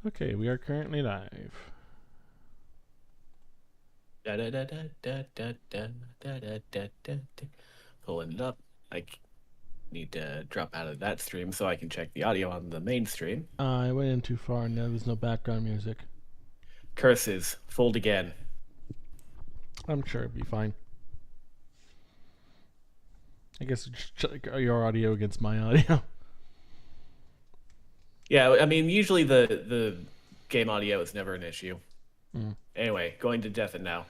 Okay, we are currently live. Da da da da da da da da da da da. Pulling it up. Need to drop out of that stream so I can check the audio on the main stream. I went in too far and now there's no background music. Curses. Fold again. I'm sure it'll be fine. I guess just check your audio against my audio. Yeah, I mean, usually the game audio is never an issue. Mm. Anyway, going to death and now.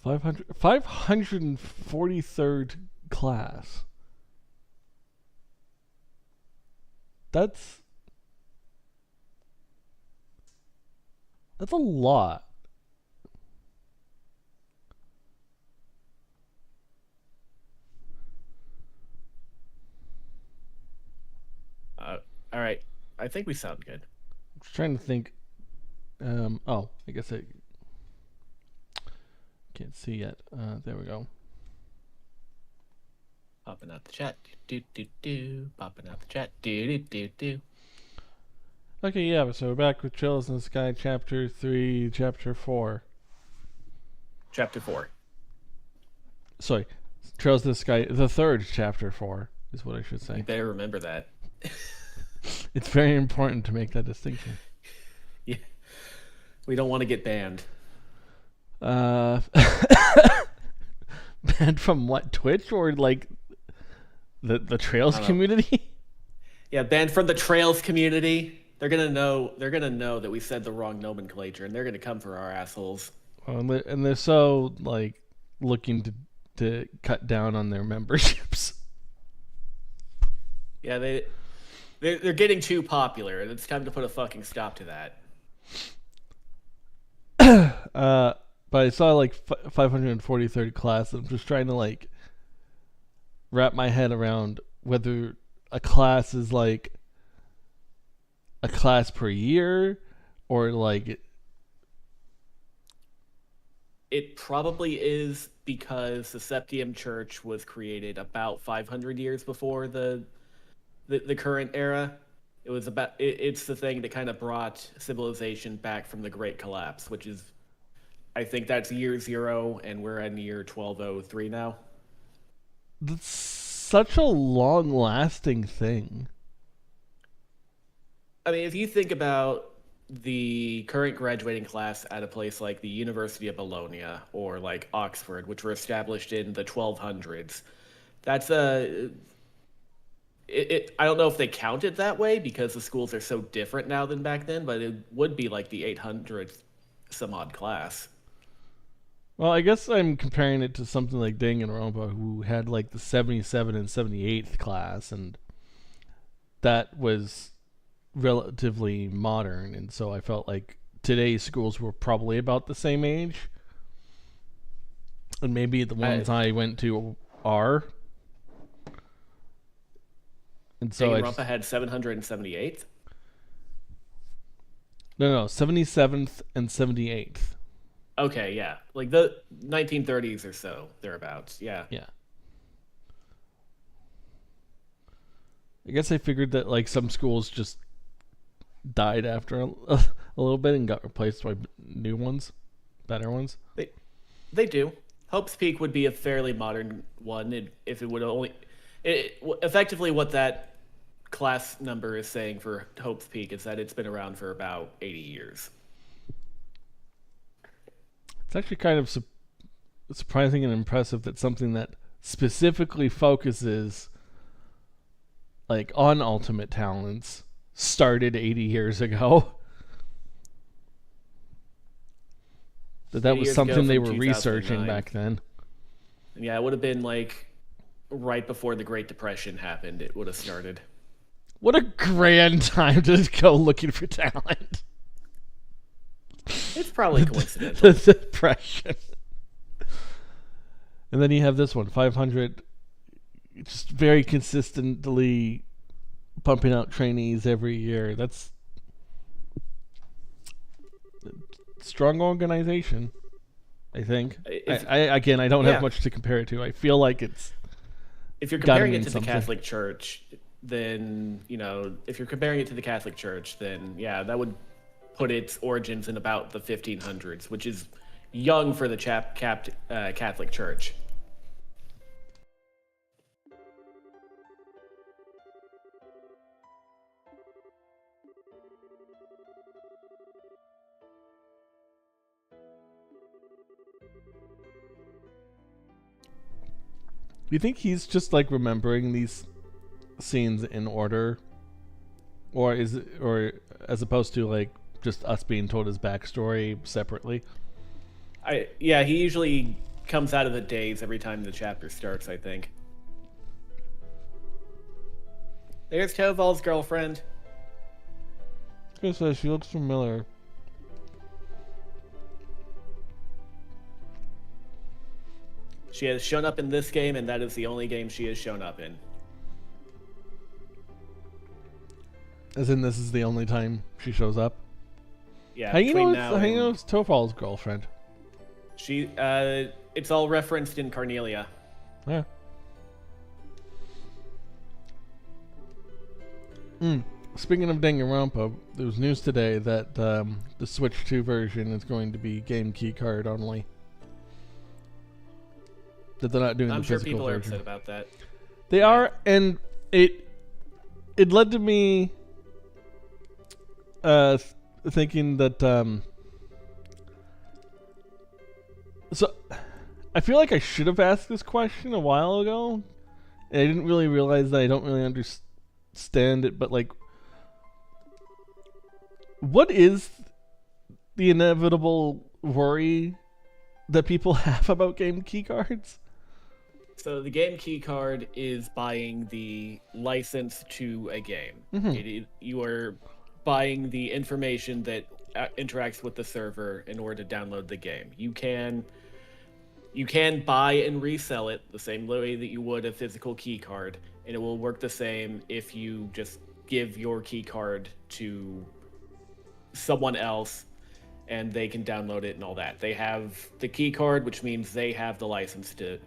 543rd class. That's a lot. All right. I think we sound good. I'm just trying to think. I guess I can't see yet. There we go. Popping out the chat. Do do do. Popping out the chat. Do do do do. Okay, yeah, so we're back with Trails in the Sky, Chapter 3, Chapter 4. Chapter 4. Sorry, Trails in the Sky, the third Chapter 4 is what I should say. You better remember that. It's very important to make that distinction. Yeah. We don't want to get banned. Banned from what? Twitch or like the Trails community? Yeah, banned from the Trails community. They're gonna know that we said the wrong nomenclature, and they're gonna come for our assholes. And they're so like looking to cut down on their memberships. Yeah, they're getting too popular, and it's time to put a fucking stop to that. But I saw like 543rd class, and I'm just trying to like wrap my head around whether a class is like a class per year or like it probably is because the Septium Church was created about 500 years before the current era. It's the thing that kind of brought civilization back from the Great Collapse, which is, I think that's year 0, and we're in year 1203 now. That's such a long-lasting thing. I mean, if you think about the current graduating class at a place like the University of Bologna or like Oxford, which were established in the 1200s, that's I don't know if they count it that way because the schools are so different now than back then, but it would be like the 800th some odd class. Well, I guess I'm comparing it to something like Danganronpa, who had like the 77 and 78th class, and that was relatively modern, and so I felt like today's schools were probably about the same age, and maybe the ones I went to are. And so Danganronpa had 778th. No, 77th and 78th. Okay, yeah, like the 1930s or so, thereabouts. Yeah. Yeah. I guess I figured that like some schools just died after a little bit and got replaced by new ones, better ones. They do. Hope's Peak would be a fairly modern one if it would only effectively what that class number is saying for Hope's Peak is that it's been around for about 80 years. It's actually kind of surprising and impressive that something that specifically focuses like on ultimate talents started 80 years ago. That was something they were researching back then. Yeah, it would have been like right before the Great Depression happened. It would have started. What a grand time to go looking for talent. It's probably coincidental. The Depression. And then you have this one, 500, just very consistently pumping out trainees every year. That's strong organization, I think. I don't have much to compare it to. I feel like it's if you're gotta comparing it mean to the something. Catholic Church, then if you're comparing it to the Catholic Church, then yeah, that would put its origins in about the 1500s, which is young for the Catholic Church. Do you think he's just like remembering these scenes in order, or as opposed to like just us being told his backstory separately? Yeah, he usually comes out of the daze every time the chapter starts, I think. There's Toval's girlfriend. I was gonna say she looks familiar. She has shown up in this game, and that is the only game she has shown up in. As in, this is the only time she shows up. Yeah. How you know now it's Tofal's girlfriend? It's all referenced in Carnelia. Yeah. Speaking of Danganronpa, there was news today that the Switch 2 version is going to be game key card only. That they're not doing I'm the sure physical people are version. upset about that. They are, and it led to me thinking that so I feel like I should have asked this question a while ago, and I didn't really realize that I don't really understand it, but like, what is the inevitable worry that people have about game key cards? So the game key card is buying the license to a game. You are buying the information that interacts with the server in order to download the game. You can buy and resell it the same way that you would a physical key card, and it will work the same if you just give your key card to someone else and they can download it and all that. They have the key card, which means they have the license to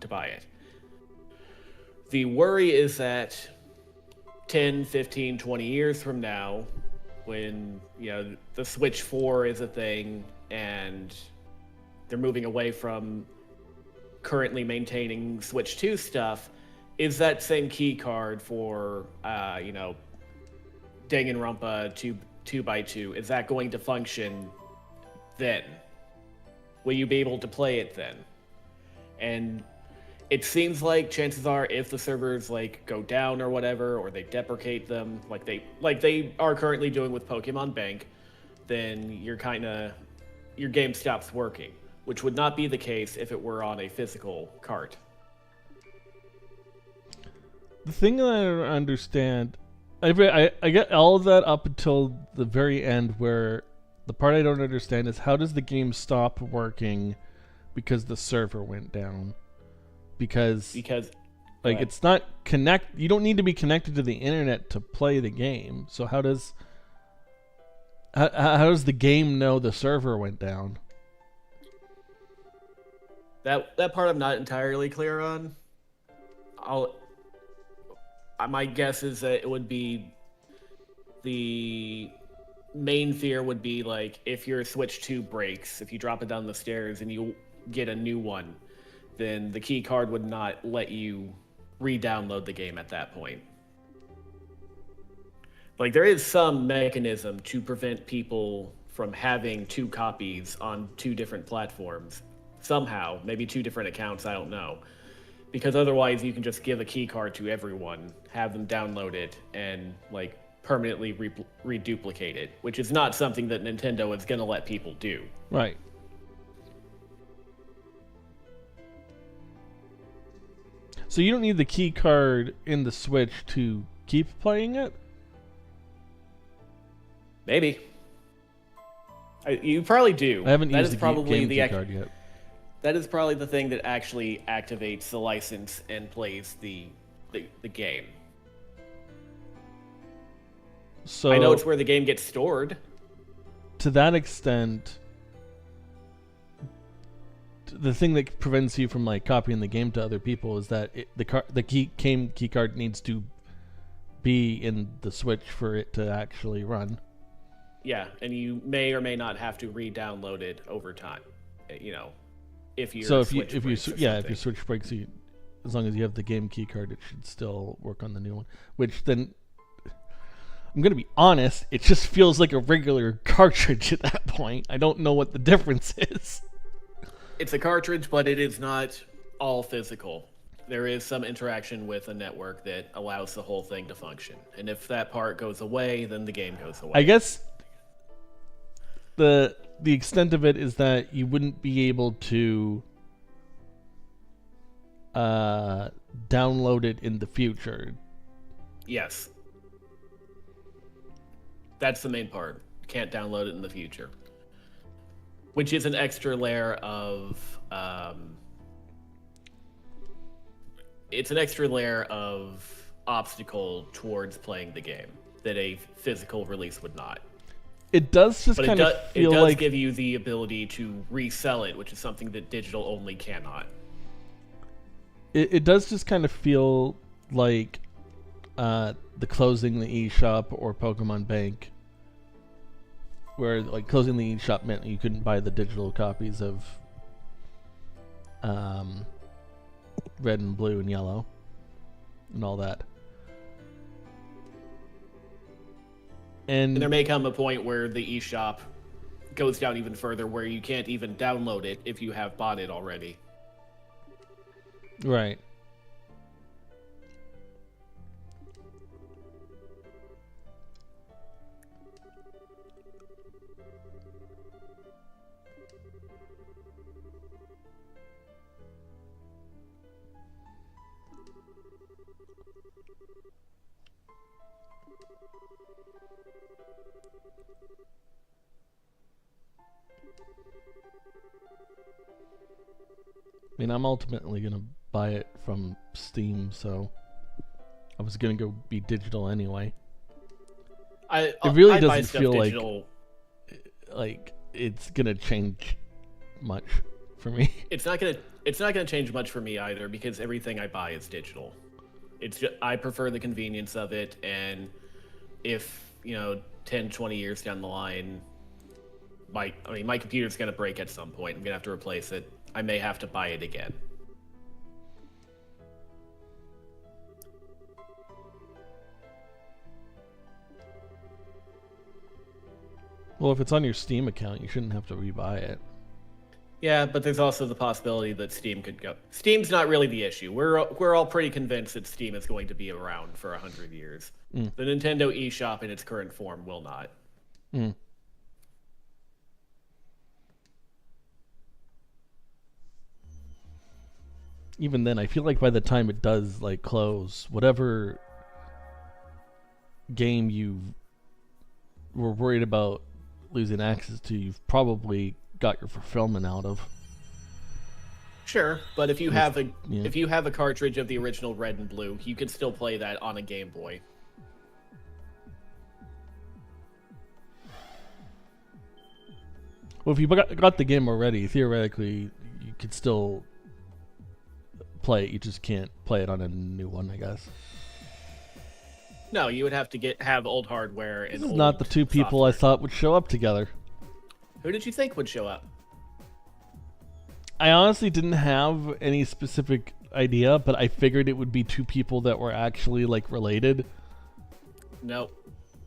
buy it. The worry is that 10, 15, 20 years from now, when the Switch 4 is a thing and they're moving away from currently maintaining Switch 2 stuff, is that same key card for Danganronpa 2x2, is that going to function then? Will you be able to play it then? And it seems like chances are, if the servers like go down or whatever, or they deprecate them, like they are currently doing with Pokemon Bank, then your game stops working, which would not be the case if it were on a physical cart. The thing that I don't understand, I get all of that up until the very end, where the part I don't understand is, how does the game stop working because the server went down? Because like, it's not you don't need to be connected to the internet to play the game. So how does the game know the server went down? That part I'm not entirely clear on. My guess is that it would be, the main fear would be like, if your Switch 2 breaks, if you drop it down the stairs and you get a new one, then the key card would not let you re-download the game at that point. Like, there is some mechanism to prevent people from having two copies on two different platforms. Somehow, maybe two different accounts, I don't know. Because otherwise you can just give a key card to everyone, have them download it, and like permanently reduplicate it, which is not something that Nintendo is going to let people do. Right. So you don't need the key card in the Switch to keep playing it? Maybe. You probably do. I haven't That used is the probably game key card yet. That is probably the thing that actually activates the license and plays the game. So I know it's where the game gets stored. To that extent, the thing that prevents you from like copying the game to other people is that the key card needs to be in the Switch for it to actually run. Yeah, and you may or may not have to re-download it over time. You know, if your if Switch your Switch breaks, as long as you have the game key card, it should still work on the new one. Which then, I'm gonna be honest, it just feels like a regular cartridge at that point. I don't know what the difference is. It's a cartridge, but it is not all physical. There is some interaction with a network that allows the whole thing to function. And if that part goes away, then the game goes away. I guess the extent of it is that you wouldn't be able to download it in the future. Yes. That's the main part. You can't download it in the future. Which is an extra layer of it's an extra layer of obstacle towards playing the game that a physical release would not. It does just kind of feel it does like give you the ability to resell it, which is something that digital only cannot. It does just kind of feel like the closing the eShop or Pokemon Bank, where like closing the eShop meant you couldn't buy the digital copies of Red and Blue and Yellow and all that. And there may come a point where the eShop goes down even further, where you can't even download it if you have bought it already. Right. I mean, I'm ultimately going to buy it from Steam, so I was going to go be digital anyway. It really doesn't feel like it's going to change much for me. It's not going to change much for me either, because everything I buy is digital. It's just, I prefer the convenience of it, and if, 10, 20 years down the line, my computer's going to break at some point. I'm going to have to replace it. I may have to buy it again. Well, if it's on your Steam account, you shouldn't have to rebuy it. Yeah, but there's also the possibility that Steam could go. Steam's not really the issue. We're all pretty convinced that Steam is going to be around for 100 years. The Nintendo eShop in its current form will not. Even then, I feel like by the time it does close, whatever game you were worried about losing access to, you've probably got your fulfillment out of. Sure, but if you have a cartridge of the original Red and Blue, you can still play that on a Game Boy. Well, if you got the game already, theoretically, you could still play it. You just can't play it on a new one, I guess. No, you would have to have old hardware and this is not the two people software I thought would show up together. Who did you think would show up? I honestly didn't have any specific idea, but I figured it would be two people that were actually related. Nope.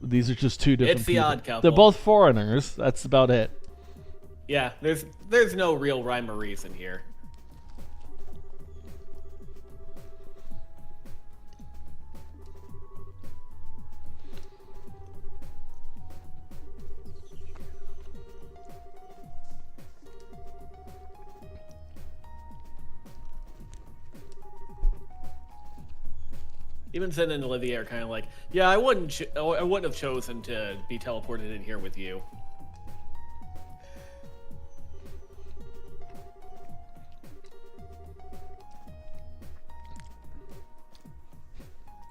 These are just two different people. It's the odd couple. They're both foreigners. That's about it. Yeah, there's no real rhyme or reason here. Even Zen and Olivia are kind of like, yeah, I wouldn't have chosen to be teleported in here with you.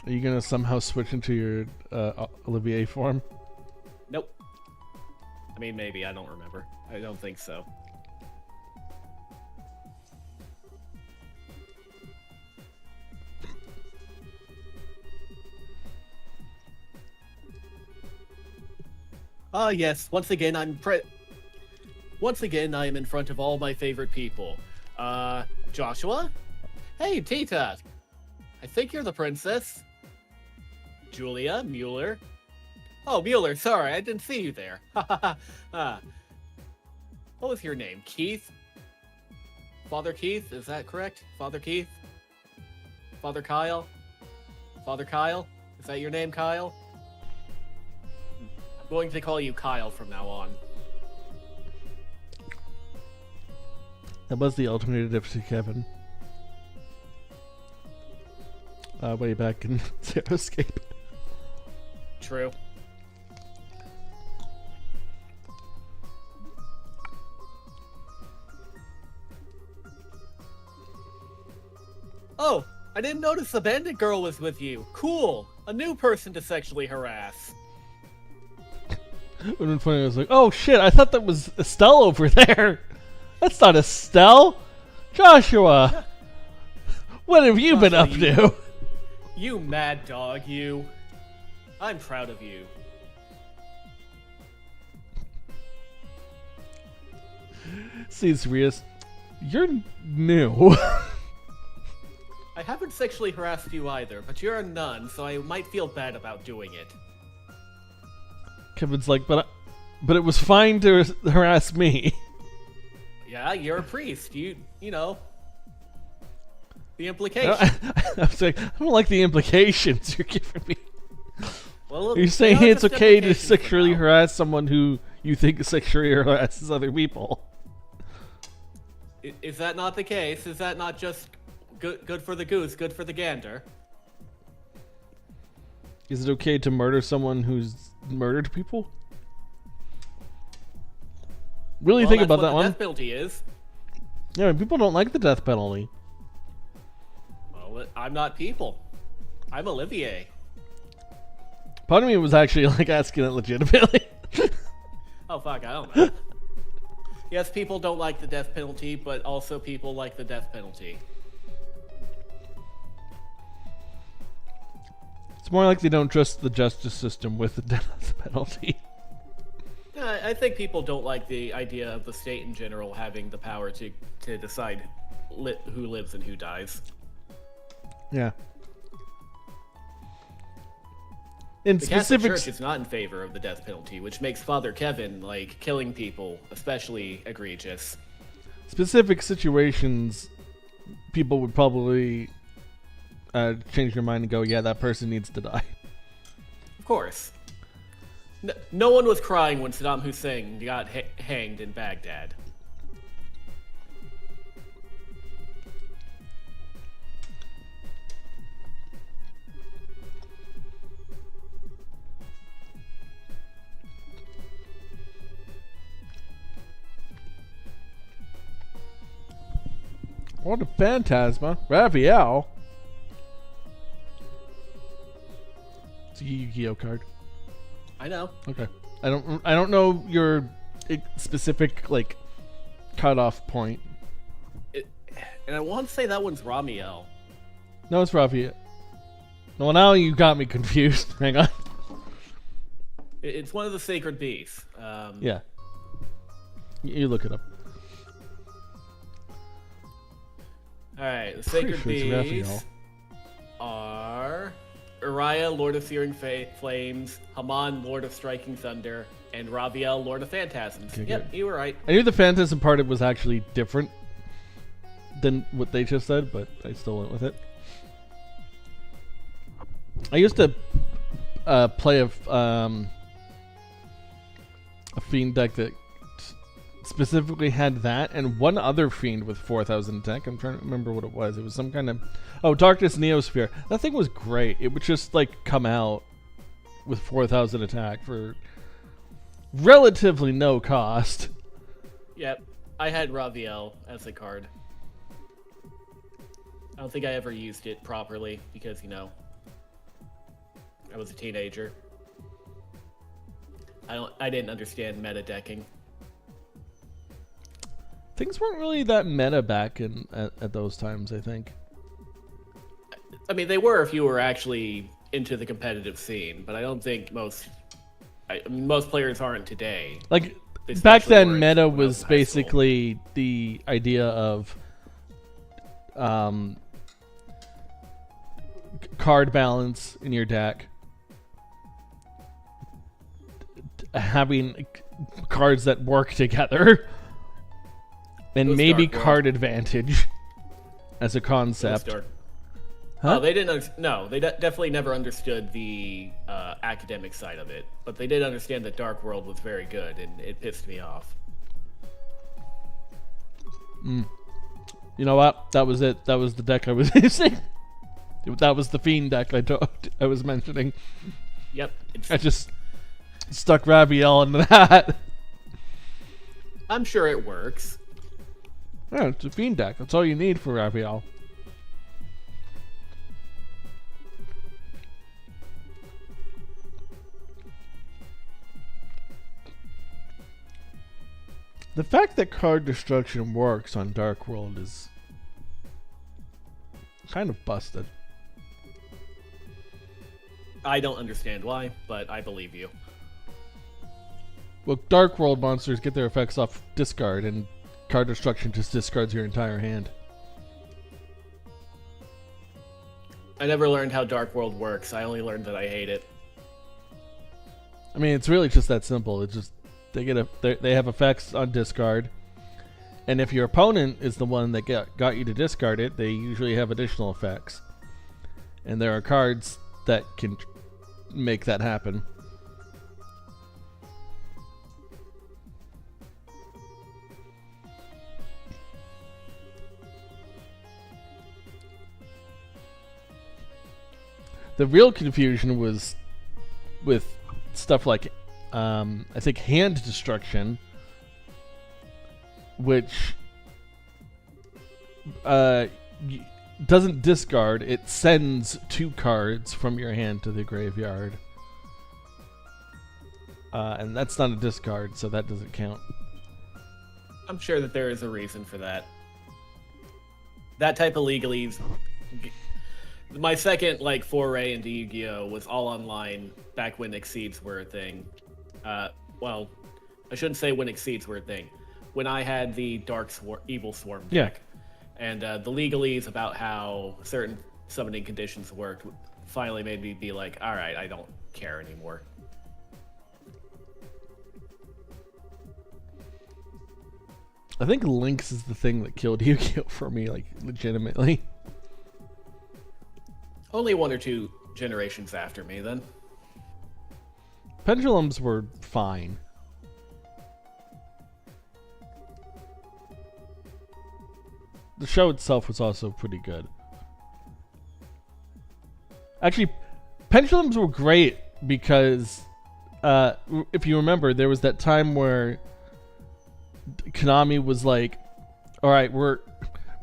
Are you gonna somehow switch into your Olivier form? Nope. I mean, maybe. I don't remember. I don't think so. Ah, yes. Once again, Once again, I am in front of all my favorite people. Joshua? Hey, Tita. I think you're the princess. Julia, Mueller. Oh, Mueller, sorry, I didn't see you there. What was your name? Keith? Father Keith, is that correct? Father Keith? Father Kyle? Father Kyle? Is that your name, Kyle? I'm going to call you Kyle from now on. That was the alternative to Kevin. Way back in Zero Escape. True. Oh, I didn't notice the bandit girl was with you. Cool. A new person to sexually harass. It would have been funny. I was like, oh shit, I thought that was Estelle over there. That's not Estelle. Joshua, what have you been up to? You mad dog, you. I'm proud of you. See, Ries, you're new. I haven't sexually harassed you either, but you're a nun, so I might feel bad about doing it. Kevin's like, but it was fine to harass me. Yeah, you're a priest. You know. The implication. I was like, I don't like the implications you're giving me. Well, you're saying it's okay to sexually harass someone who you think sexually harasses other people. Is that not the case? Is that not just good for the goose, good for the gander? Is it okay to murder someone who's murdered people? Really think about that one. The death penalty is. Yeah, people don't like the death penalty. Well, I'm not people. I'm Olivier. Part of me was actually like asking it legitimately. Oh fuck, I don't know. Yes, people don't like the death penalty, but also people like the death penalty. It's more like they don't trust the justice system with the death penalty. Yeah, I think people don't like the idea of the state in general having the power to decide who lives and who dies. Yeah. In the Catholic specifics, Church is not in favor of the death penalty, which makes Father Kevin, like, killing people especially egregious. Specific situations, people would probably change their mind and go, yeah, that person needs to die. Of course. No one was crying when Saddam Hussein got hanged in Baghdad. What a Phantasma. Raphael. It's a Yu-Gi-Oh card. I know. Okay. I don't know your specific like cutoff point. And I want to say that one's Ramiel. No, it's Raphael. No, now you got me confused. Hang on. It's one of the sacred beasts. Yeah. You look it up. Alright, the sacred beasts are Uriah, Lord of Searing Flames, Haman, Lord of Striking Thunder, and Raviel, Lord of Phantasms. Okay, yep, good. You were right. I knew the Phantasm part was actually different than what they just said, but I still went with it. I used to play a fiend deck that specifically had that and one other fiend with 4,000 attack. I'm trying to remember what it was. It was some kind of Darkness Neosphere. That thing was great. It would just like come out with 4,000 attack for relatively no cost. Yep, I had Raviel as a card. I don't think I ever used it properly because, you know, I was a teenager. I didn't understand meta decking. Things weren't really that meta back at those times, I think. I mean, they were if you were actually into the competitive scene, but I don't think most I mean, most players aren't today, Like back especially then, weren't meta when I was was in high school. basically the idea of um, card balance in your deck, having cards that work together, It and was maybe Dark World. card advantage as a It was concept. Dark. Huh? Oh, they didn't. No, they definitely never understood the academic side of it, but they did understand that Dark World was very good, and it pissed me off. You know what? That was it. That was the deck I was using. That was the fiend deck I was mentioning. Yep, I just stuck Rabiel into that. I'm sure it works. Yeah, it's a fiend deck. That's all you need for Rabiel. The fact that card destruction works on Dark World is kind of busted. I don't understand why, but I believe you. Well, Dark World monsters get their effects off discard, and card destruction just discards your entire hand. I never learned how Dark World works. I only learned that I hate it. I mean, it's really just that simple. It's just they have effects on discard, and if your opponent is the one that got you to discard it, they usually have additional effects, and there are cards that can make that happen. The real confusion was with stuff like, I think, hand destruction, which doesn't discard, it sends 2 cards from your hand to the graveyard. And that's not a discard, so that doesn't count. I'm sure that there is a reason for that. That type of legalese. My second foray into Yu-Gi-Oh was all online back when Exceeds were a thing. Well, I shouldn't say when Exceeds were a thing. When I had the Evil Swarm deck. And the legalese about how certain summoning conditions worked finally made me be like, all right, I don't care anymore. I think Lynx is the thing that killed Yu-Gi-Oh for me, legitimately. Only 1 or 2 generations after me, then. Pendulums were fine. The show itself was also pretty good. Actually, pendulums were great because, if you remember, there was that time where Konami was like, "All right, we're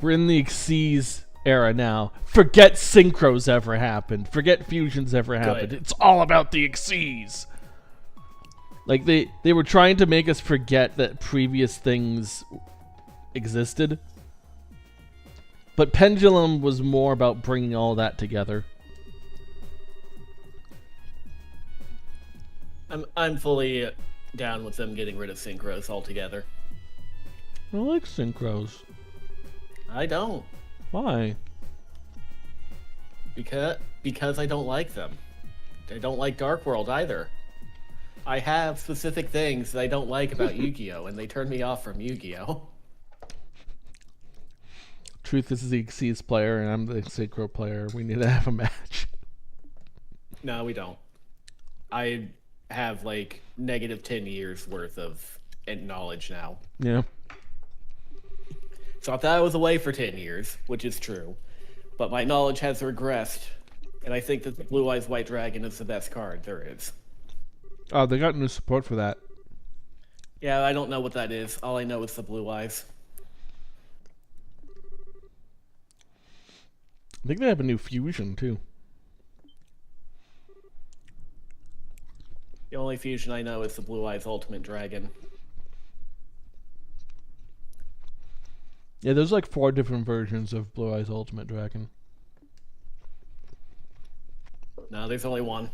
in the Xyz era now. Forget synchros ever happened. Forget fusions ever happened. Good. It's all about the Xyz." Like they were trying to make us forget that previous things existed. But Pendulum was more about bringing all that together. I'm fully down with them getting rid of synchros altogether. I like synchros. I don't. Why? Because I don't like them. I don't like Dark World either. I have specific things that I don't like about Yu-Gi-Oh, and they turn me off from Yu-Gi-Oh. Truth, this is the Xyz player, and I'm the synchro player. We need to have a match. No, we don't. I have negative 10 years worth of knowledge now. Yeah. So I thought I was away for 10 years, which is true. But my knowledge has regressed, and I think that the Blue Eyes White Dragon is the best card there is. Oh, they got new support for that. Yeah, I don't know what that is. All I know is the Blue Eyes. I think they have a new fusion, too. The only fusion I know is the Blue Eyes Ultimate Dragon. Yeah, there's 4 different versions of Blue Eyes Ultimate Dragon. No, there's only one.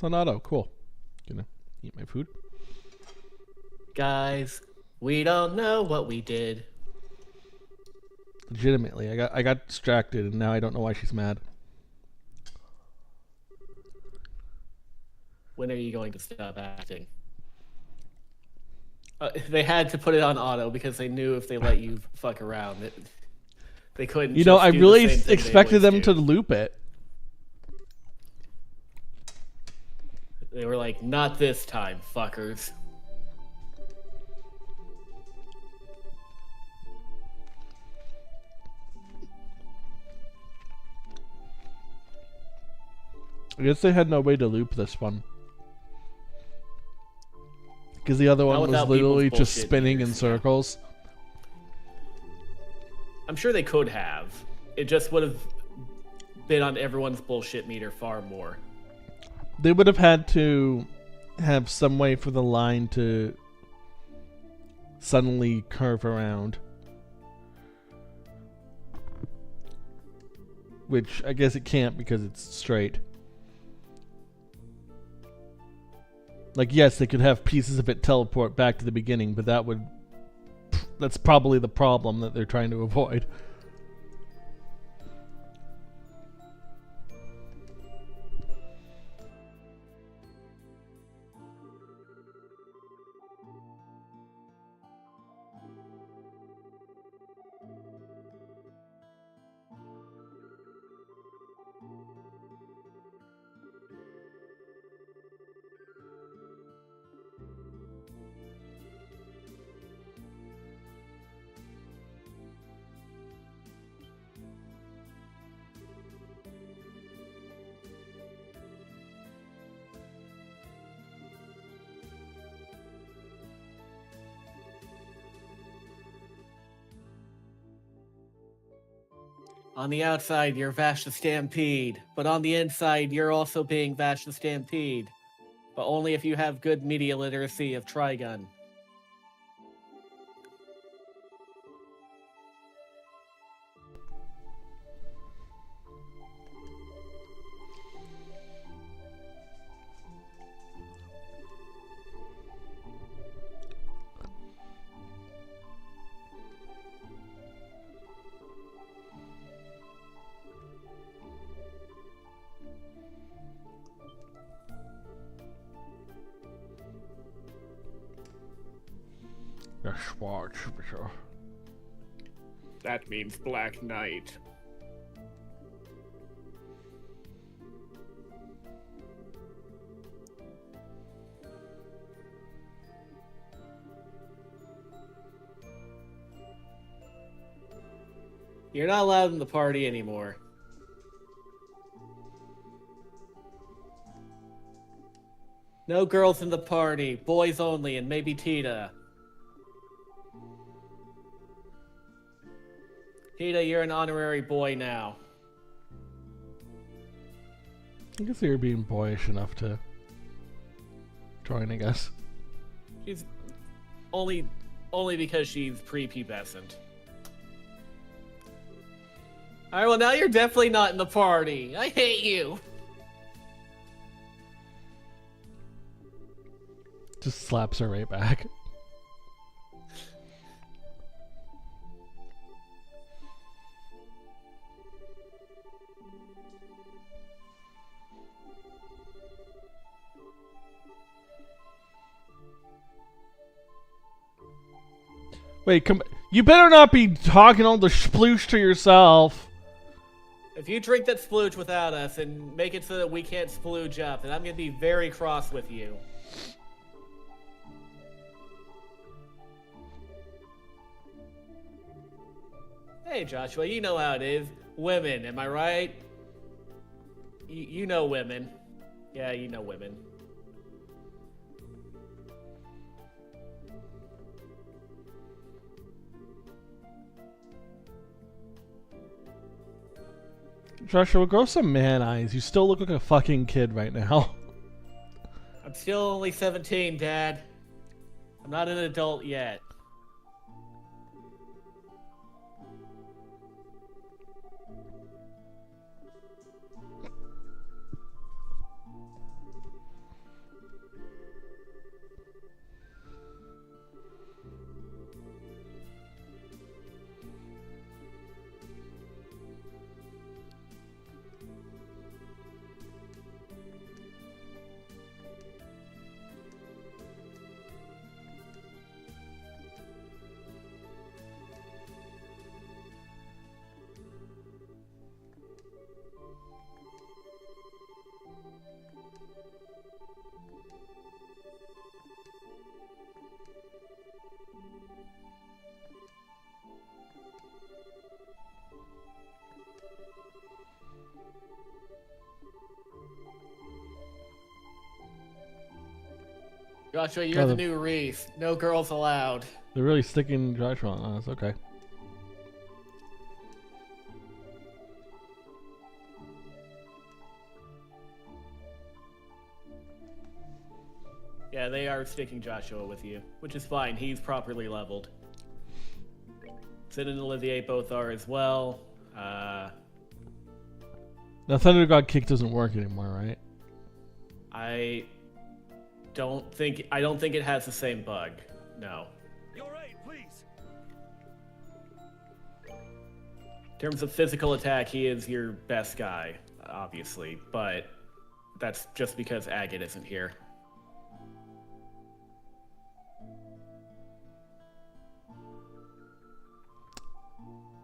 It's on auto. Cool. Gonna eat my food. Guys, we don't know what we did. Legitimately, I got distracted, and now I don't know why she's mad. When are you going to stop acting? They had to put it on auto because they knew if they let you fuck around, they couldn't. You know, just I do really the same thing expected they them always to do. loop it. They were like, "Not this time, fuckers." I guess they had no way to loop this one. Because the other Not one was without literally people's just bullshit spinning in meters, yeah. circles. I'm sure they could have. It just would have been on everyone's bullshit meter far more. They would have had to have some way for the line to suddenly curve around. Which I guess it can't because it's straight. Like, yes, they could have pieces of it teleport back to the beginning, but that's probably the problem that they're trying to avoid. On the outside, you're Vash the Stampede, but on the inside, you're also being Vash the Stampede. But only if you have good media literacy of Trigun. That means Black Knight. You're not allowed in the party anymore. No girls in the party, boys only, and maybe Tita. Tita, you're an honorary boy now. I guess you're being boyish enough to join, I guess. She's only because she's prepubescent. Alright, well now you're definitely not in the party. I hate you. Just slaps her right back. Wait, come. You better not be talking all the sploosh to yourself. If you drink that splooge without us and make it so that we can't splooge up, then I'm gonna be very cross with you. Hey Joshua, you know how it is. Women, am I right? You know women. Yeah, you know women. Joshua, grow some man eyes. You still look like a fucking kid right now. I'm still only 17, Dad. I'm not an adult yet. Joshua, you're Oh, the new Ries. No girls allowed. They're really sticking Joshua on us. Okay. Yeah, they are sticking Joshua with you, which is fine. He's properly leveled. Sid and Olivier both are as well. Now Thunder God Kick doesn't work anymore, right? I don't think it has the same bug. No. You're right, please. In terms of physical attack, he is your best guy, obviously, but that's just because Agate isn't here.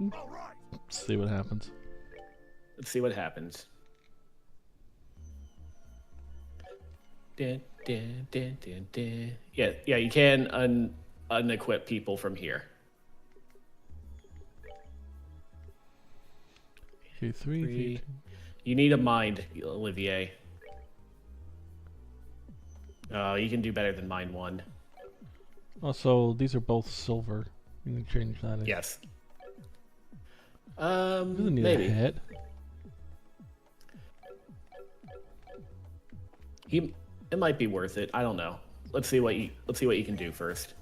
All right. See what happens. Let's see what happens. Dun, dun, dun, dun, dun. Yeah, you can unequip people from here. Okay, three. You need a mind, Olivier. Oh, you can do better than mine one. Also, these are both silver. You can change that. Yes. Doesn't need Maybe. a hit. It might be worth it. I don't know. Let's see what you can do first.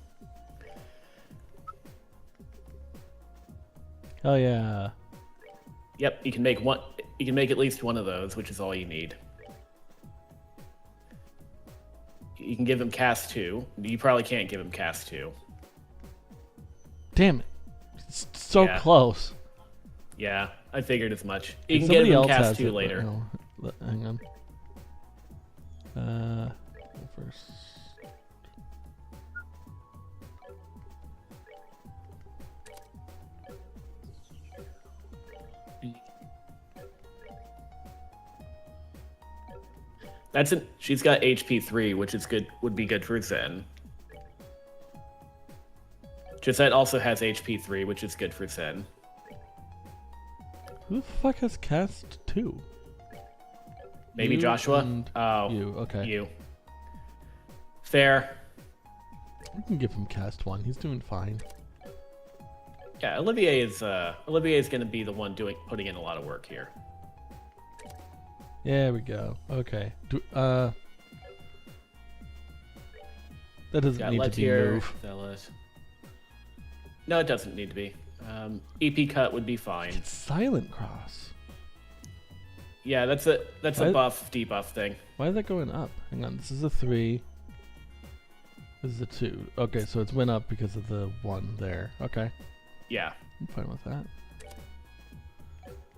Hell yeah. Yep, you can make one. You can make at least one of those, which is all you need. You can give him cast 2. You probably can't give him cast 2. Damn it. It's so Yeah. close. Yeah, I figured as much. You can Somebody give him else cast has 2 it, but later. no. Hang on. First. She's got HP 3, which is good. Would be good for Zen. Gisette also has HP 3, which is good for Zen. Who the fuck has cast 2? Maybe You Joshua. and Oh, You, okay. you. Fair. We can give him cast 1. He's doing fine. Yeah, Olivier is going to be the one putting in a lot of work here. There we go. Okay. That doesn't Got need to be Letier, moved. Zealot. No, it doesn't need to be. EP cut would be fine. It's Silent Cross. Yeah, that's a Why- buff debuff thing. Why is that going up? Hang on. This is a 3. This is a 2. Okay, so it's went up because of the 1 there. Okay. Yeah. I'm fine with that.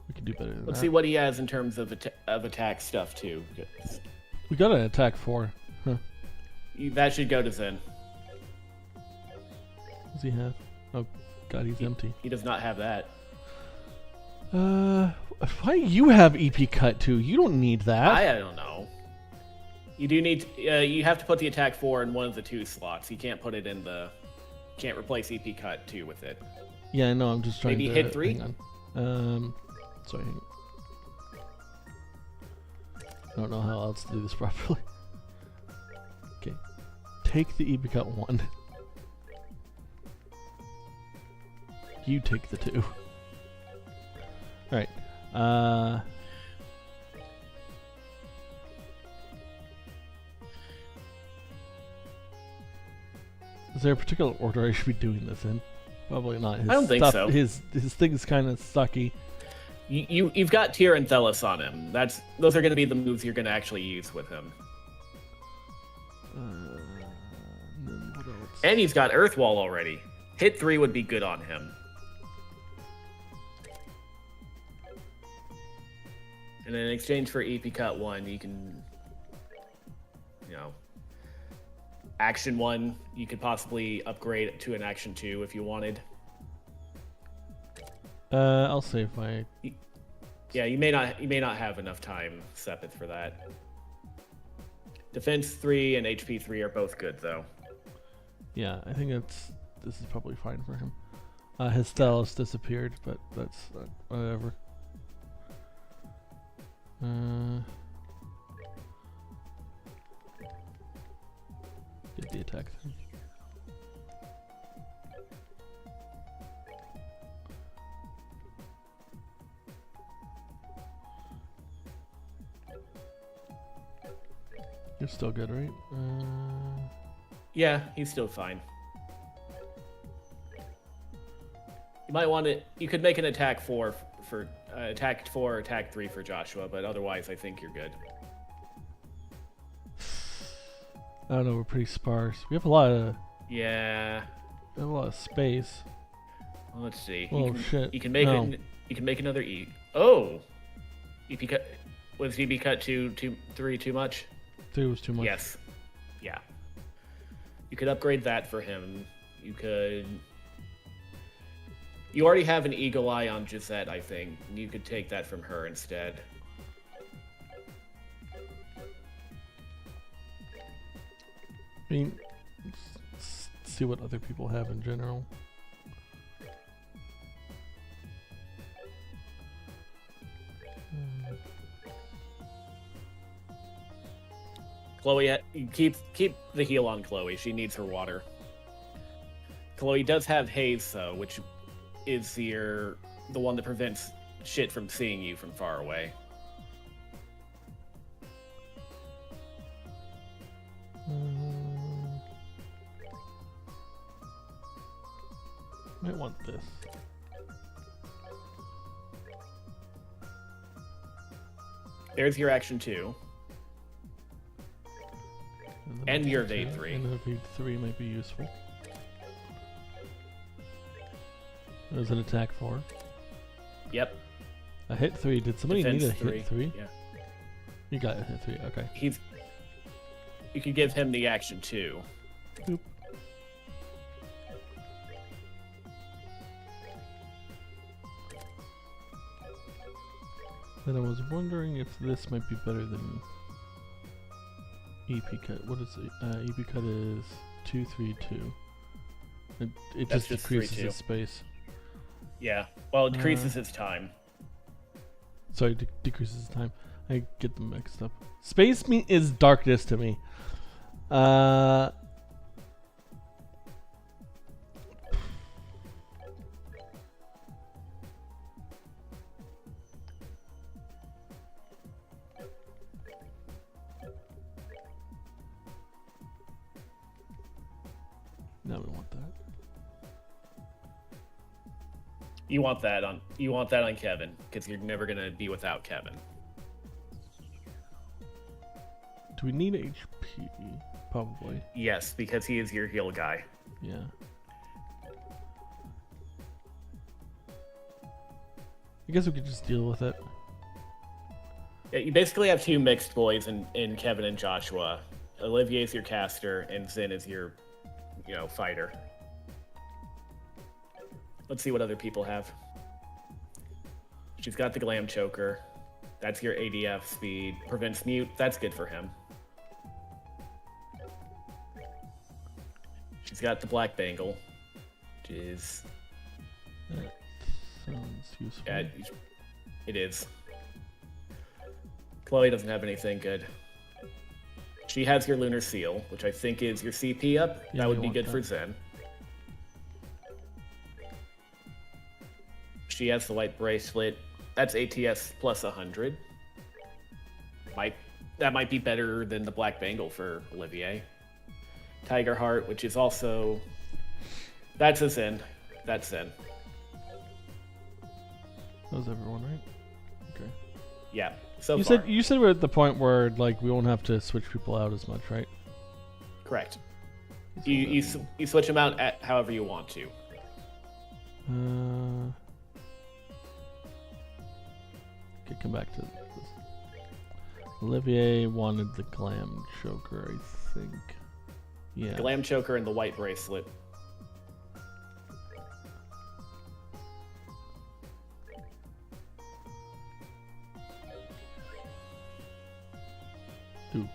We can do better than Let's that. see what he has in terms of attack stuff too. We got an attack 4. Huh. That should go to Zen. What does he have? Oh, God, he's empty. He does not have that. Why do you have EP cut too? You don't need that. I don't know. You do need. You have to put the attack 4 in one of the 2 slots. You can't put it in the. Can't replace EP cut 2 with it. Yeah, I know. I'm just trying Maybe to hit 3? Hang on. Sorry. I don't know how else to do this properly. Okay. Take the EP cut 1. You take the 2. Alright. Is there a particular order I should be doing this in? Probably not. His I don't think stuff, so. His thing's kind of sucky. You've got Tyr and Thelis on him. Those are going to be the moves you're going to actually use with him. And then what else? And he's got Earthwall already. Hit 3 would be good on him. And in exchange for EP cut 1, you can, action 1, you could possibly upgrade it to an action 2 if you wanted. I'll save my. Yeah, you may not have enough time, Sepith, for that. Defense 3 and HP 3 are both good, though. Yeah, I think this is probably fine for him. His Stelos disappeared, but that's whatever. Get the attack thing. You're still good, right? Yeah, he's still fine. You might want to. You could make an attack 4 for attack 4, attack 3 for Joshua, but otherwise, I think you're good. I don't know. We're pretty sparse. We have a lot of. Yeah. We have a lot of space. Well, let's see. Oh shit! You can make no. it. You can make another E. Oh. EP cut. Was EB cut 3 too much? 3 was too much. Yes. Yeah. You could upgrade that for him. You could. You already have an eagle eye on Gisette, I think. You could take that from her instead. I mean, see what other people have in general. Chloe, you keep the heal on Chloe. She needs her water. Chloe does have haze though, which is the one that prevents shit from seeing you from far away. Might want this. There's your action 2. And your evade 3. And evade 3 might be useful. There's an attack 4. Yep. A hit 3. Did somebody Defense need a 3. hit 3? Yeah. You got a hit 3. Okay. You could give him the action 2. Boop. Then I was wondering if this might be better than EP cut. What is it? EP cut is 2, 3, 2. It That's just just decreases 3, 2. its space. Yeah. Well, it decreases its time. Sorry, decreases time. I get them mixed up. Space is darkness to me. No, we don't want that. You want that on Kevin, because you're never gonna be without Kevin. Do we need HP? Probably. Yes, because he is your heal guy. Yeah. I guess we could just deal with it. Yeah, you basically have 2 mixed boys in Kevin and Joshua. Olivier's your caster, and Zen is your, fighter. Let's see what other people have. She's got the Glam Choker. That's your ADF speed. Prevents mute. That's good for him. She's got the Black Bangle, which is... That sounds useful. Yeah, it is. Chloe doesn't have anything good. She has your Lunar Seal, which I think is your CP up. Yeah, That would we be want good that. for Zen. She has the White Bracelet. That's ATS plus 100. That might be better than the Black Bangle for Olivier. Tiger Heart, which is also... That's a Zen. That's Zen. That was everyone, right? Okay. Yeah, so You far. said we're at the point where like we won't have to switch people out as much, right? Correct. So You that- switch them out at however you want to. Okay, come back to this. Olivier wanted the Glam Choker, I think. Yeah. Glam Choker and the White Bracelet. Ooh.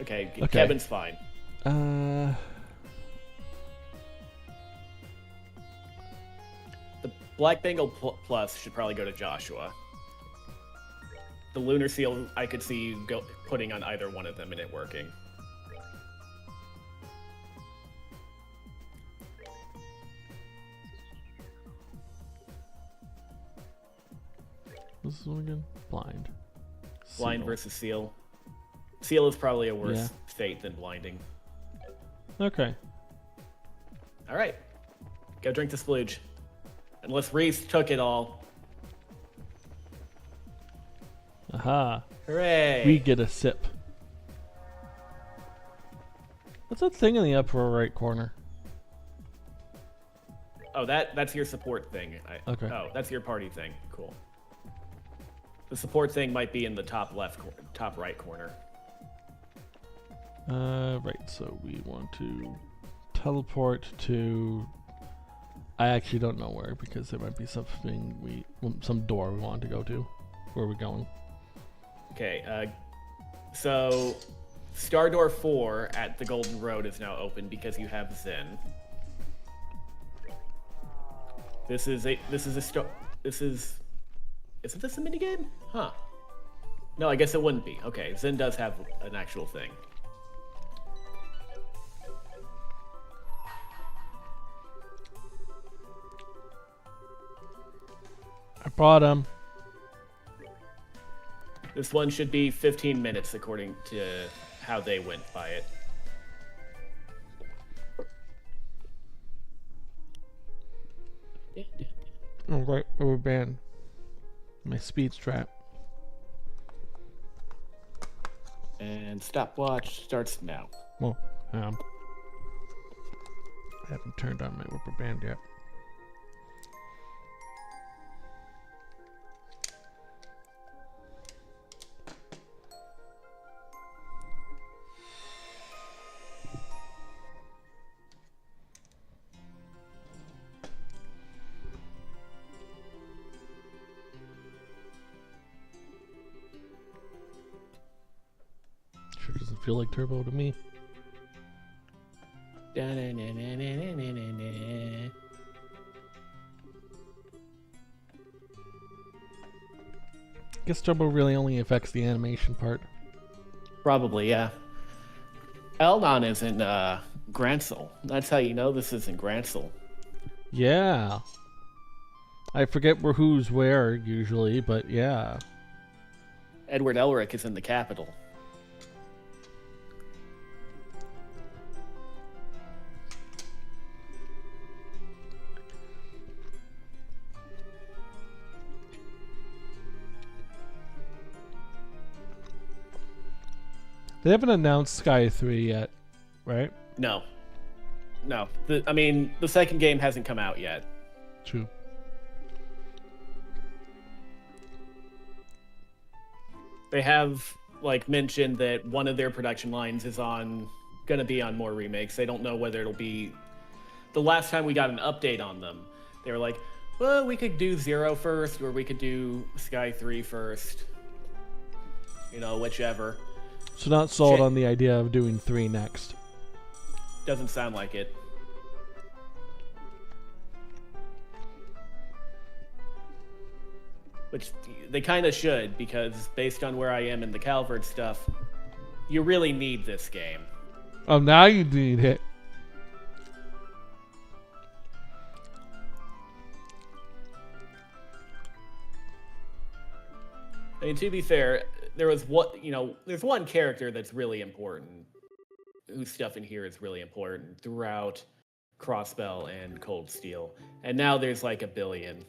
Okay, Okay. Kevin's fine. Black Bengal Plus should probably go to Joshua. The Lunar Seal, I could see you putting on either one of them and it working. What's this one again? Blind. Blind Seal. versus Seal. Seal is probably a worse fate than blinding. Okay. All right. Go drink the splooge. Unless Ries took it all. Aha. Hooray! We get a sip. What's that thing in the upper right corner? Oh, that's your support thing. Okay. Oh, that's your party thing. Cool. The support thing might be in the top right corner. Right. So we want to teleport to. I actually don't know where because there might be something some door we want to go to. Where are we going? Okay. So Star Door 4 at the Golden Road is now open because you have Zen. Isn't this a minigame? Huh. No, I guess it wouldn't be. Okay, Zen does have an actual thing. I brought him. This one should be 15 minutes according to how they went by it. Oh, right, rubber band. My speed's trap. And stopwatch starts now. Well, I haven't turned on my rubber band yet. Sure doesn't feel like turbo to me. Guess turbo really only affects the animation part. Probably, yeah. Eldon is in Gransel. That's how you know this isn't Gransel. Yeah. I forget who's where usually, but yeah. Edward Elric is in the capital. They haven't announced Sky 3 yet, right? No. The second game hasn't come out yet. True. They have mentioned that one of their production lines is gonna be on more remakes. They don't know whether it'll be. The last time we got an update on them, they were like, well, we could do 0 first, or we could do Sky 3 first. Whichever. So not sold on the idea of doing 3 next. Doesn't sound like it. Which they kind of should, because based on where I am in the Calvert stuff, you really need this game. Oh, now you need it. I mean, to be fair, there's one character that's really important, whose stuff in here is really important throughout Crossbell and Cold Steel, and now there's like a billion.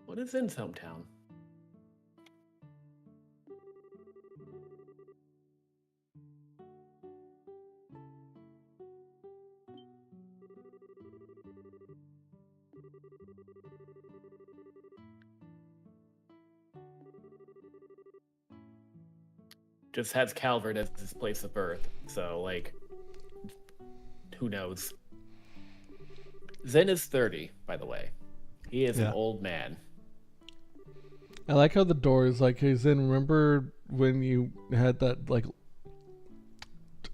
What is Zen's hometown? Just has Calvert as his place of birth, so who knows? Zen is 30, by the way. He is an Yeah. old man. I like how the door is like, hey Zen, remember when you had that like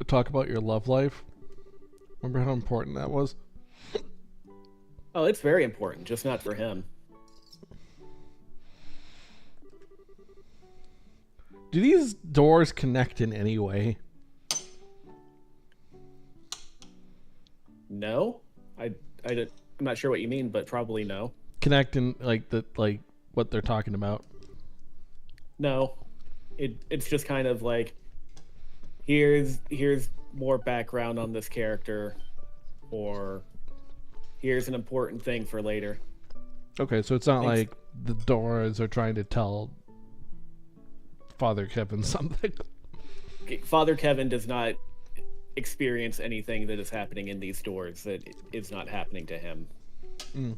talk about your love life? Remember how important that was? Oh, it's very important, just not for him. Do these doors connect in any way? No? I'm not sure what you mean, but probably no. Connect in like what they're talking about. No. It's just kind of like here's more background on this character, or here's an important thing for later. Okay, so it's not Thanks. like the doors are trying to tell Father Kevin something. Father Kevin does not experience anything that is happening in these doors that is not happening to him. Mm.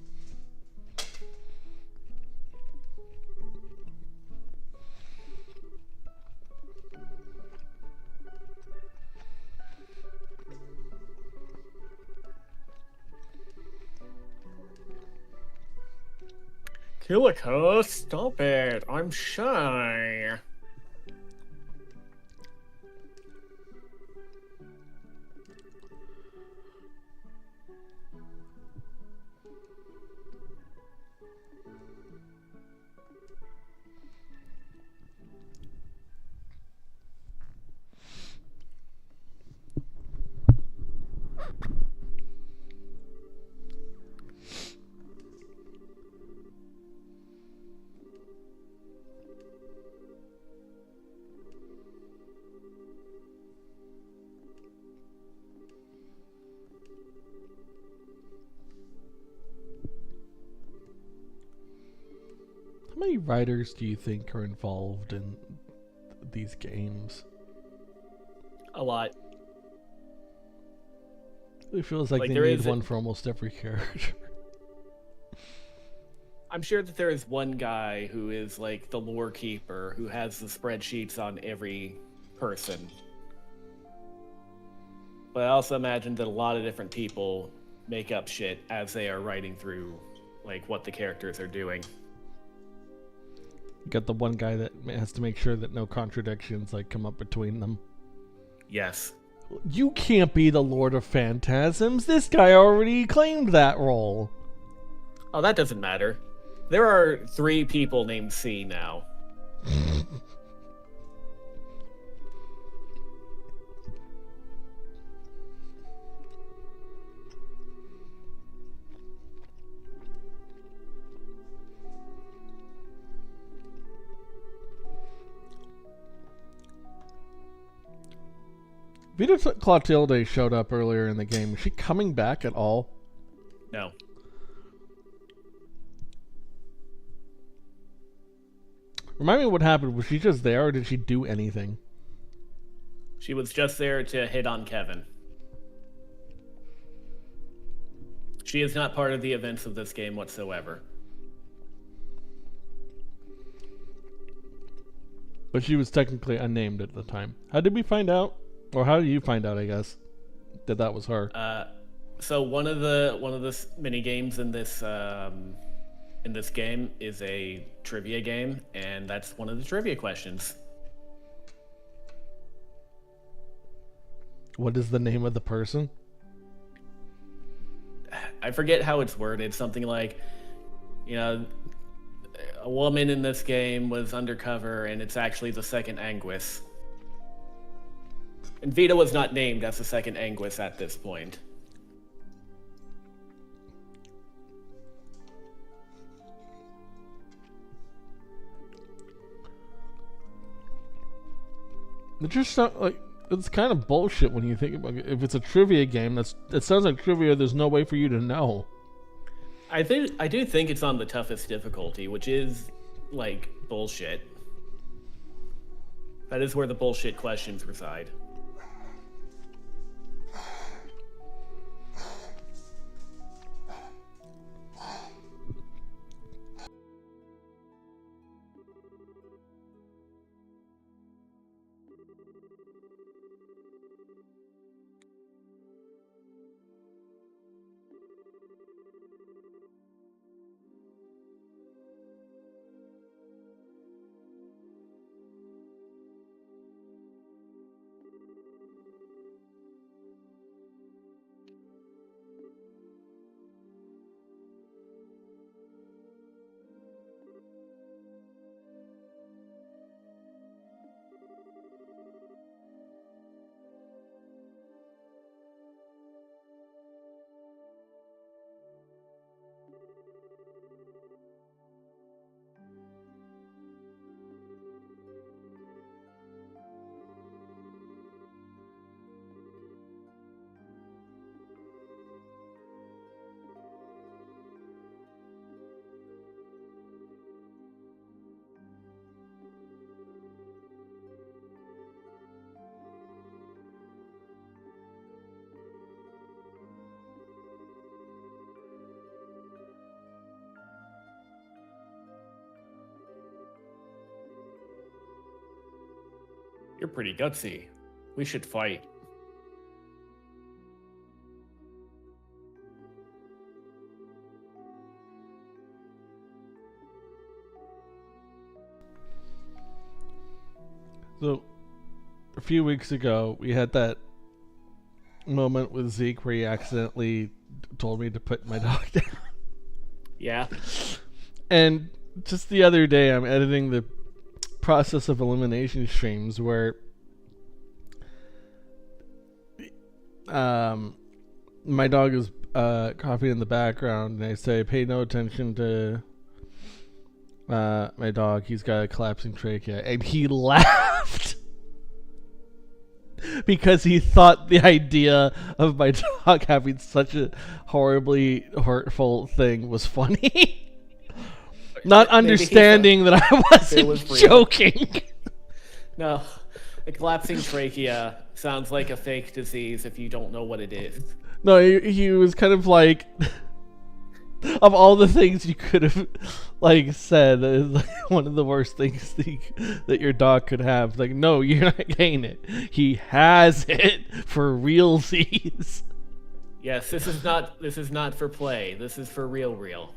Kilika, stop it. I'm shy. How many writers do you think are involved in these games? A lot. It feels like they there need is one for almost every character. I'm sure that there is one guy who is like the lore keeper who has the spreadsheets on every person. But I also imagine that a lot of different people make up shit as they are writing through like what the characters are doing. You got the one guy that has to make sure that no contradictions like come up between them. Yes. You can't be the Lord of Phantasms. This guy already claimed that role. Oh, that doesn't matter. There are 3 people named C now. Vita Clotilde showed up earlier in the game. Is she coming back at all? No. Remind me what happened. Was she just there or did she do anything? She was just there to hit on Kevin. She is not part of the events of this game whatsoever. But she was technically unnamed at the time. How did we find out? Or how did you find out, I guess, that that was her? So one of the mini games in this game is a trivia game, and that's one of the trivia questions. What is the name of the person? I forget how it's worded. Something like, a woman in this game was undercover, and it's actually the second Anguis. And Vita was not named as the second Anguis at this point. It just sounds like it's kind of bullshit when you think about it. If it's a trivia game, it sounds like trivia. There's no way for you to know. I do think it's on the toughest difficulty, which is like bullshit. That is where the bullshit questions reside. You're pretty gutsy. We should fight. So, a few weeks ago, we had that moment with Zeke where he accidentally told me to put my dog down. Yeah. And just the other day, I'm editing the process of elimination streams where my dog is coughing in the background, and I say, pay no attention to my dog. He's got a collapsing trachea. And he laughed because he thought the idea of my dog having such a horribly hurtful thing was funny. Not understanding that I wasn't joking. No, a collapsing trachea sounds like a fake disease if you don't know what it is. No, he was kind of like, of all the things you could have like said, is like one of the worst things that your dog could have. Like, no, you're not getting it. He has it for realsies. Yes, this is not for play. This is for real.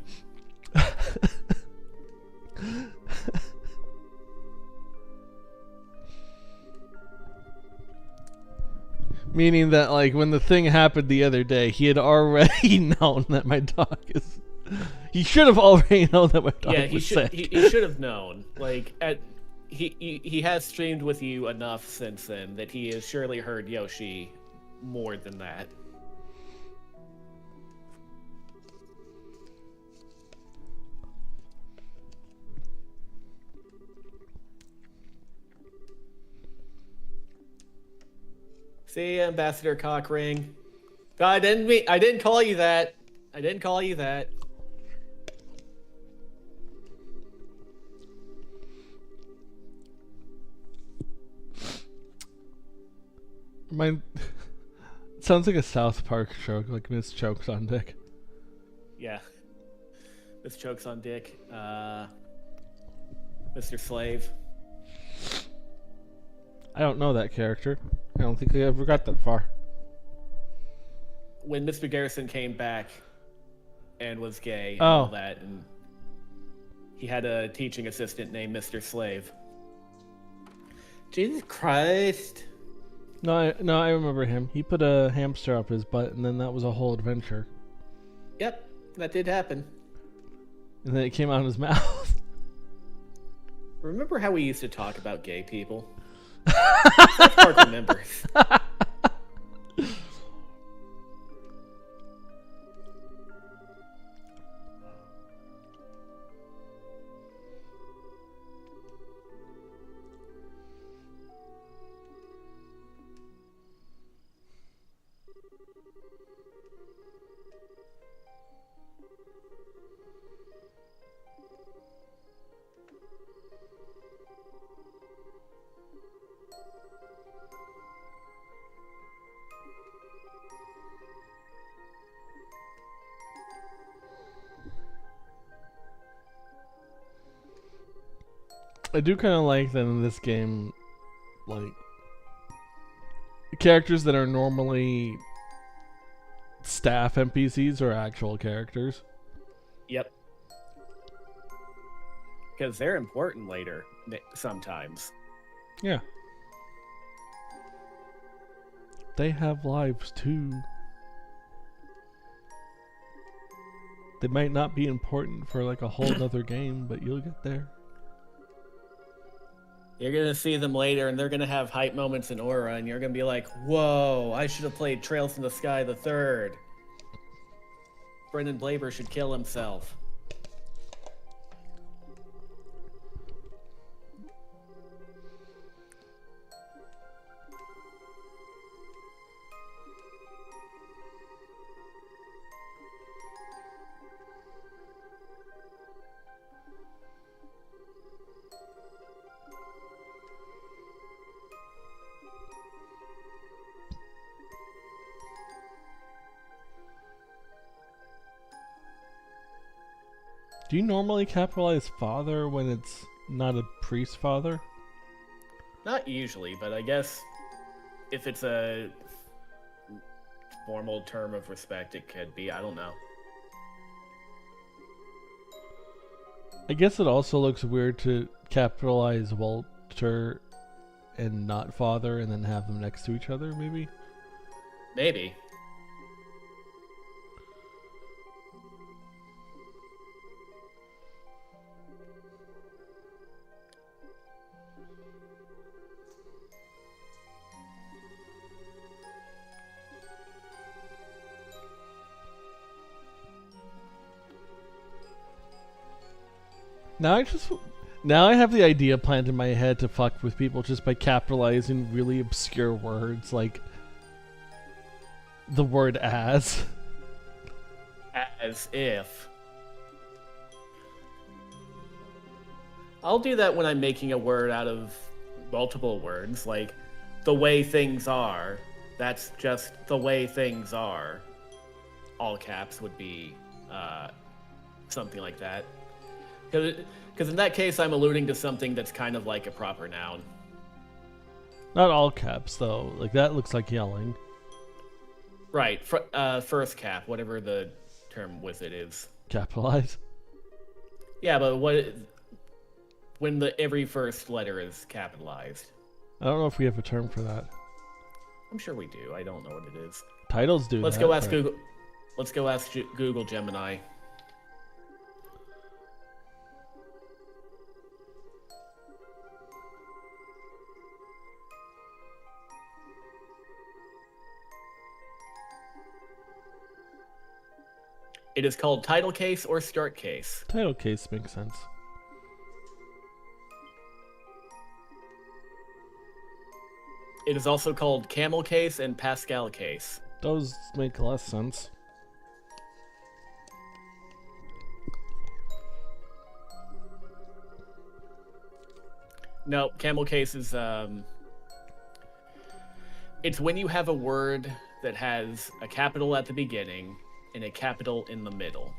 Meaning that, like, when the thing happened the other day, he had already known that my dog is. He should have already known that my dog was sick. He should have known. Like, he has streamed with you enough since then that he has surely heard Yoshi more than that. See, Ambassador Cockring. God, I didn't call you that. I didn't call you that. Mine sounds like a South Park joke, like Miss Chokes on Dick. Yeah. Miss Chokes on Dick. Mr. Slave. I don't know that character. I don't think I ever got that far. When Mr. Garrison came back and was gay and all that, and he had a teaching assistant named Mr. Slave. Jesus Christ. No, I remember him. He put a hamster up his butt, and then that was a whole adventure. Yep, that did happen. And then it came out of his mouth. Remember how we used to talk about gay people? South Park remembers. I do kind of like that in this game, like, characters that are normally staff NPCs are actual characters. Yep. Because they're important later, sometimes. Yeah. They have lives too. They might not be important for like a whole nother game, but you'll get there. You're going to see them later, and they're going to have hype moments in Aura, and you're going to be like, whoa, I should have played Trails in the Sky the Third. Brendan Blaber should kill himself. Do you normally capitalize father when it's not a priest father? Not usually, but I guess if it's a formal term of respect, it could be. I don't know. I guess it also looks weird to capitalize Walter and not father and then have them next to each other, maybe? Maybe. Now I have the idea planned in my head to fuck with people just by capitalizing really obscure words like the word as. As if. I'll do that when I'm making a word out of multiple words, like the way things are. That's just the way things are. All caps would be something like that. Because in that case, I'm alluding to something that's kind of like a proper noun. Not all caps, though. Like, that looks like yelling. Right. First cap, whatever the term with it is. Capitalize? Yeah, but when every first letter is capitalized? I don't know if we have a term for that. I'm sure we do. I don't know what it is. Titles do Let's that. Go ask Google. Let's go ask Google Gemini. It is called title case or start case. Title case makes sense. It is also called camel case and Pascal case. Those make less sense. No, camel case is it's when you have a word that has a capital at the beginning and a capital in the middle.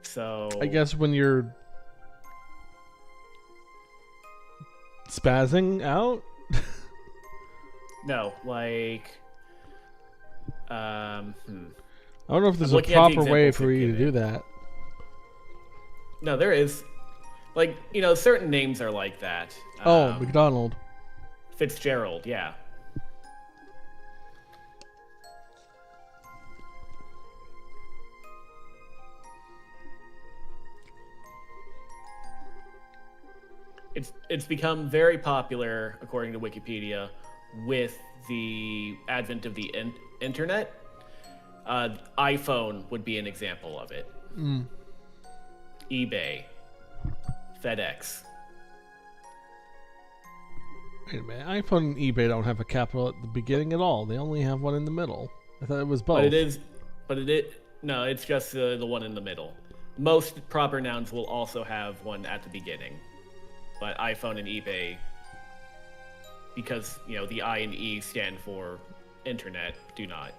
So I guess when you're spazzing out? no, like I don't know if there's I'm a looking at the proper way examples for they've you to do given. that. No, there is. Like, certain names are like that. Oh, McDonald. Fitzgerald, yeah. It's become very popular, according to Wikipedia, with the advent of the internet. iPhone would be an example of it. eBay, FedEx. Wait a minute. iPhone and eBay don't have a capital at the beginning at all. They only have one in the middle. I thought it was both. No, it's just the one in the middle. Most proper nouns will also have one at the beginning. But iPhone and eBay, because, the I and E stand for internet, do not.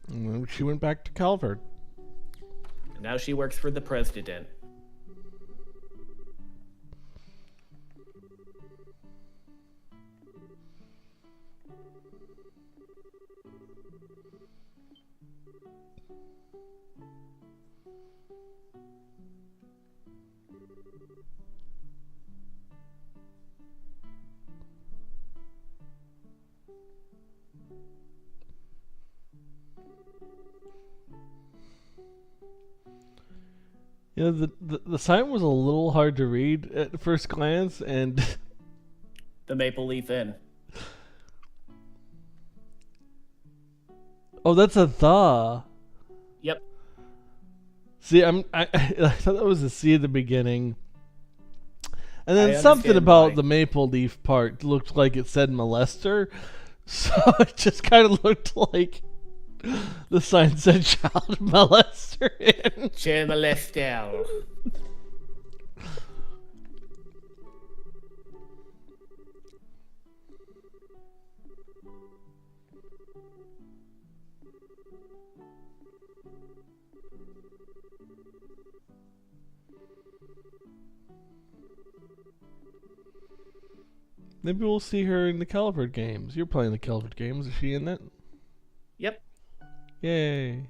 And then she went back to Calvert. And now she works for the president. The sign was a little hard to read at first glance, and The Maple Leaf Inn. oh, that's a the. Yep. See, I thought that was a C at the beginning, and then I something understand about why. the maple leaf part looked like it said molester, So it just kind of looked like the sign said child molester in. Child molester. Maybe we'll see her in the Calvert games. You're playing the Calvert games. Is she in it? Yep. Yay.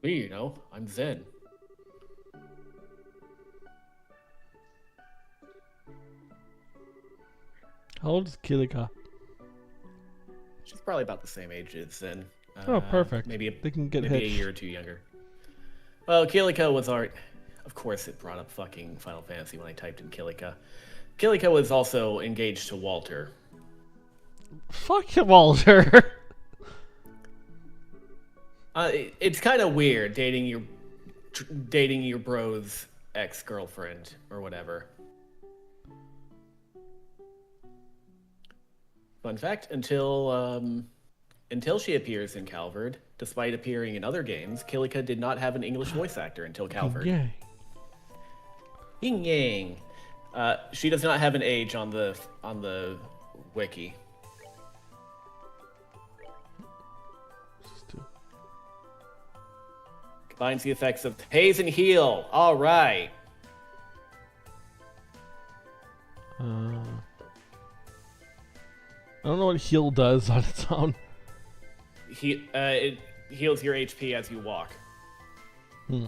Me, you know, I'm Zen. How old is Kilika? She's probably about the same age as Zen. Oh, perfect. Maybe They can get maybe a hitched. year or two younger. Well, Kilika was art. Of course, it brought up fucking Final Fantasy when I typed in Kilika. Kilika was also engaged to Walter. Fuck you, Walter. It's kind of weird dating your bro's ex-girlfriend or whatever. Fun fact: until she appears in Calvard, despite appearing in other games, Kilika did not have an English voice actor until Calvard. Yay. Yin yang. She does not have an age on the wiki. Combines the effects of haze and heal. All right. I don't know what heal does on its own. It heals your HP as you walk. Hmm.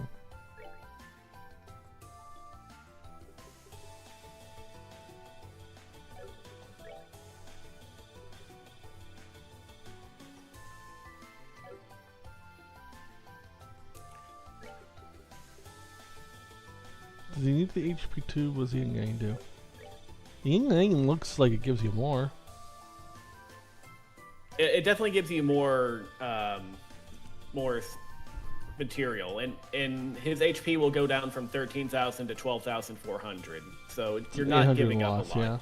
Does he need the HP too? What does the Yin Yang do? The Yin Yang looks like it gives you more. It definitely gives you more material, and his HP will go down from 13,000 to 12,400. So you're not 800 giving loss, up a lot.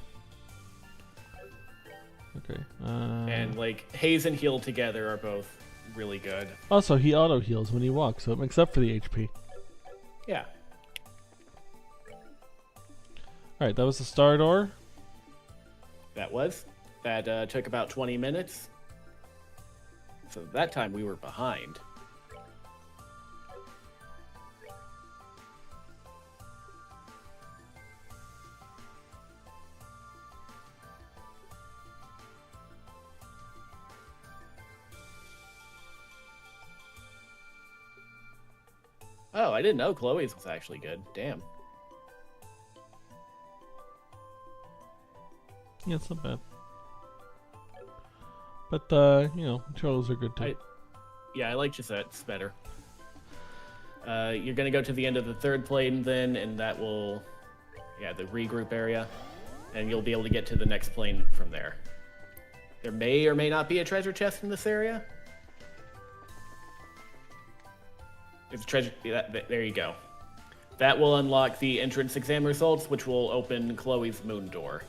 yeah. Okay. And like haze and heal together are both really good. Also, he auto heals when he walks, so it makes up for the HP. Yeah. Alright, that was the star door. That took about 20 minutes. So that time we were behind. Oh, I didn't know Chloe's was actually good. Damn. Yeah, it's not bad. But, controls are good too. Yeah, I like Gisette's better. You're gonna go to the end of the third plane then, and that will, the regroup area, and you'll be able to get to the next plane from there. There may or may not be a treasure chest in this area. It's a treasure. There you go. That will unlock the entrance exam results, which will open Chloe's moon door.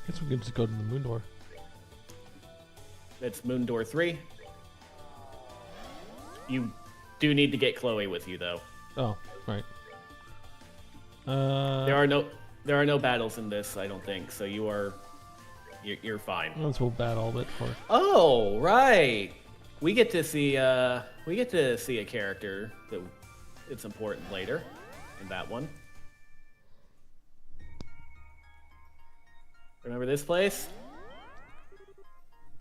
Guess we can just go to the moon door. That's moon door 3. You do need to get Chloe with you, though. Oh, right. There are no battles in this, I don't think. So you're fine. Let's we'll battle a bit for. Oh, right. We get to see a character that it's important later in that one. Remember this place?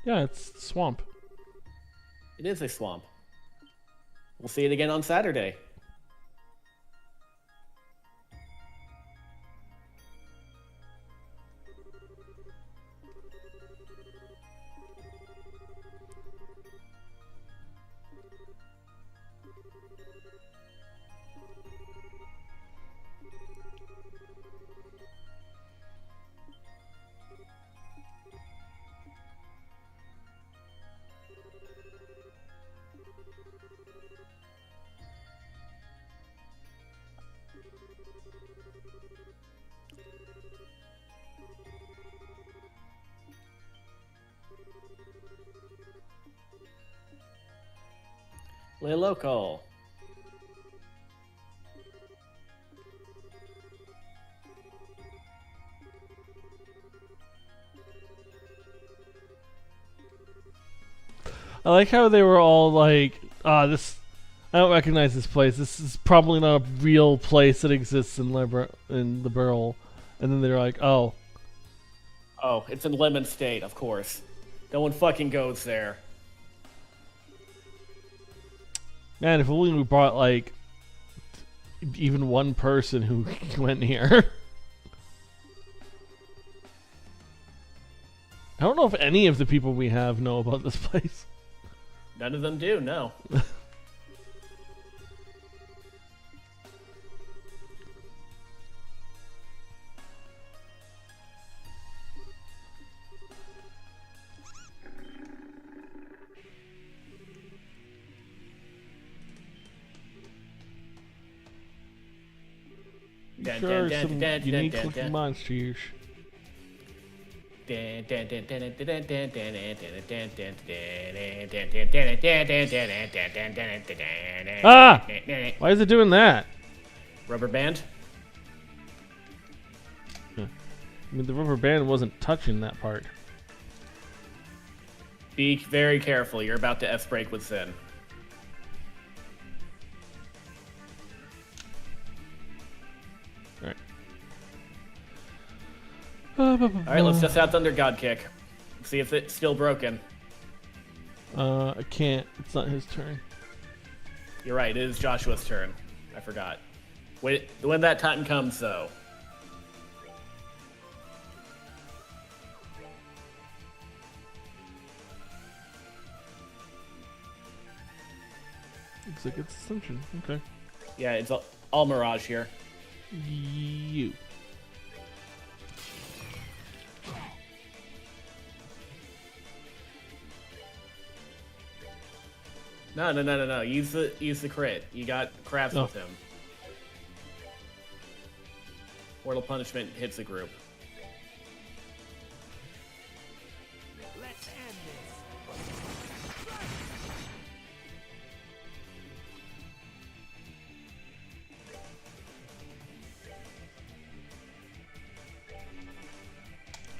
Yeah, it's the swamp. It is a swamp. We'll see it again on Saturday. Le local. I like how they were all like, this. I don't recognize this place. This is probably not a real place that exists in the Burl. And then they're like, oh, Oh, it's in Lemon State, of course. No one fucking goes there. man, if only we brought like even one person who went here. I don't know if any of the people we have know about this place. None of them do, no. Sure, some unique looking monsters. Ah! Why is it doing that? Rubber band? I mean, the rubber band wasn't touching that part. Be very careful, you're about to S-break with Zen. Alright, let's test out Thunder God Kick. See if it's still broken. I can't. It's not his turn. You're right, it is Joshua's turn. I forgot. Wait, when that time comes, though. Looks like it's Ascension. Okay. Yeah, it's all Mirage here. You. No. Use the crit. You got crabs with him. Mortal Punishment hits the group. Let's end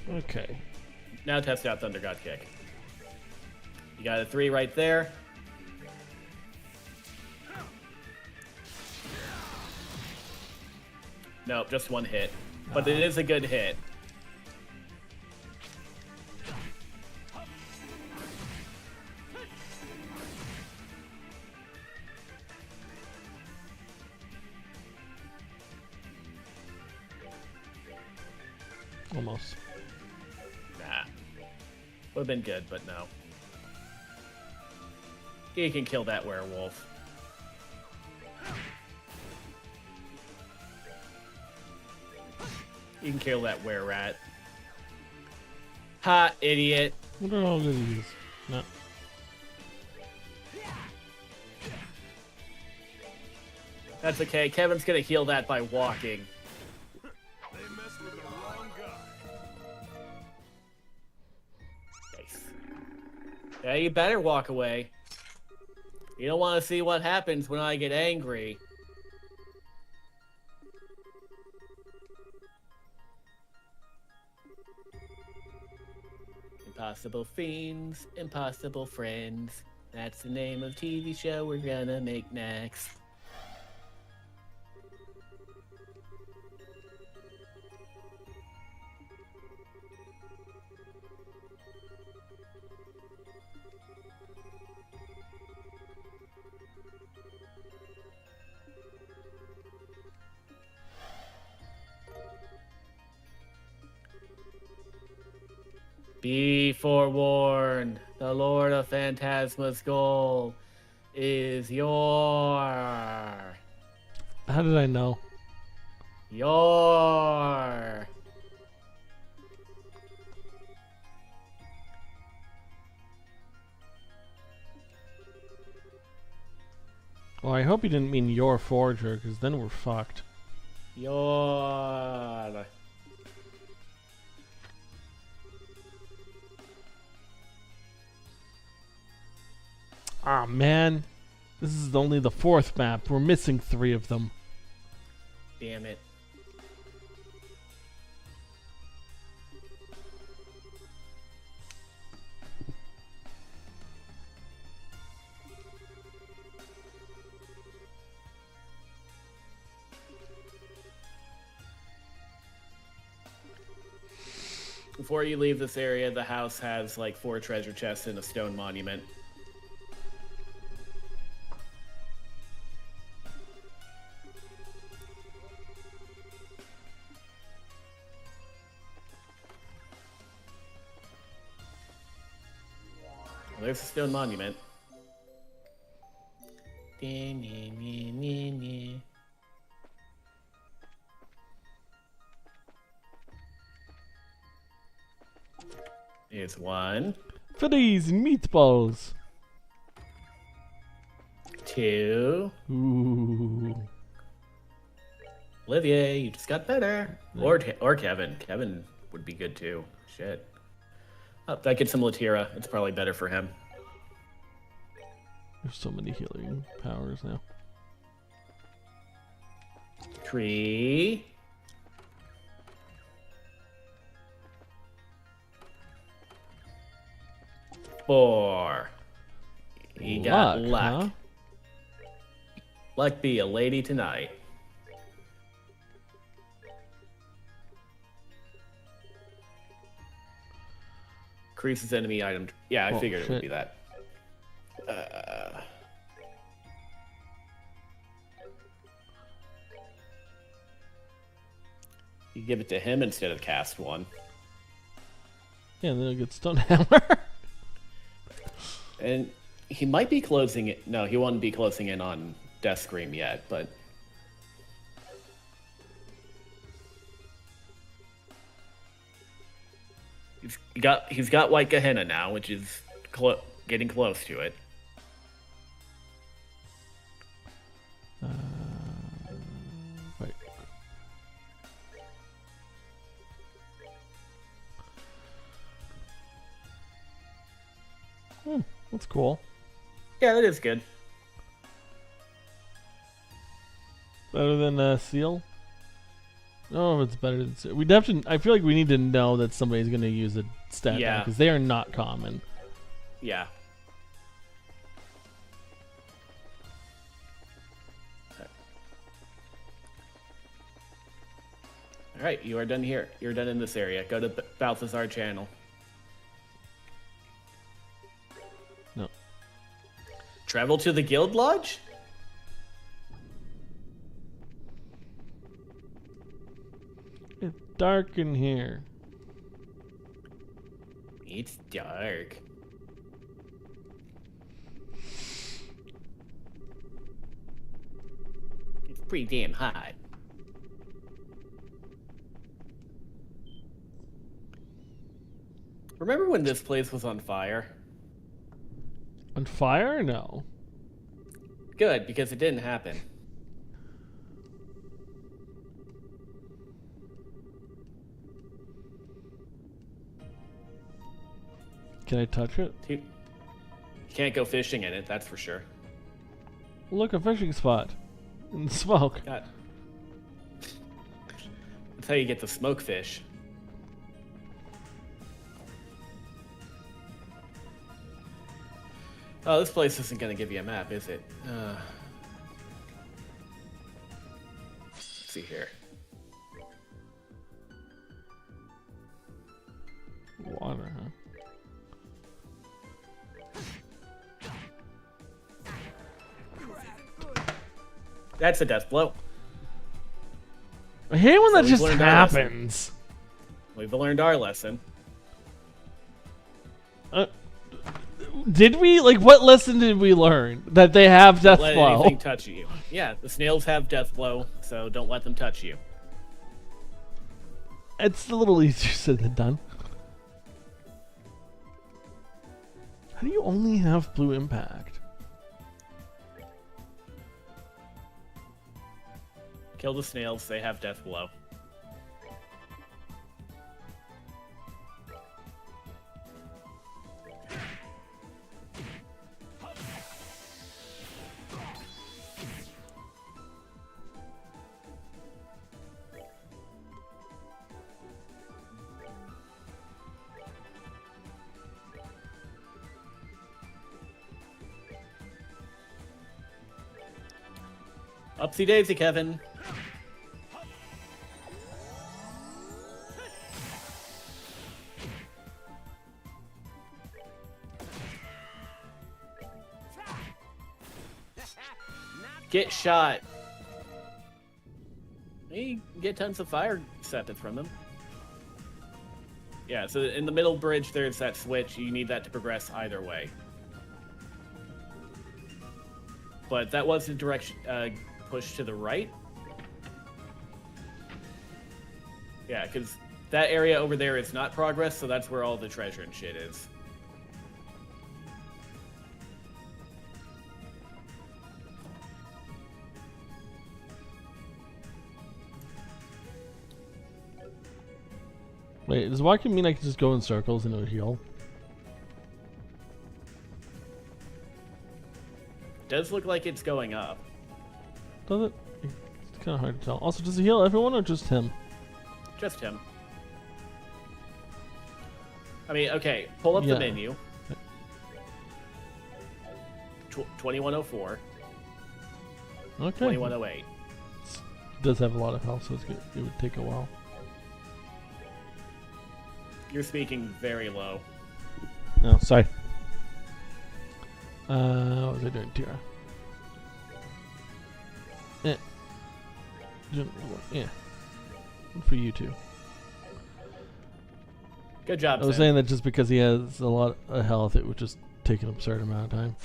this. Okay. Now test out Thunder God Kick. You got a 3 right there. Nope, just one hit. But it is a good hit. Almost. Nah. Would have been good, but no. He can kill that werewolf. You can kill that were-rat. Ha, idiot. What are all good these? No. That's okay. Kevin's gonna heal that by walking. They messed with the wrong guy. Nice. Yeah, you better walk away. You don't want to see what happens when I get angry. Impossible fiends, impossible friends. That's the name of TV show we're gonna make next. Be forewarned, the Lord of Phantasma's goal is your How did I know? your Well, I hope you didn't mean your forger, because then we're fucked. your Ah, man. This is only the 4th map. We're missing 3 of them. damn it. Before you leave this area, the house has like 4 treasure chests and a stone monument. Well, there's a stone monument. Here's 1, Fiddies and meatballs. 2. Ooh. Olivier, you just got better. Or Kevin. Kevin would be good too. Shit. Oh, that gets some Latira. It's probably better for him. There's so many healing powers now. 3. 4. You got luck. Huh? Luck be a lady tonight. Increases enemy item. Yeah, I Oh, figured it would shit. be that. You give it to him instead of cast 1. Yeah, and then it gets stone hammer. And he might be closing it. No, he won't be closing in on Death Scream yet, but he's got White Gehenna now, which is getting close to it. Wait. That's cool. Yeah, that is good. Better than Seal? I don't know if it's better than Seal. We definitely. I feel like we need to know that somebody's going to use a stat Yeah. because they are not common. Yeah. All right, you are done here. You're done in this area. Go to Balthazar channel. No. Travel to the Guild Lodge? It's dark in here. It's dark. It's pretty damn hot. Remember when this place was on fire? On fire? No. Good, because it didn't happen. Can I touch it? You can't go fishing in it, that's for sure. Look, a fishing spot. In the smoke. God. That's how you get the smoke fish. Oh, this place isn't going to give you a map, is it? Let's see here. Water, huh? That's a death blow. I hate when that we've just learned our lesson. happens. We've learned our lesson. Did we? Like, what lesson did we learn? That they have death Don't let blow. anything touch you. Yeah, the snails have death blow, so don't let them touch you. It's a little easier said than done. How do you only have blue impact? Kill the snails, they have death blow. Upsy daisy, Kevin. Get shot. You get tons of fire accepted from them. Yeah, so in the middle bridge, there's that switch. You need that to progress either way. But that was the direction push to the right. Yeah, because that area over there is not progress, so that's where all the treasure and shit is. Wait, does walking mean I can just go in circles and it'll heal? Does look like it's going up. Does it? It's kind of hard to tell. Also, does it heal everyone or just him? Just him. I mean, okay, pull up the menu. 2104. Okay. 2108. It does have a lot of health, so it's good. It would take a while. You're speaking very low. Oh, sorry. What was I doing, Tira? Yeah. Good for you too. Good job, I was Sam. saying that just because he has a lot of health, it would just take an absurd amount of time.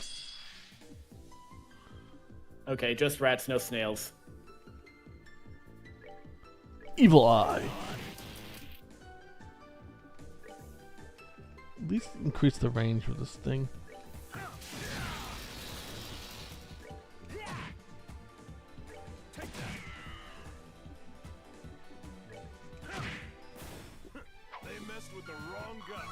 Okay, just rats, no snails. Evil Eye. At least increase the range of this thing. They messed with the wrong guy.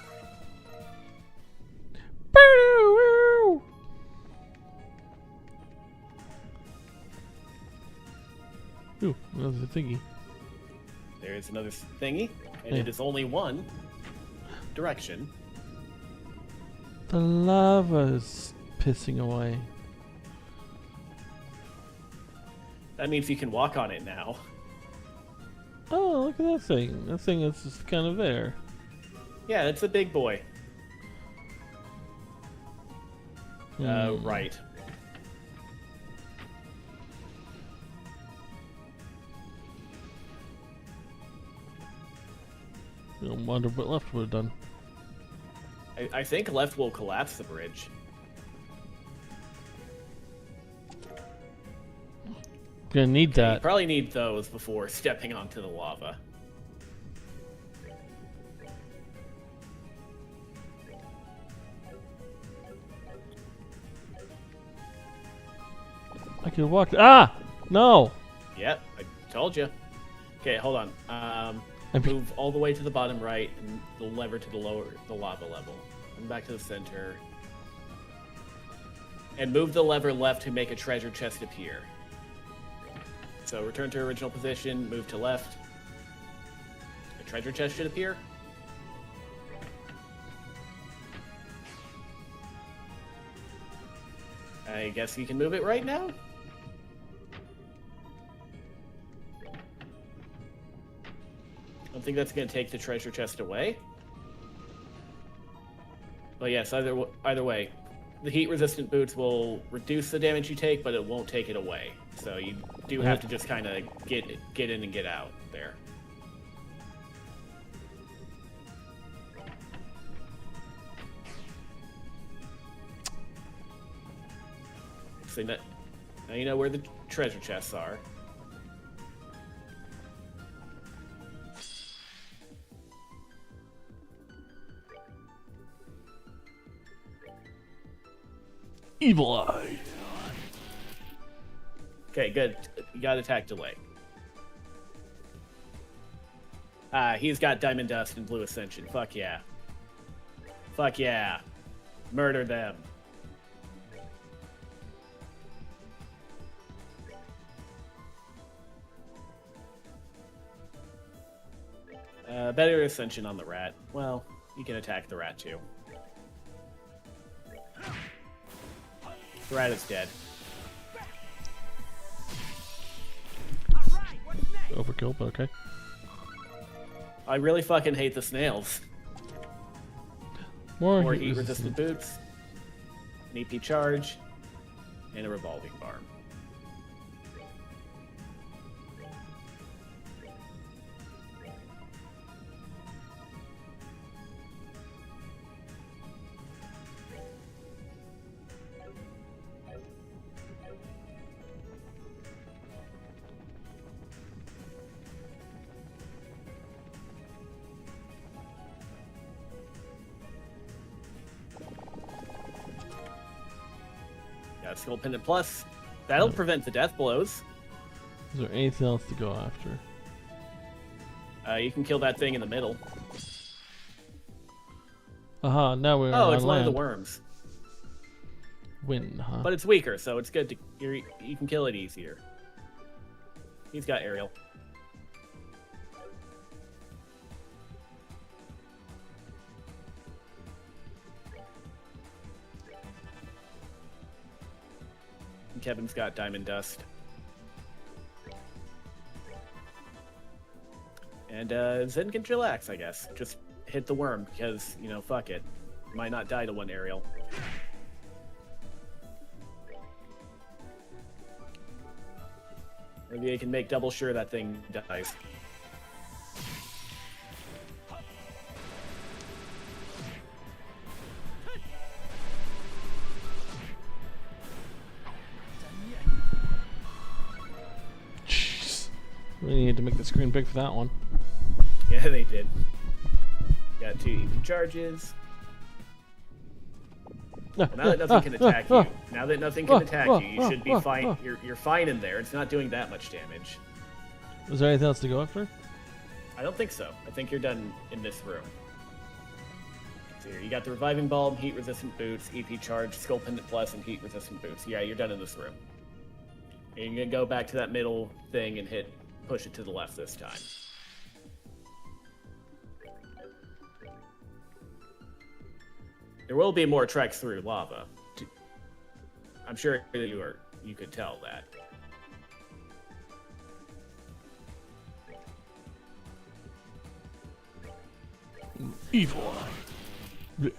Ooh, another thingy. There is another thingy, and Yeah. it is only one direction. The lava's pissing away. That means you can walk on it now. Oh, look at that thing. That thing is just kind of there. Yeah, it's a big boy. Hmm. Right. I wonder what left would have done. I think left will collapse the bridge. Gonna need You that. probably need those before stepping onto the lava. I could walk. Ah! No! Yep, I told you. Okay, hold on. I'm- Move all the way to the bottom right and the lever to the lava level. And back to the center. And move the lever left to make a treasure chest appear. So return to original position, move to left. A treasure chest should appear. I guess you can move it right now? I don't think that's going to take the treasure chest away. But yes, either way, the heat-resistant boots will reduce the damage you take, but it won't take it away. So you do have to just kind of get in and get out there. so now you know where the treasure chests are. Evil Eye. Okay, good. You got attack delay. He's got Diamond Dust and Blue Ascension. Fuck yeah. Fuck yeah. Murder them. Better Ascension on the rat. Well, you can attack the rat too. The rat is dead. Overkill, but okay. I really fucking hate the snails. More heat-resistant boots, an EP charge, and a revolving bar. Got Skull Pendant Plus. That'll prevent the death blows. Is there anything else to go after? You can kill that thing in the middle. Aha, now we're Oh, on it's one of land. the worms. Wind, huh? But it's weaker, so it's good to you can kill it easier. He's got aerial. And Kevin's got Diamond Dust. And Zen can chillax, I guess. Just hit the worm because, you know, fuck it. Might not die to one aerial. Maybe they can make double sure that thing dies. Jeez. We need to make the screen big for that one. Yeah, they did. Got 2 EP charges. Well, now that nothing can attack you, you should be fine. You're fine in there. It's not doing that much damage. Was there anything else to go after? I don't think so. I think you're done in this room. So here, you got the Reviving Bulb, Heat-Resistant Boots, EP Charge, Skull Pendant Plus, and Heat-Resistant Boots. Yeah, you're done in this room. And you're gonna go back to that middle thing and push it to the left this time. There will be more treks through lava. I'm sure you could tell that. Evil Eye. Yeah.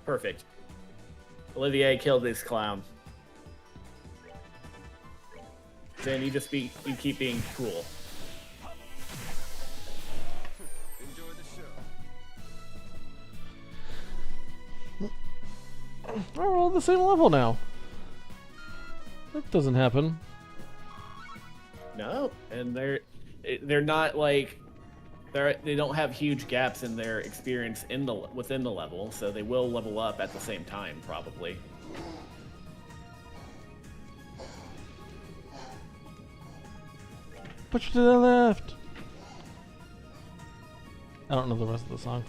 Perfect. Olivier killed this clown. Then you keep being cool. Enjoy the show. Oh, we're all at the same level now. That doesn't happen. No, and they're not like they don't have huge gaps in their experience within the level, so they will level up at the same time probably. Push to the left. I don't know the rest of the song.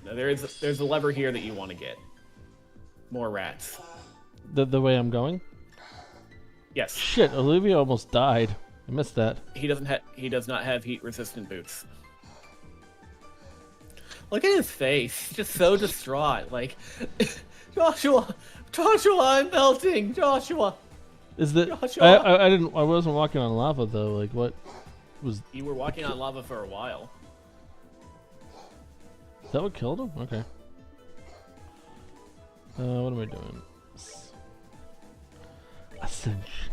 No, there's a lever here that you want to get. More rats. The way I'm going? Yes. Shit, Olivia almost died. I missed that. He does not have heat resistant boots. Look at his face. He's just so distraught. Like, Joshua, I'm melting, Joshua. Is that Joshua. I wasn't walking on lava though. Like what was You were walking on lava for a while. Is that what killed him? Okay. What am I doing? Ascension.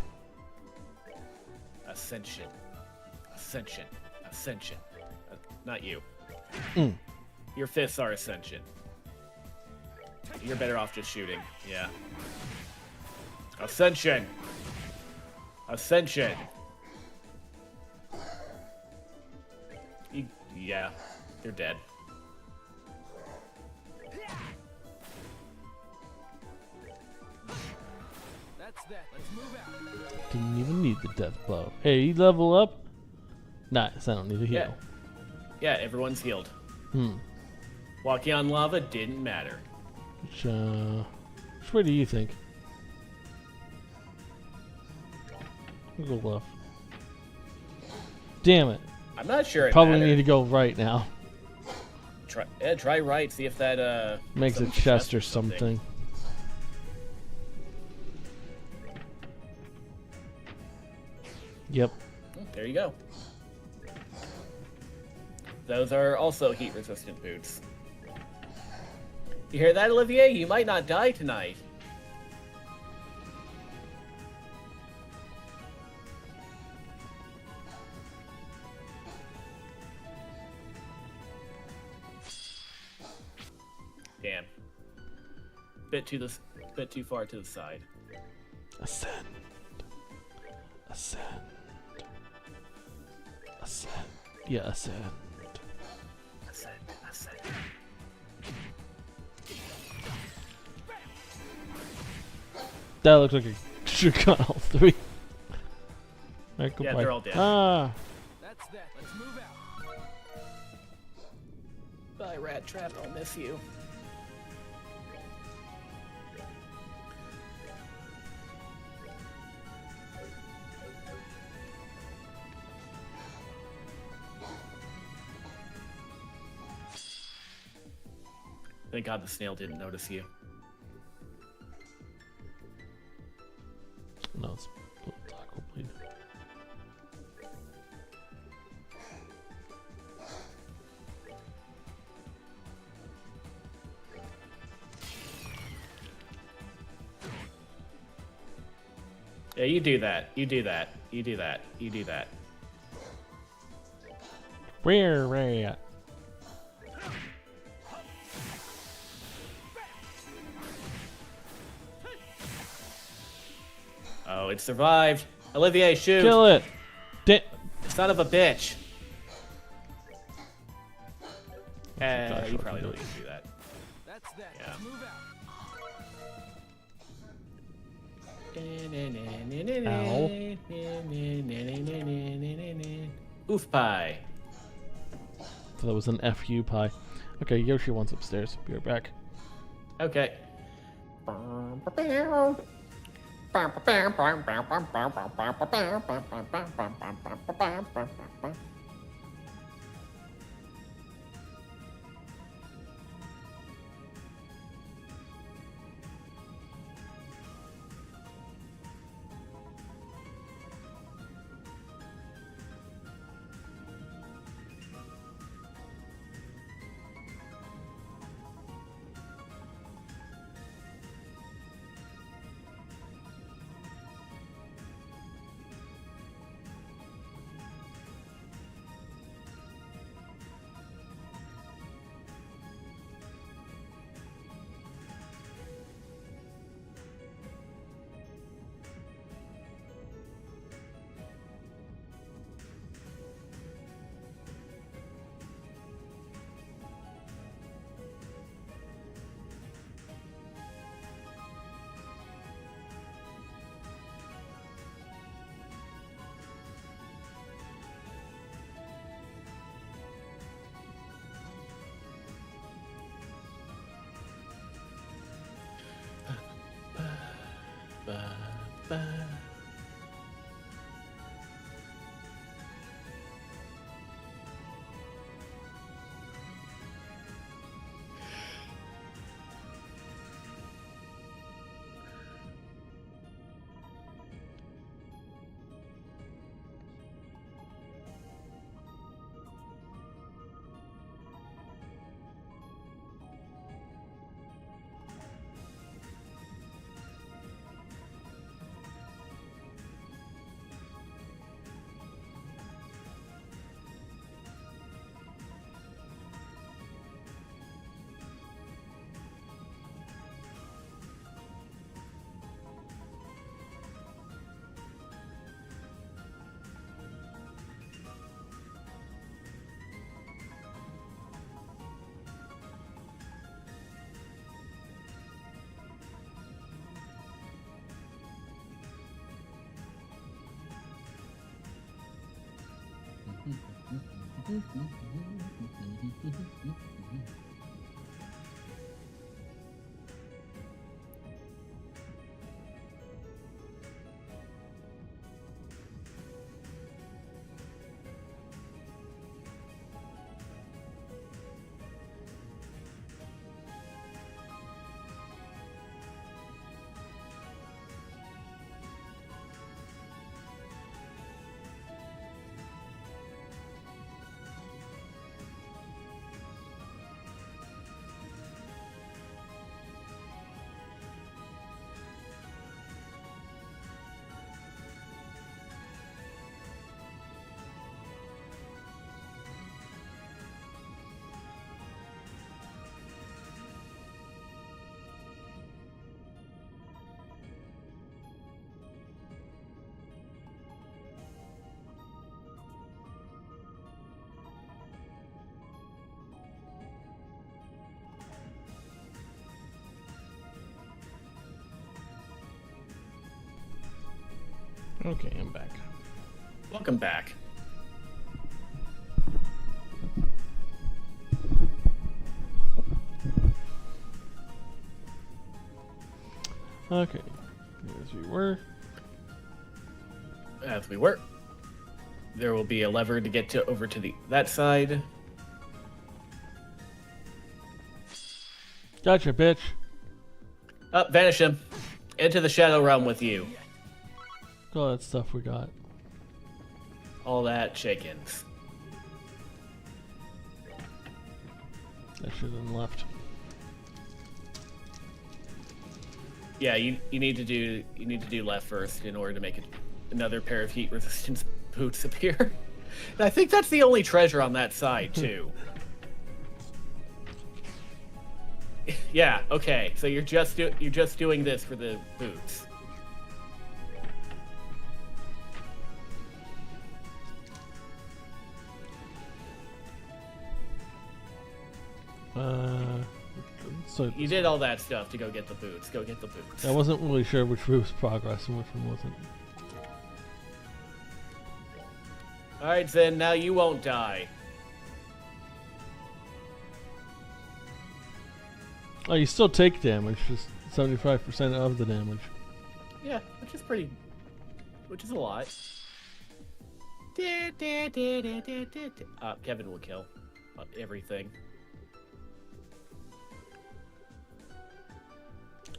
Ascension. Not you. Mm. Your fists are ascension. Take You're better off just shooting. Yeah. Ascension. Ascension. Yeah, you're dead. That's that. Let's move out. Didn't even need the death blow. Hey, you level up? Nice, I don't need a heal. Yeah, everyone's healed. Hmm. Walking on lava didn't matter. Which way do you think? I'll go left. Damn it. I'm not sure it Probably mattered. need to go right now. Try right, see if that Makes a some chest or something. Yep. There you go. Those are also heat resistant boots. You hear that, Olivier? You might not die tonight. Damn. Bit too far to the side. Ascend. Ascend. Ascend. Yeah, ascend. Ascend. That looks like a should got all three. Alright, Yeah, goodbye. they're all dead. Ah. That's that. Let's move out. Bye, Rat Trap. I'll miss you. Thank God the snail didn't notice you. No, it's taco blade. Yeah, you do that. You do that. You do that. You do that. Where at? Oh, it survived. Olivier, shoot. Kill it! Son of a bitch. Joshua You can probably do don't it. need to do that. That's that. Yeah. Let's move out. Oof pie. So that was an FU pie. Okay, Yoshi wants upstairs. Be right back. Okay. Okay, I'm back. Welcome back. Okay, as we were. As we were. There will be a lever to get to over to that side. Gotcha, bitch. Up, vanish him. Into the shadow realm with you. All that stuff we got. All that shakens. I should have left. Yeah, you need to do left first in order to make another pair of heat resistance boots appear. And I think that's the only treasure on that side too. Yeah. Okay. So you're just doing this for the boots. So You did all that stuff to go get the boots. Go get the boots. I wasn't really sure which route was progress and which one wasn't. All right, Zen. Now you won't die. Oh, you still take damage, just 75% of the damage. Yeah, which is a lot. Kevin will kill everything.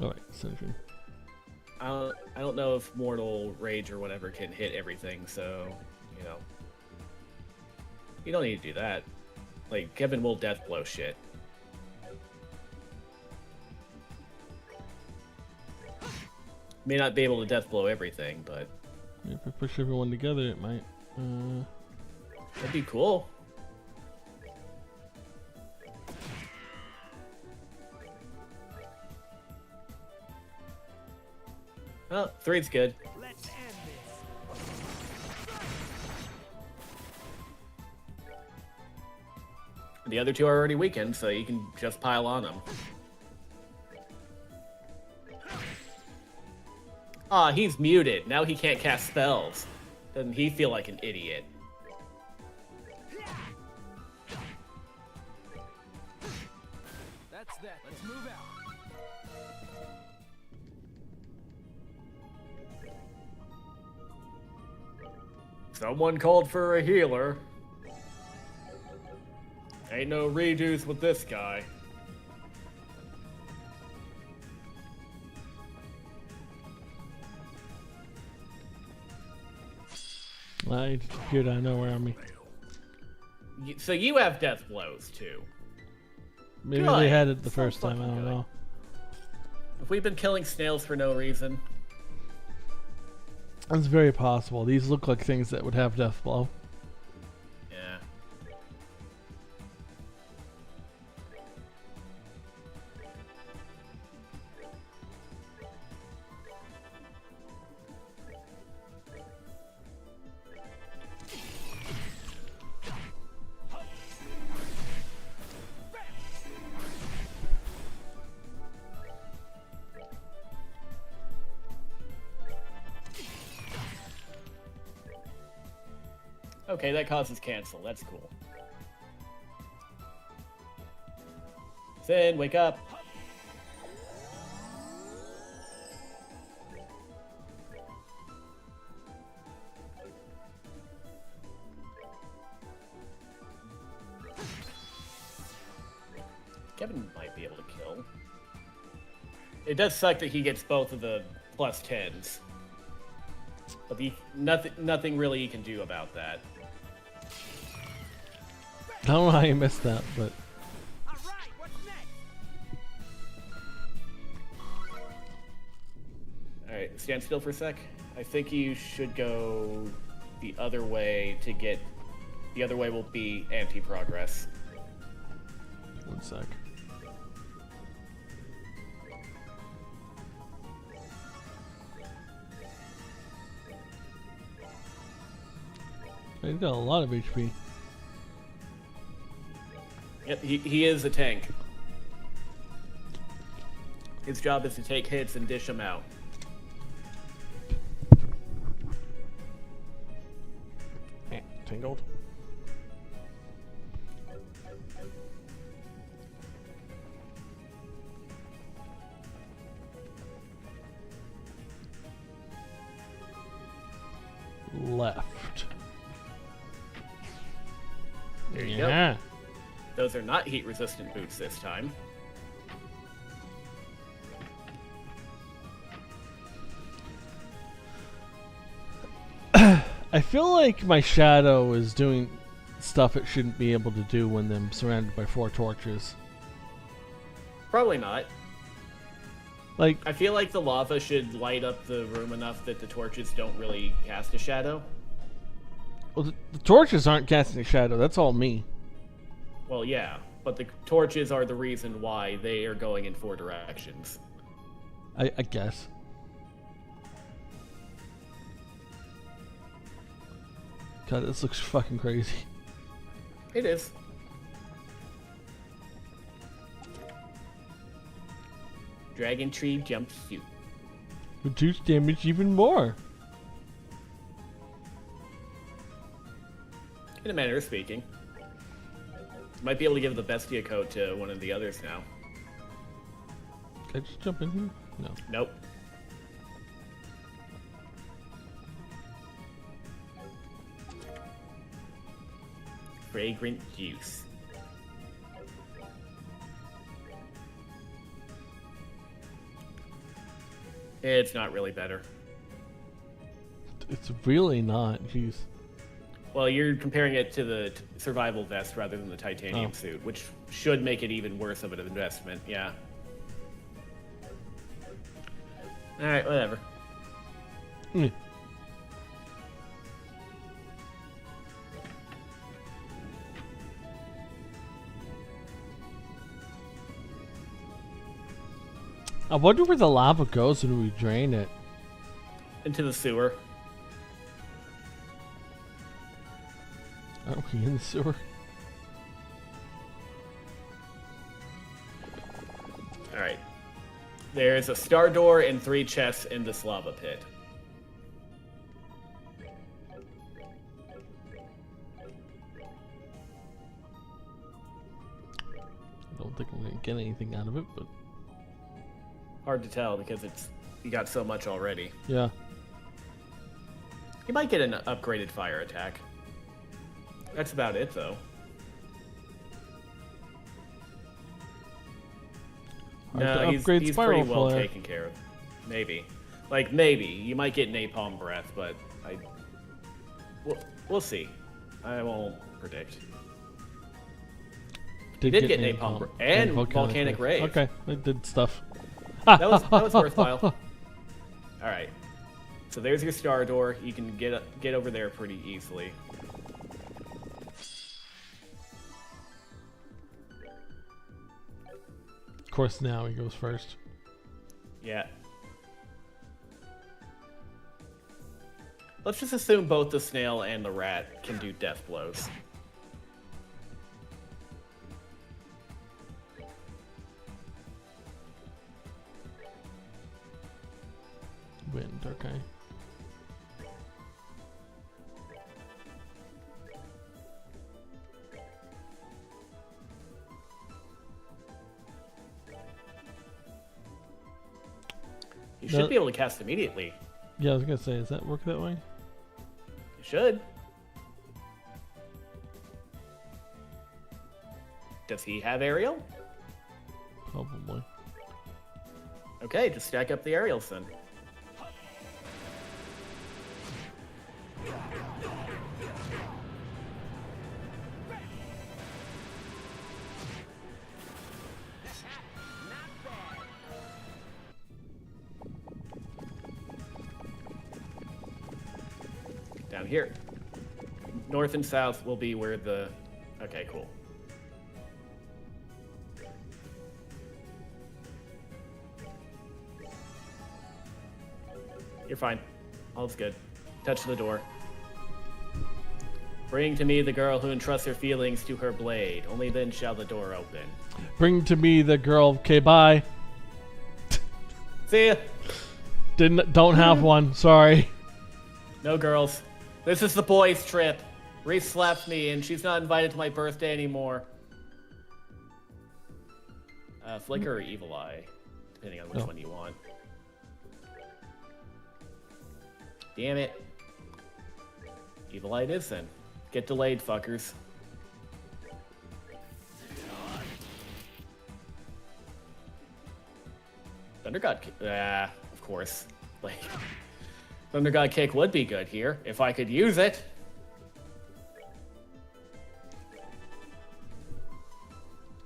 Alright, Sentry. I don't know if Mortal Rage or whatever can hit everything, so you don't need to do that. Like, Kevin will death blow shit. May not be able to death blow everything, but If I push everyone together, it might. that'd be cool. Oh, 3's good. Let's end this. The other 2 are already weakened, so you can just pile on them. Ah, he's muted. Now he can't cast spells. Doesn't he feel like an idiot? That's that. Let's move out. Someone called for a healer. Ain't no redos with this guy. I appeared out of nowhere on me. So you have death blows too. Maybe Good. they had it the So first time, I fucking don't good. know. Have we been killing snails for no reason? It's very possible. These look like things that would have death blow. Yeah. Okay, that causes cancel. That's cool. Finn, wake up. Kevin might be able to kill. It does suck that he gets both of the plus 10s. But nothing really he can do about that. I don't know how you missed that, but All right, what's next? Alright, stand still for a sec. I think you should go the other way to get... The other way will be anti-progress. 1 sec. He's got a lot of HP. Yep, he is a tank. His job is to take hits and dish them out. Tingled. Left. There you Yeah. go. Those are not heat-resistant boots this time. I feel like my shadow is doing stuff it shouldn't be able to do when I'm surrounded by 4 torches. Probably not. Like, I feel like the lava should light up the room enough that the torches don't really cast a shadow. well, the torches aren't casting a shadow. That's all me. Well, yeah, but the torches are the reason why they are going in 4 directions. I guess. God, this looks fucking crazy. It is. Dragon Tree jumpsuit. Reduce damage even more. In a manner of speaking. Might be able to give the Bestia coat to one of the others now. Can I just jump in here? No. Nope. Fragrant juice. It's not really better. It's really not. Jeez. Well, you're comparing it to the survival vest rather than the titanium Oh. suit, which should make it even worse of an investment, yeah. Alright, whatever. Mm. I wonder where the lava goes when we drain it. Into the sewer. Are we in the sewer? Alright. There's a star door and 3 chests in this lava pit. I don't think I'm gonna get anything out of it, but Hard to tell because you got so much already. yeah. You might get an upgraded fire attack. That's about it, though. Hard to No, he's upgrade spiral pretty well flare. taken care of. Maybe. Like, maybe. You might get napalm breath, but we'll see. I won't predict. Did get napalm and volcanic rave. Okay, I did stuff. That was worthwhile. Alright. So there's your star door. You can get over there pretty easily. Of course, now he goes first. Yeah. Let's just assume both the snail and the rat can do death blows. Wind, okay. You should be able to cast immediately. Yeah, I was gonna say, does that work that way? You should. Does he have aerial? Probably. Okay, just stack up the aerials then. Down here. North and south will be where the... Okay, cool. You're fine. All's good. Touch the door. Bring to me the girl who entrusts her feelings to her blade. Only then shall the door open. Bring to me the girl. Okay, bye. See ya. Don't have one. Sorry. No girls. This is the boys' trip. Ries slapped me, and she's not invited to my birthday anymore. Flicker or Evil Eye, depending on which one you want. Damn it. Evil Eye it is then. Get delayed, fuckers. Thunder God Kick. Of course. Like, Thunder God Kick would be good here if I could use it.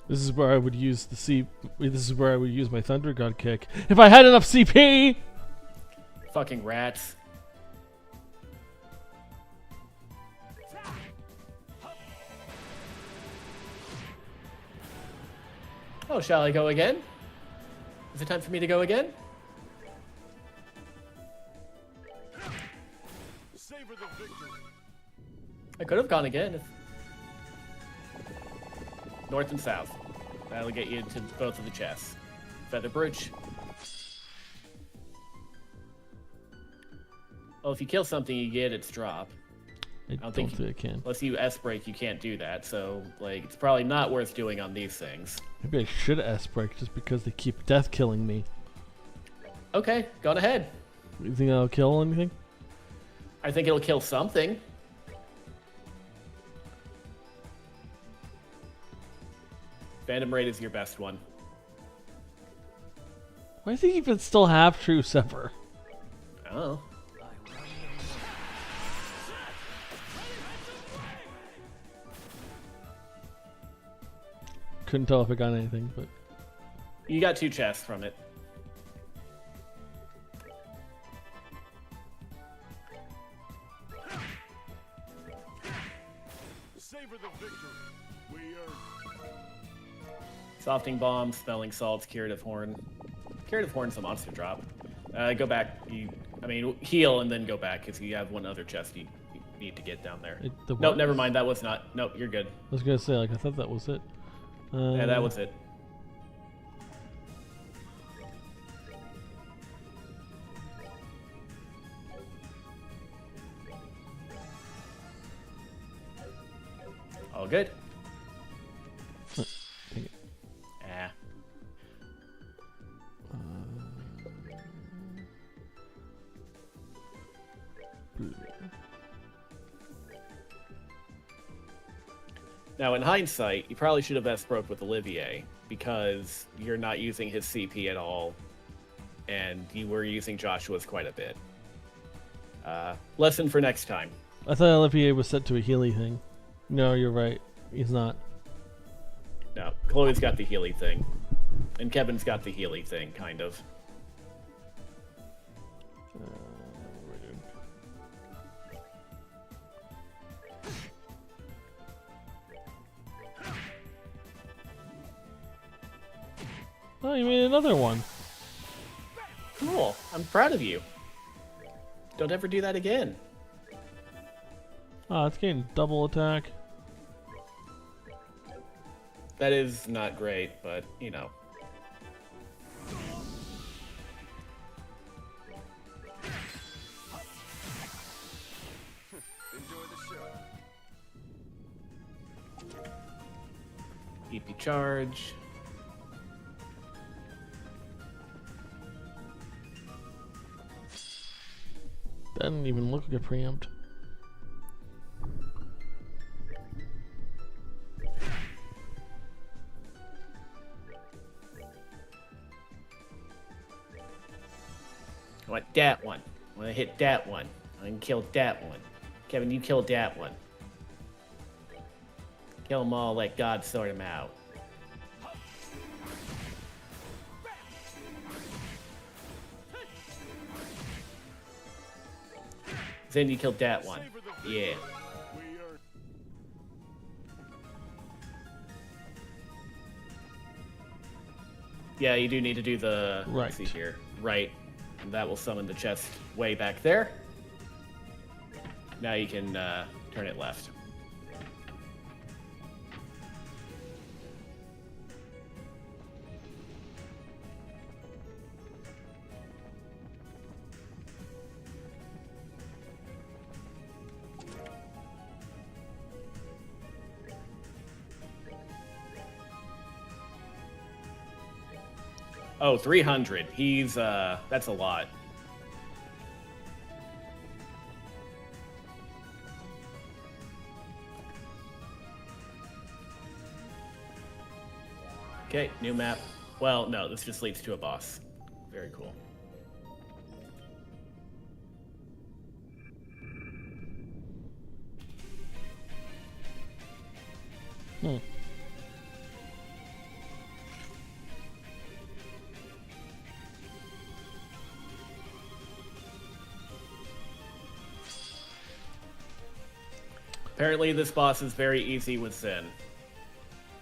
This is where I would use the C. This is where I would use my Thunder God Kick if I had enough CP. Fucking rats. Oh, shall I go again? Is it time for me to go again? Savor the victory. I could have gone again. North and south. That'll get you to both of the chests. Feather brooch. Well, if you kill something, you get its drop. I don't think I can. Unless you S-break, you can't do that. So, like, it's probably not worth doing on these things. Maybe I should S-break just because they keep death killing me. Okay, go on ahead. You think that'll kill anything? I think it'll kill something. Phantom Raid is your best one. Why does he even still have True Sever? Oh. Couldn't tell if I got anything, but You got 2 chests from it. Savor the victory. We earned. Softening Bomb, Smelling Salts, Curative Horn. Curative Horn's a monster drop. Go back. Heal and then go back because you have one other chest you need to get down there. Nope, never mind. That was not. Nope, you're good. I was gonna say, like, I thought that was it. Yeah, that was it. All good. Ah. Now, in hindsight, you probably should have S-broke with Olivier because you're not using his CP at all, and you were using Joshua's quite a bit. Lesson for next time. I thought Olivier was set to a Healy thing. No, you're right. He's not. No, Chloe's got the Healy thing, and Kevin's got the Healy thing, kind of. Oh, you made another one. Cool. I'm proud of you. Don't ever do that again. Ah, it's getting double attack. That is not great, but, you know. Enjoy the show. EP charge. didn't even look like a preempt. I want that one. I want to hit that one. I can kill that one. Kevin, you kill that one. Kill them all, let God sort them out. Then you killed that one. Yeah. We are Yeah, you do need to do the... Right. Let's see here. Right. And that will summon the chest way back there. Now you can turn it left. Oh, 300. He's, that's a lot. Okay, new map. Well, no, this just leads to a boss. Very cool. Hmm. Apparently, this boss is very easy with Zen.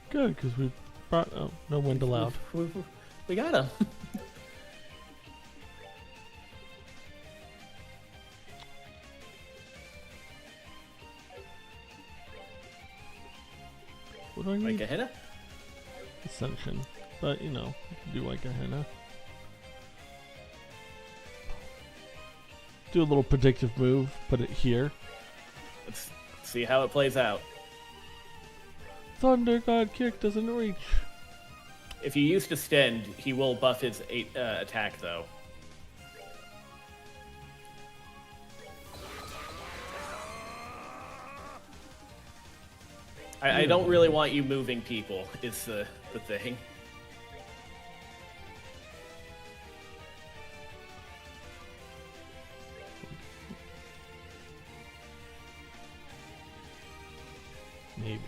Good, because we brought... Oh, no wind allowed. We got him. What do I Like need? a henna? Ascension. But, you know, you can do like a henna. Do a little predictive move, put it here. Let's see how it plays out. Thunder God kick doesn't reach. If you use Distend, he will buff his attack, though. I don't really want you moving people, is the thing. Maybe.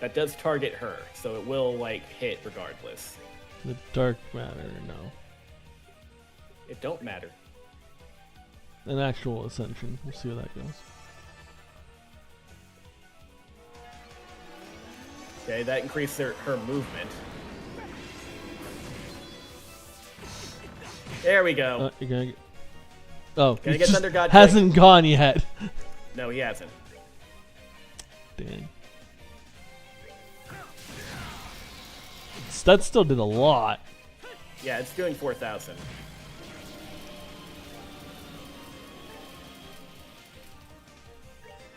That does target her, so it will, like, hit regardless. The dark matter, no. It don't matter. An actual ascension. We'll see how that goes. Okay, that increased her movement. There we go. You're gonna get... Oh, Gonna he get just Thunder God hasn't gone yet. No, he hasn't. Dang. That still did a lot. Yeah, it's doing 4,000.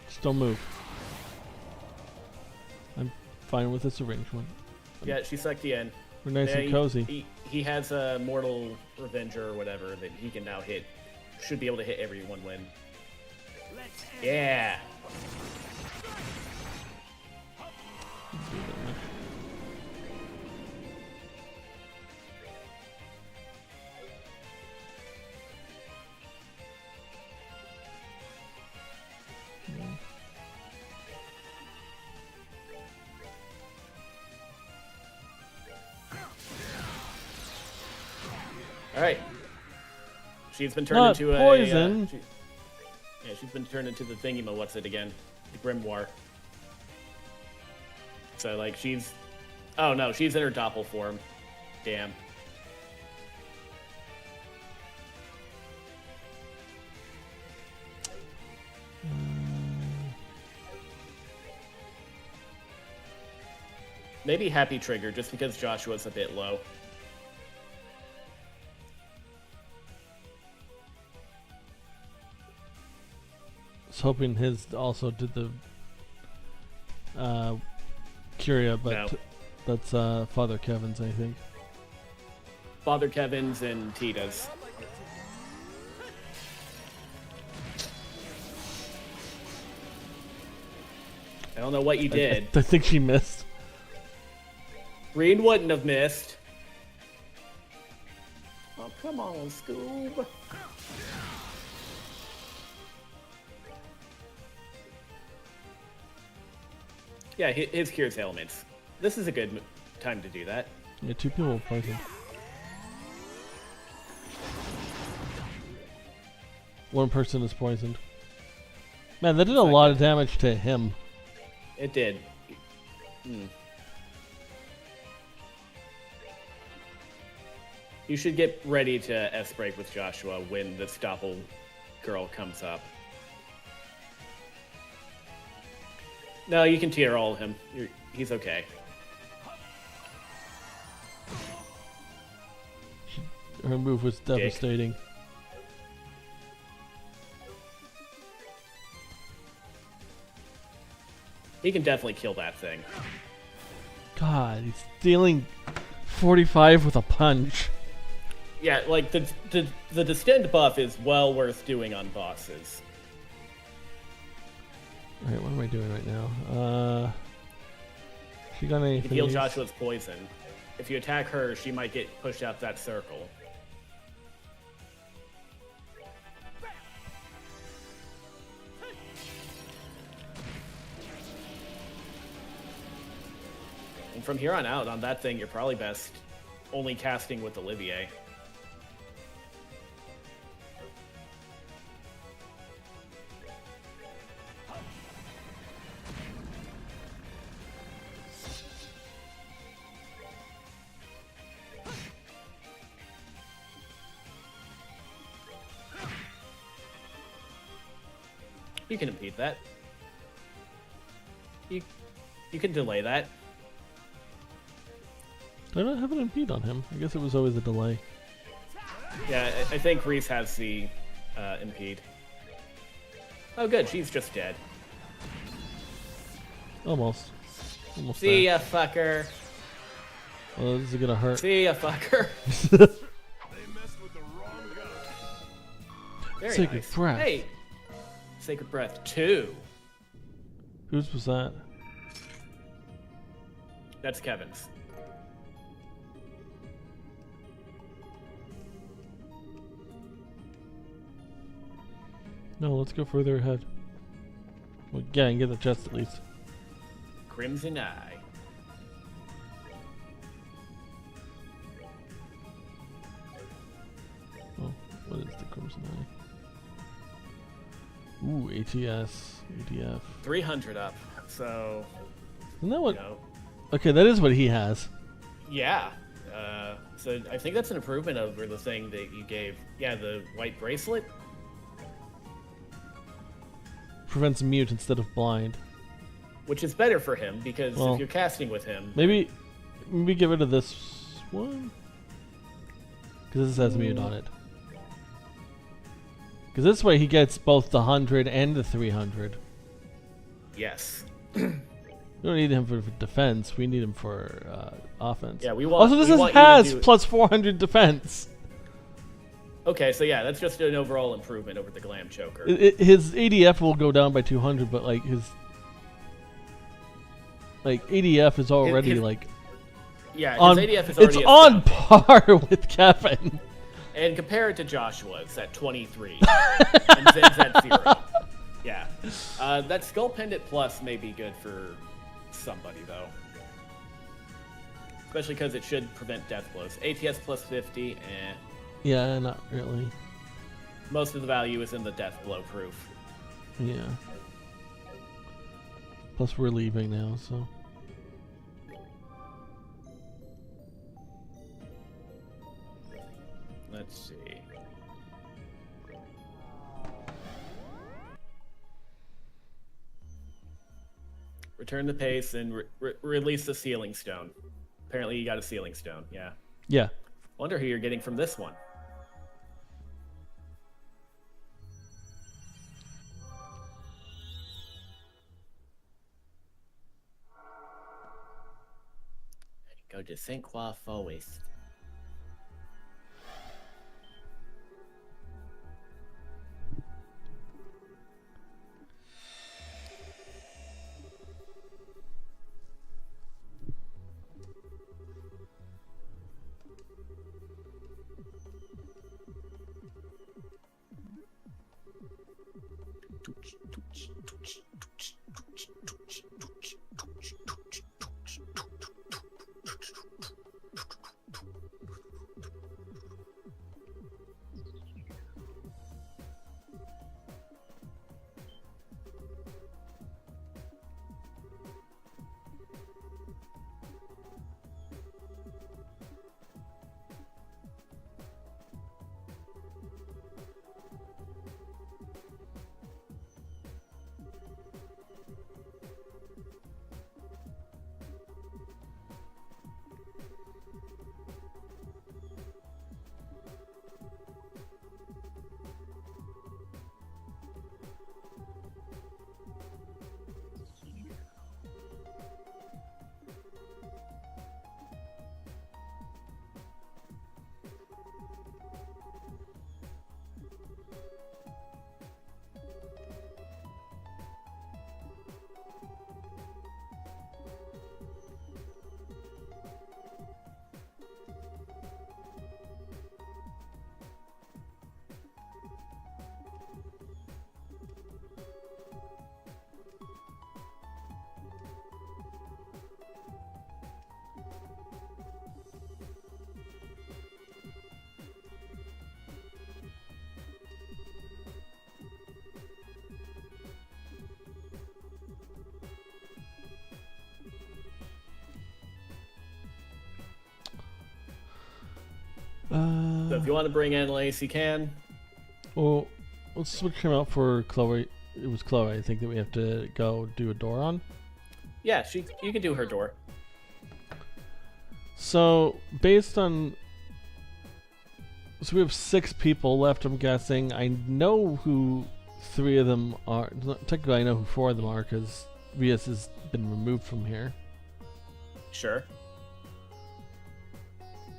Just don't move. I'm fine with this arrangement. Yeah, she sucked the end. We're nice Yeah, and cozy. He has a Mortal Revenger or whatever that he can now hit. Should be able to hit everyone when. Yeah. All right. She's been turned Not into poison. Yeah, she's been turned into the thingama. What's it again? The grimoire. So like she's. Oh no, she's in her doppel form. Damn. Maybe Happy Trigger, just because Joshua's a bit low. I was hoping his also did the Curia, but No. that's Father Kevin's, I think. Father Kevin's and Tita's. I don't know what you did. I think she missed. Green wouldn't have missed. Oh, come on, Scoob. Yeah, his cures ailments. This is a good time to do that. Yeah, 2 people poisoned. One person is poisoned. Man, that did a lot of damage to him. It did. You should get ready to S-break with Joshua when the Stoppel girl comes up. No, you can tier all him. He's okay. Her move was devastating. He can definitely kill that thing. God, he's dealing 45 with a punch. Yeah, like the distend buff is well worth doing on bosses. Alright, what am I doing right now? She got anything? You can heal Joshua's poison. If you attack her, she might get pushed out that circle. And from here on out, on that thing, you're probably best only casting with Olivier. You can impede that. You can delay that. I don't have an impede on him. I guess it was always a delay. Yeah, I think Ries has the impede. Oh, good. She's just dead. Almost. Almost See there. ya, fucker. Oh, this is gonna hurt. See ya, fucker. They messed with the wrong guy. Very Sacred nice. Breath. Hey, Sacred Breath 2. Whose was that? That's Kevin's. No, let's go further ahead. Well, yeah, and get the chest at least. Crimson Eye. Oh, what is the Crimson Eye? Ooh, ATS, ADF. 300 up. So, Isn't that what? you know, Okay, that is what he has. yeah. So I think that's an improvement over the thing that you gave. Yeah, the white bracelet. Prevents mute instead of blind. Which is better for him because Well, if you're casting with him, Maybe get rid of this one. Because this has mute on it. Because this way he gets both the 100 and the 300. yes. We don't need him for defense. We need him for offense. Yeah, we want. Also, this we is want you to has do- plus 400 defense. Okay, so yeah, that's just an overall improvement over the Glam Choker. His ADF will go down by 200, but like his ADF is already his- like Yeah, on. his ADF is It's already on astounding. par with Kevin. And compare it to Joshua's at 23 and Zed's at 0. Yeah. That Skull Pendant Plus may be good for somebody, though. Especially because it should prevent death blows. ATS plus 50, Yeah, not really. most of the value is in the death blow proof. Yeah. Plus, we're leaving now, so. Let's see. Return the pace and release the Sealing Stone. Apparently you got a Sealing Stone, yeah. Yeah. Wonder who you're getting from this one. Go to St. Croix Forest. So if you want to bring Annalise, you can. Well, let's switch him out for Chloe. It was Chloe, I think, that we have to go do a door on. Yeah, you can do her door. So, based on... So we have 6 people left, I'm guessing. I know who 3 of them are. Technically, I know who 4 of them are, because Ries has been removed from here. Sure.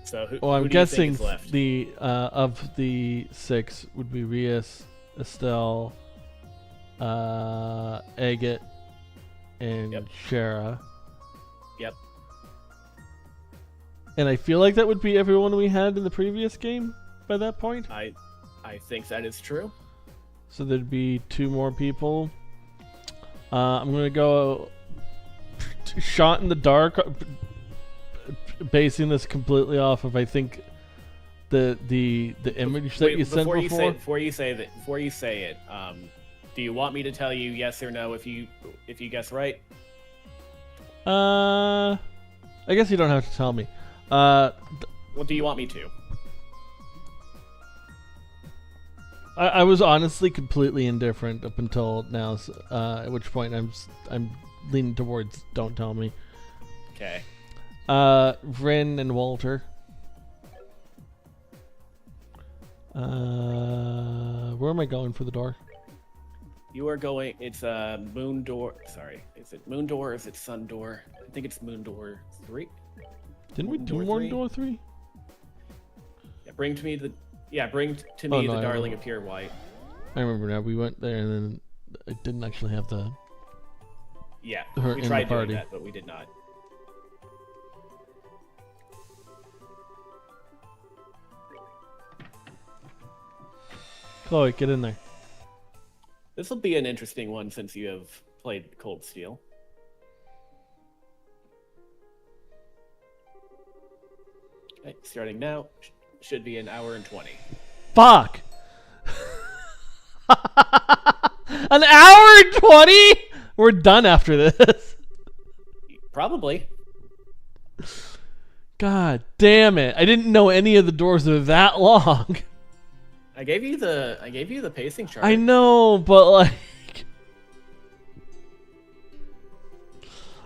So who, Well, I'm who do you think guessing is left? the of the 6 would be Ries, Estelle, Agate, and Yep. Shara. Yep. And I feel like that would be everyone we had in the previous game by that point. I think that is true. So there'd be 2 more people. I'm gonna go shot in the dark, basing this completely off of, I think, the image that Wait, you sent before. Before you say it, do you want me to tell you yes or no if you guess right? I guess you don't have to tell me. Well, do you want me to? I was honestly completely indifferent up until now. At which point I'm leaning towards don't tell me. Okay. Vryn and Walter. Where am I going for the door? You are going. It's a moon door. Sorry, is it moon door or is it sun door? I think it's moon door 3. Didn't we do Door more 3? door 3? Yeah, bring to me the darling of pure white. I remember now. We went there and then it didn't actually have the. Yeah, Her we in tried the doing party. that, but we did not. Chloe, get in there. This will be an interesting one since you have played Cold Steel. Okay, starting now. Should be an hour and 20. Fuck! An hour and 20? We're done after this. Probably. God damn it. I didn't know any of the doors were that long. I gave you the pacing chart. I know, but like...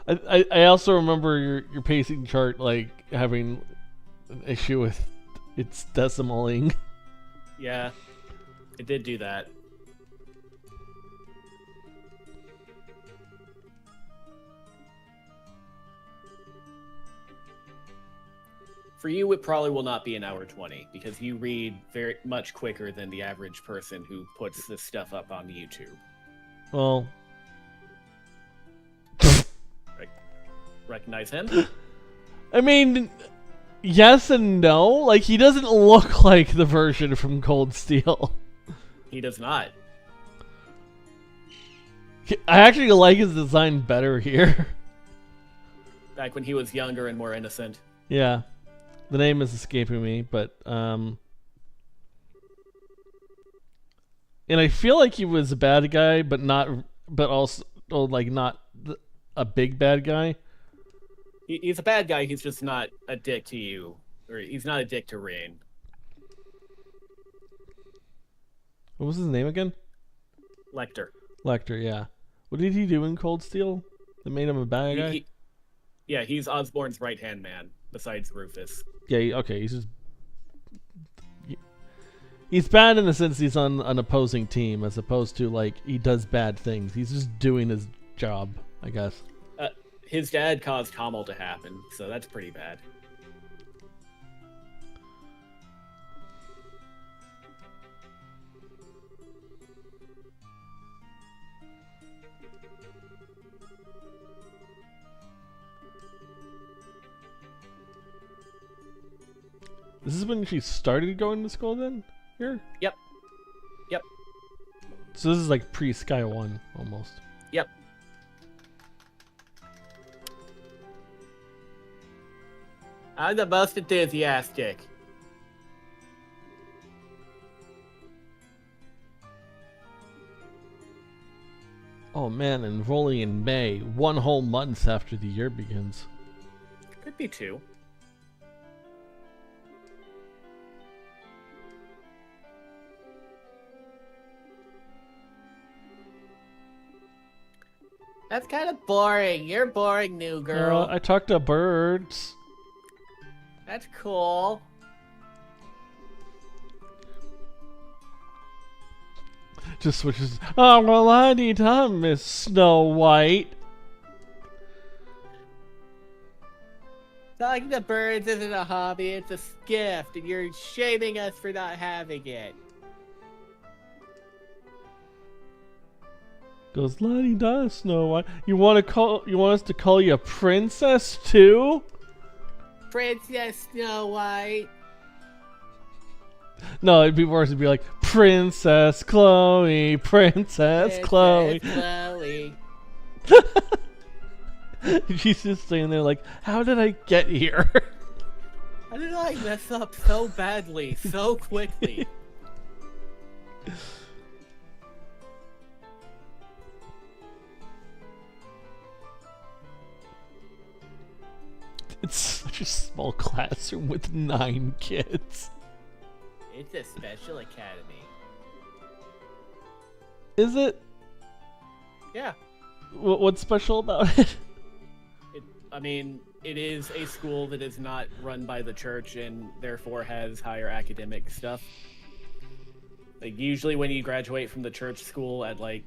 I also remember your pacing chart, like, having an issue with its decimaling. Yeah, it did do that. For you, it probably will not be an hour 20 because you read very much quicker than the average person who puts this stuff up on YouTube. Well... Recognize him? I mean, yes and no. Like, he doesn't look like the version from Cold Steel. He does not. I actually like his design better here. Back when he was younger and more innocent. Yeah. The name is escaping me, but, and I feel like he was a bad guy, but also, like, not a big bad guy. He's a bad guy, he's just not a dick to you. Or he's not a dick to Rain. What was his name again? Lecter. Lecter, yeah. What did he do in Cold Steel that made him a bad guy? Yeah, he's Osborn's right-hand man, besides Rufus. Yeah, okay, he's just... He's bad in the sense he's on an opposing team, as opposed to, like, he does bad things. He's just doing his job, I guess. His dad caused Hamel to happen, so that's pretty bad. This is when she started going to school then? Here? Yep. Yep. So this is like pre-Sky 1, almost. Yep. I'm the most enthusiastic. Oh man, enrolling in May, 1 whole month after the year begins. Could be 2. That's kind of boring. You're boring, new girl. I talk to birds. That's cool. Just switches. Oh, well, I need time, Miss Snow White. Talking to birds isn't a hobby, it's a gift, and you're shaming us for not having it. Goes, la-di-da, Snow White. You want us to call you a princess too? Princess Snow White. No, it'd be worse. It'd be like Princess Chloe, Princess Chloe. Chloe. She's just standing there like, how did I get here? How did I mess up so badly, so quickly? It's such a small classroom with 9 kids. It's a special academy. Is it? Yeah. What's special about it? I mean, it is a school that is not run by the church and therefore has higher academic stuff. Like, usually when you graduate from the church school at, like...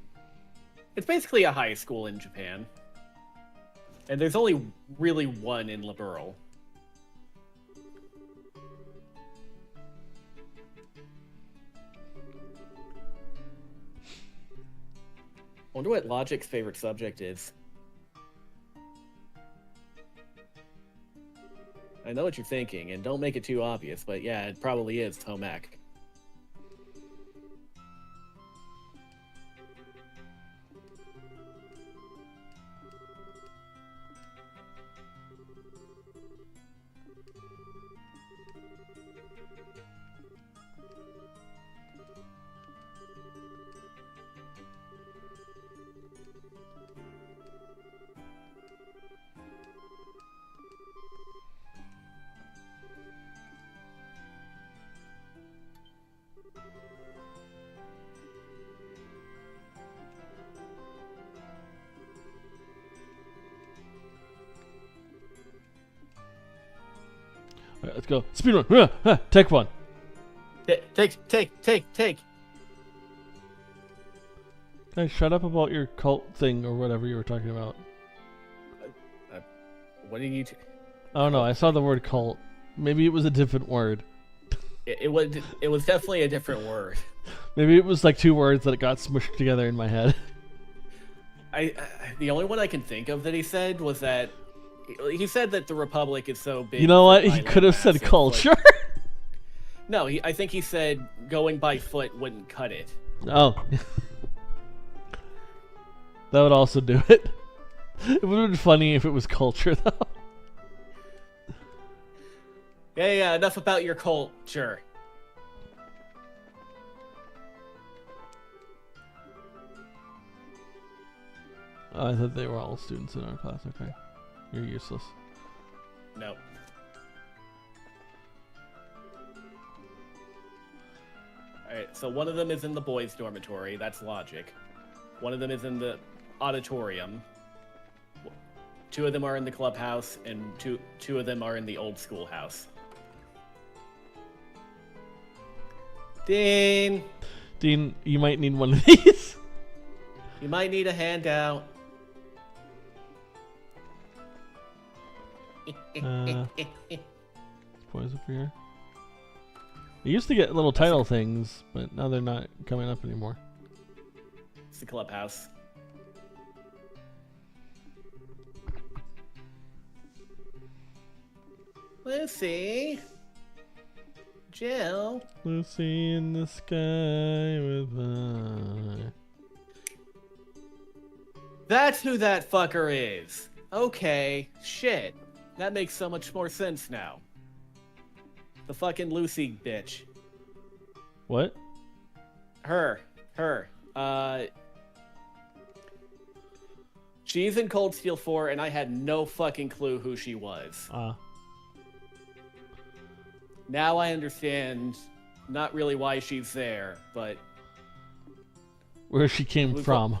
It's basically a high school in Japan. And there's only really one in Liberal. I wonder what Logic's favorite subject is. I know what you're thinking, and don't make it too obvious, but yeah, it probably is home ec. Alright, let's go. Speedrun. Take one. Take. Guys, shut up about your cult thing or whatever you were talking about. What did you... I don't know. I saw the word cult. Maybe it was a different word. It was definitely a different word. Maybe it was like 2 words that got smushed together in my head. The only one I can think of that he said was that he said that the Republic is so big. You know what? He could have said culture. Like, no, I think he said going by foot wouldn't cut it. Oh. That would also do it. It would have been funny if it was culture, though. Yeah, enough about your culture. Oh, I thought they were all students in our class. Okay. You're useless. No. Alright, so one of them is in the boys' dormitory. That's logic. One of them is in the auditorium. 2 of them are in the clubhouse, and two of them are in the old schoolhouse. Dean, you might need one of these. you might need a handout. Boys over here. They used to get little title things, but now they're not coming up anymore. It's the clubhouse. Lucy. Jill. Lucy in the sky with fire. That's who that fucker is. Okay, shit. That makes so much more sense now. The fucking Lucy bitch. What? Her. She's in Cold Steel 4, and I had no fucking clue who she was. Now I understand not really why she's there, but... Where she came from.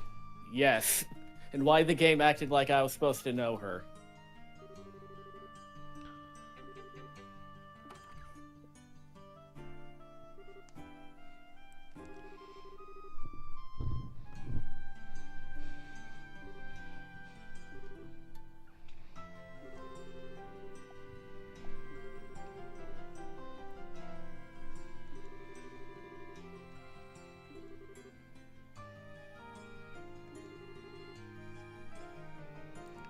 Yes. And why the game acted like I was supposed to know her.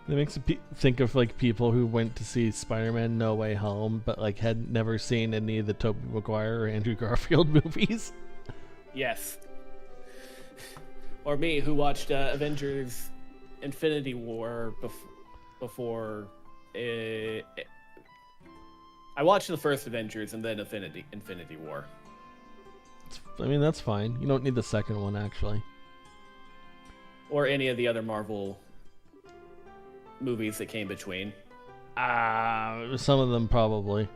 It makes me think of like people who went to see Spider-Man No Way Home, but like had never seen any of the Tobey Maguire or Andrew Garfield movies. Yes. Or me, who watched Avengers Infinity War before... I watched the first Avengers and then Infinity War. I mean, that's fine. You don't need the second one, actually. Or any of the other Marvel movies that came between. Some of them probably.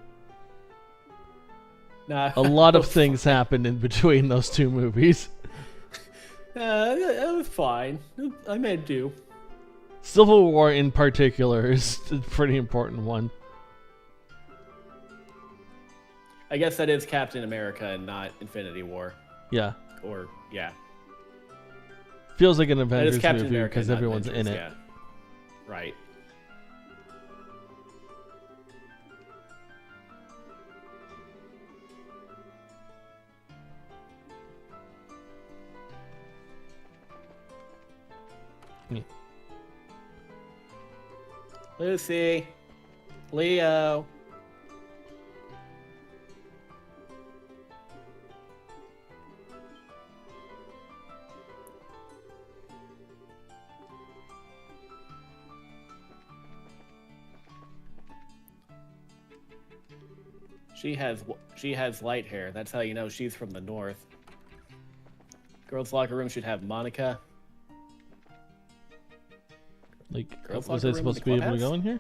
Nah, A lot of things happened in between those two movies. It was fine. I made do. Civil War in particular is a pretty important one. I guess that is Captain America and not Infinity War. Yeah. Or, yeah. Feels like an That is Avengers Captain movie America, because not everyone's Avengers, in it. Yeah. Right. Hmm. Lucy. Leo. She has light hair. That's how you know she's from the north. Girls' locker room should have Monica. Like, Girls' was locker I room supposed in to the be able to clubhouse? go in here?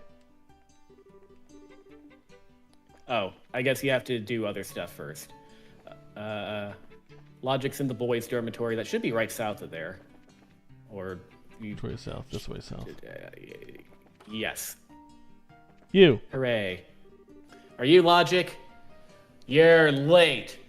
Oh, I guess you have to do other stuff first. Logic's in the boys' dormitory. That should be right south of there. Or you... Which way south? This way south. Yes. You. Hooray. Are you Logic? You're late.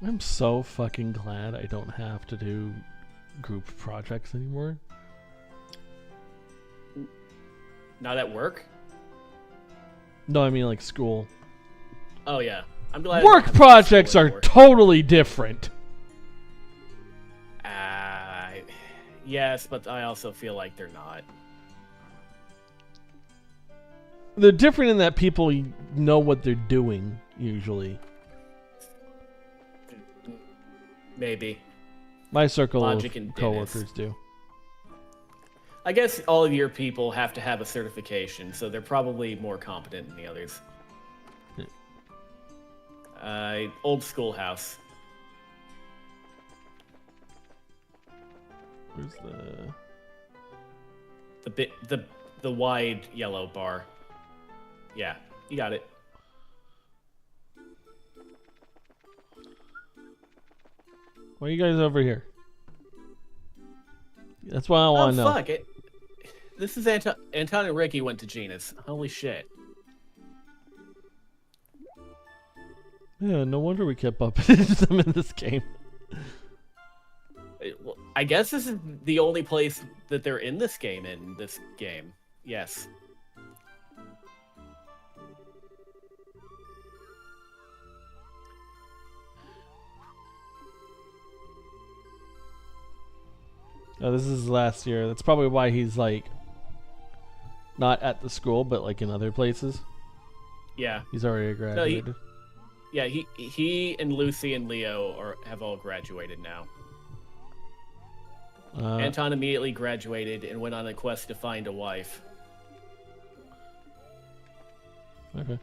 I'm so fucking glad I don't have to do group projects anymore. Not at work? No, I mean like school. Oh, yeah. I'm glad. Work projects are totally different. Yes, but I also feel like they're not. They're different in that people know what they're doing, usually. Maybe. My circle Logic of and coworkers do. I guess all of your people have to have a certification, so they're probably more competent than the others. Old schoolhouse. Where's The wide yellow bar. Yeah, you got it. Why are you guys over here? That's what I want to know. Oh, fuck it. This is Anton and Ricky went to Genus. Holy shit. Yeah, no wonder we kept bumping into them in this game. Well, I guess this is the only place that they're in this game Yes. Oh, this is last year. That's probably why he's like not at the school, but like in other places. Yeah. He's already graduated. He and Lucy and Leo have all graduated now. Anton immediately graduated and went on a quest to find a wife. Okay.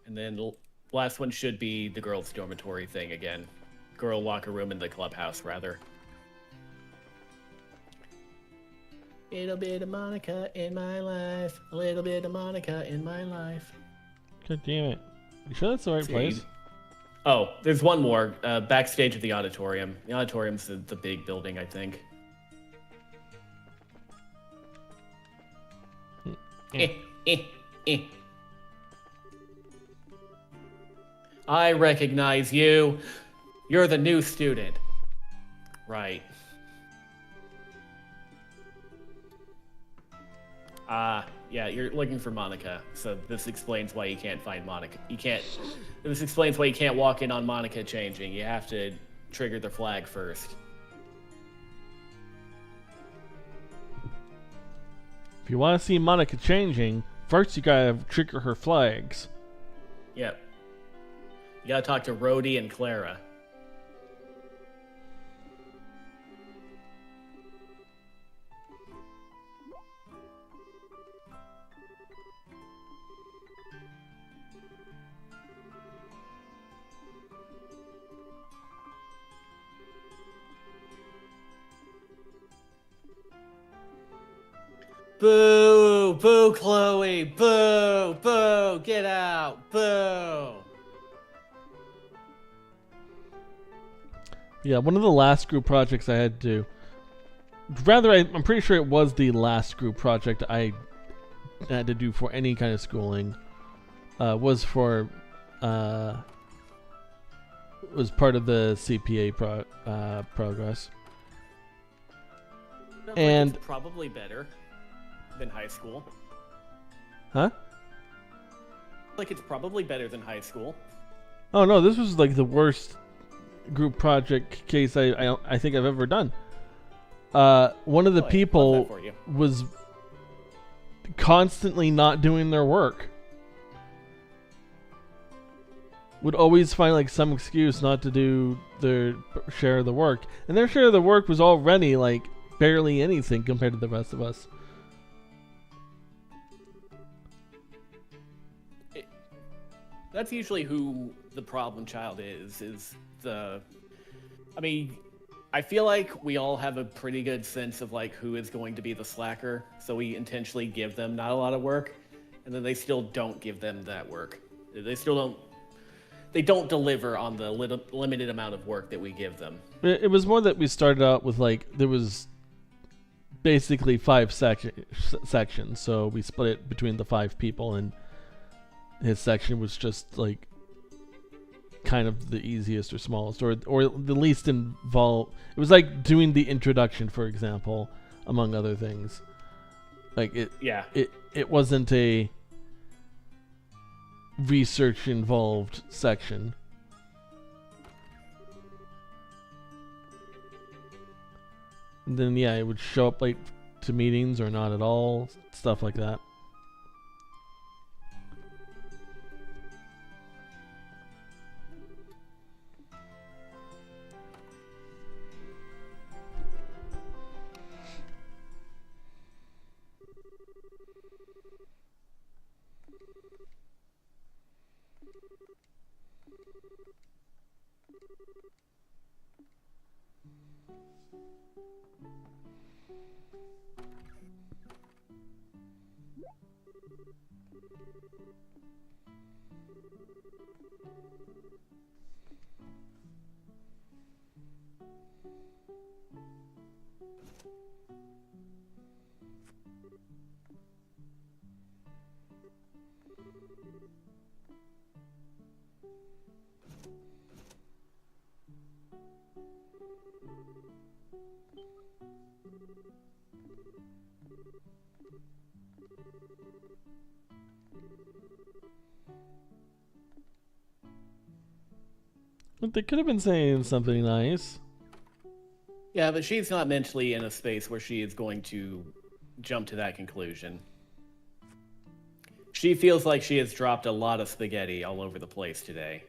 And then the last one should be the girls' dormitory thing again. Girl locker room in the clubhouse, rather. Little bit of Monica in my life. A little bit of Monica in my life. God damn it. You sure that's the right place? Oh, there's one more. Backstage at the auditorium. The auditorium's the big building, I think. I recognize you. You're the new student. Right. Yeah, you're looking for Monica. So this explains why you can't find Monica. This explains why you can't walk in on Monica changing. You have to trigger the flag first. If you want to see Monica changing, first you gotta trigger her flags. Yep. You gotta talk to Rhodey and Clara. Boo! Boo, Chloe! Boo! Boo! Get out! Boo! Yeah, one of the last group projects I had to do. Rather, I'm pretty sure it was the last group project I had to do for any kind of schooling. Was for was part of the CPA progress. And it's probably better than high school. Huh? Like it's probably better than high school. Oh no, this was like the worst group project case I think I've ever done. One of the people was constantly not doing their work. Would always find like some excuse not to do their share of the work. And their share of the work was already like barely anything compared to the rest of us. That's usually who the problem child is the... I mean, I feel like we all have a pretty good sense of like who is going to be the slacker, so we intentionally give them not a lot of work, and then they still don't give them that work. They don't deliver on the limited amount of work that we give them. It was more that we started out with like, there was basically 5 sections, so we split it between the 5 people, and his section was just like kind of the easiest or smallest or the least involved. It was like doing the introduction, for example, among other things. Like it wasn't a research involved section. And then it would show up late to meetings or not at all, stuff like that. But they could have been saying something nice. Yeah, but she's not mentally in a space where she is going to jump to that conclusion. She feels like she has dropped a lot of spaghetti all over the place today.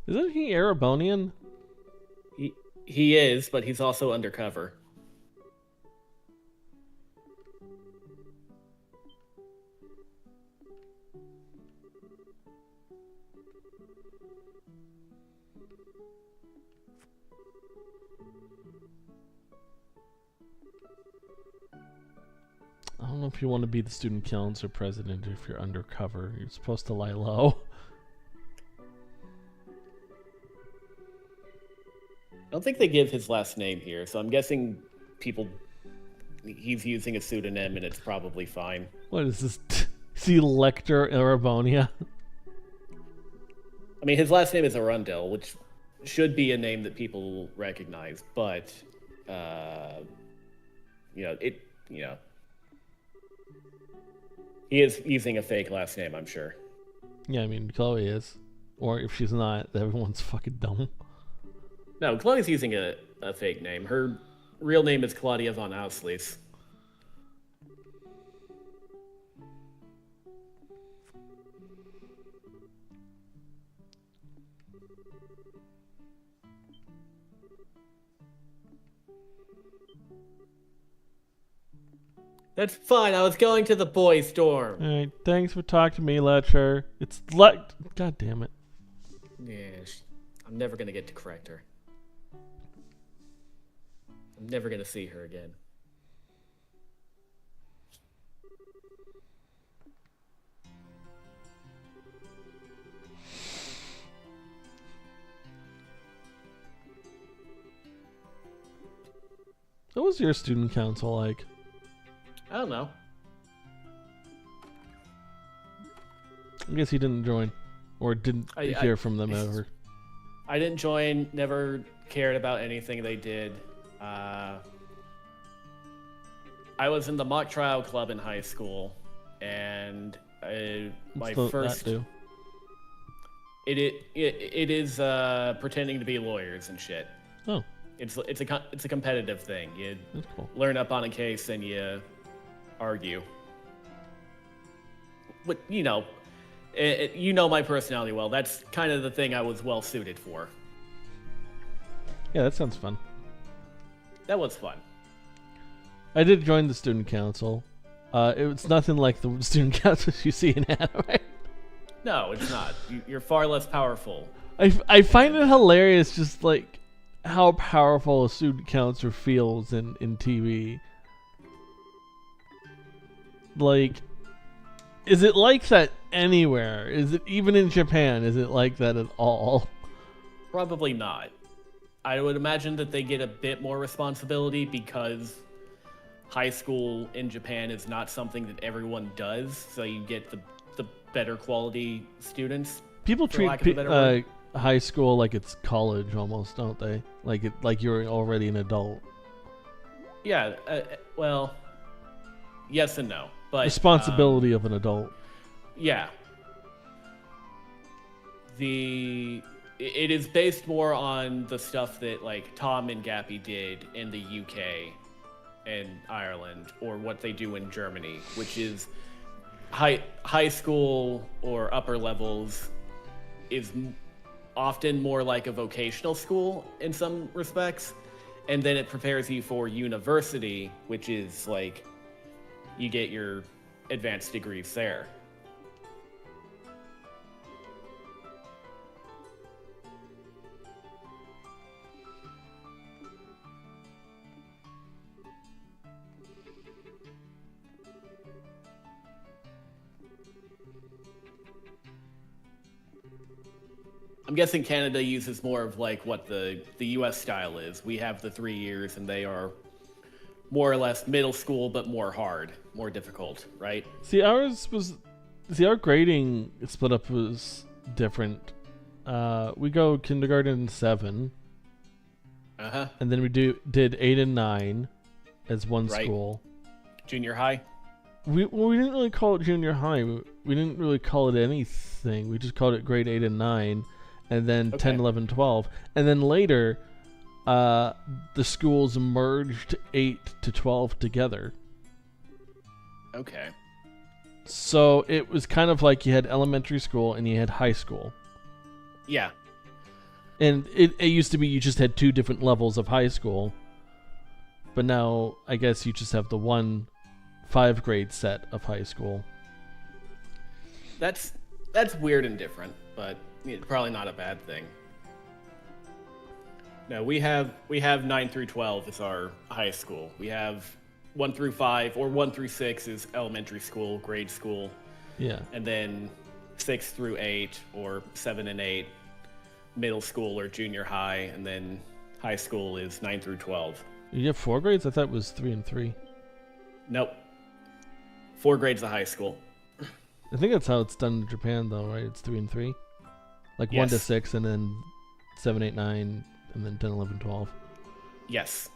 Isn't he Erebonian? He is, but he's also undercover. I don't know if you want to be the student council president if you're undercover. You're supposed to lie low. I don't think they give his last name here, so I'm guessing he's using a pseudonym and it's probably fine. What is this? See Lecter Erebonia? I mean, his last name is Arundel, which should be a name that people recognize, but he is using a fake last name, I'm sure. Yeah, I mean, Chloe is. Or if she's not, everyone's fucking dumb. No, Chloe's using a fake name. Her real name is Claudia von Auslies. That's fine. I was going to the boys' dorm. Alright, thanks for talking to me, Lecter. It's God damn it. Yeah, I'm never gonna get to correct her. I'm never gonna see her again. What was your student council like? I don't know. I guess you didn't join. Or didn't hear from them ever. I didn't join, never cared about anything they did. I was in the mock trial club in high school, and my first. That do? It is pretending to be lawyers and shit. Oh, It's a competitive thing. You that's cool. learn up on a case and you argue. But you know my personality well. That's kind of the thing I was well suited for. Yeah, that sounds fun. That was fun. I did join the student council. It's nothing like the student councils you see in anime. No, it's not. You're far less powerful. I find it hilarious, just like how powerful a student council feels in TV. Like, is it like that anywhere? Is it even in Japan? Is it like that at all? Probably not. I would imagine that they get a bit more responsibility because high school in Japan is not something that everyone does, so you get the better quality students. People treat high school like it's college almost, don't they? Like you're already an adult. Yeah, well, yes and no. But responsibility of an adult. Yeah. It is based more on the stuff that like Tom and Gappy did in the UK and Ireland, or what they do in Germany, which is high school or upper levels is often more like a vocational school in some respects, and then it prepares you for university, which is like you get your advanced degrees there. I'm guessing Canada uses more of like what the US style is. We have the 3 years and they are more or less middle school, but more hard, more difficult, right? Our grading split up was different. we go kindergarten 7, Uh-huh. and then we did 8 and 9 as one Right. school. Junior high? We didn't really call it junior high. We didn't really call it anything. We just called it grade 8 and 9, and then 10, Okay. 11, 12. And then later, the schools merged 8 to 12 together. Okay. So it was kind of like you had elementary school and you had high school. Yeah. And it used to be you just had 2 different levels of high school. But now, I guess you just have the one 5-grade set of high school. That's weird and different, but probably not a bad thing. No, we have 9 through 12 as our high school. We have 1 through 5 or 1 through 6 is elementary school, grade school, Yeah. and then 6 through 8 or 7 and 8 middle school or junior high, and then high school is 9 through 12. You have 4 grades? I thought it was 3 and 3. Nope. 4 grades of high school. I think that's how it's done in Japan, though, right? It's 3 and 3. Like 1 to Yes. 6, and then 7, 8, 9, and then 10, 11, 12. Yes.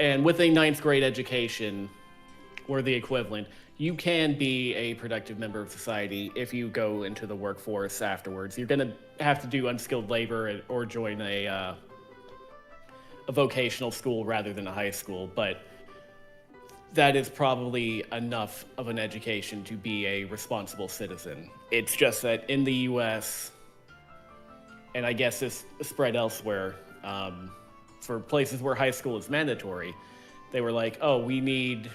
And with a 9th grade education, or the equivalent, you can be a productive member of society if you go into the workforce afterwards. You're going to have to do unskilled labor or join a vocational school rather than a high school, but that is probably enough of an education to be a responsible citizen. It's just that in the U.S., and I guess this spread elsewhere, for places where high school is mandatory, they were like, oh, you need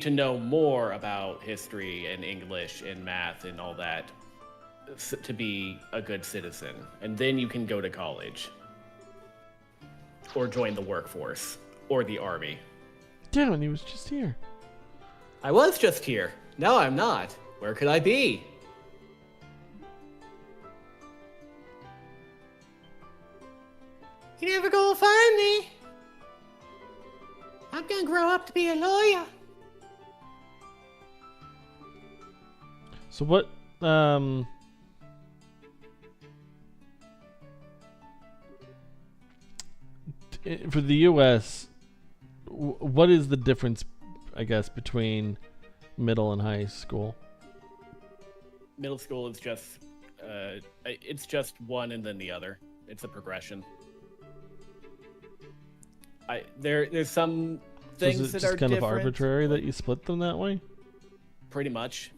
to know more history and English and math and all that to be a good citizen. And then you can go to college or join the workforce or the army. Damn it, he was just here. I was just here. No, I'm not. Where could I be? You never gonna find me. I'm gonna grow up to be a lawyer. So what, for the U.S., what is the difference, I guess, between middle and high school? Middle school is just, it's just one and then the other. It's a progression. There's some So things is it that just are kind of different, arbitrary that you split them that way? pretty much.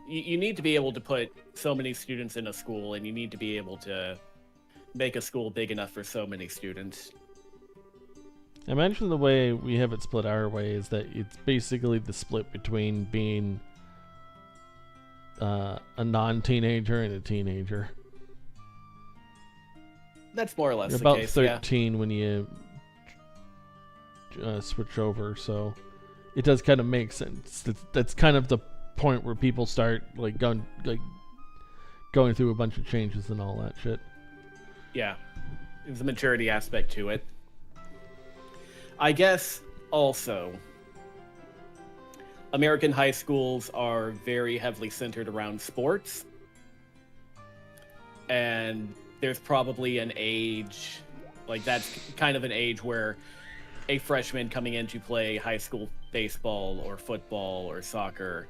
You need to be able to put so many students in a school, and you need to be able to make a school big enough for so many students. I imagine the way we have it split our way is that it's basically the split between being a non-teenager and a teenager. That's more or less You're the about case, 13 when you switch over, so it does kind of make sense. That's kind of the point where people start going through a bunch of changes and all that shit. Yeah, there's a maturity aspect to it. I guess also, American high schools are very heavily centered around sports. And there's probably an age, that's kind of an age where a freshman coming in to play high school baseball or football or soccer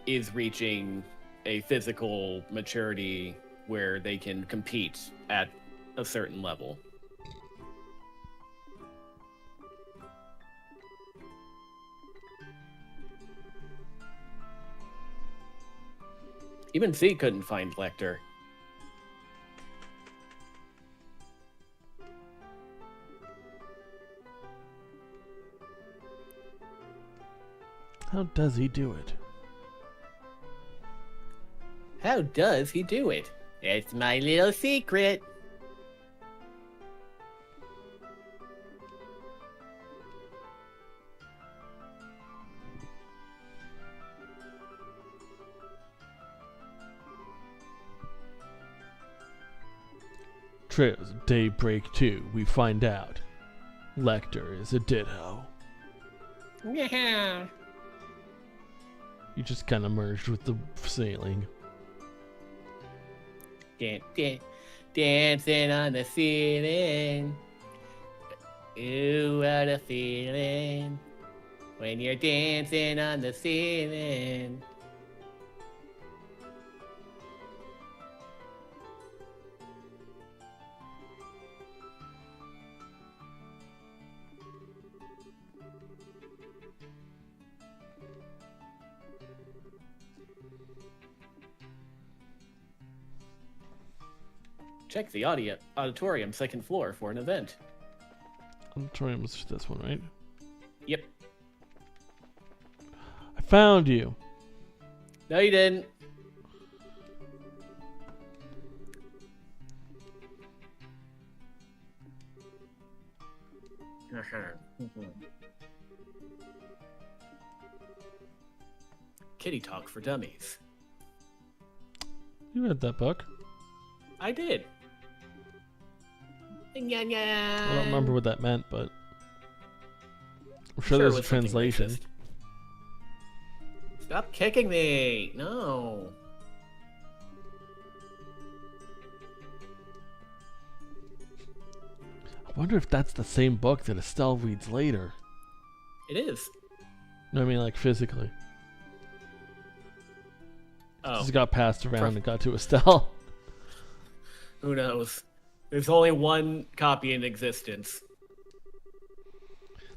is reaching a physical maturity where they can compete at a certain level. Even Z couldn't find Lecter. How does he do it? How does he do it? It's my little secret. Trails of Daybreak 2, we find out Lecter is a ditto. Yeah. You just kind of merged with the ceiling. Dancing on the ceiling. Ooh, what a feeling when you're dancing on the ceiling. Check the auditorium second floor for an event. Auditorium is this one, right? Yep. I found you. No, you didn't. Kitty Talk for Dummies. You read that book. I did. I don't remember what that meant, but I'm sure there's a translation. Racist. Stop kicking me! No. I wonder if that's the same book that Estelle reads later. It is. No, I mean like physically. Oh. Just got passed around and got to Estelle. Who knows? There's only one copy in existence.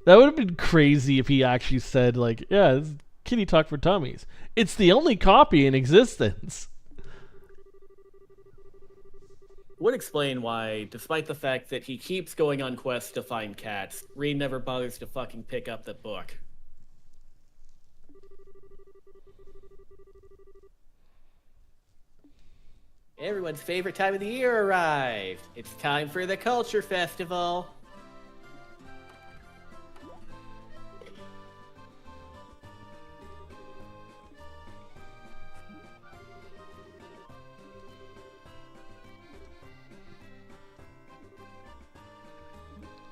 That would have been crazy if he actually said, like, yeah, this is Kitty Talk for Dummies. It's the only copy in existence. Would explain why, despite the fact that he keeps going on quests to find cats, Reed never bothers to fucking pick up the book. Everyone's favorite time of the year arrived. It's time for the Culture Festival.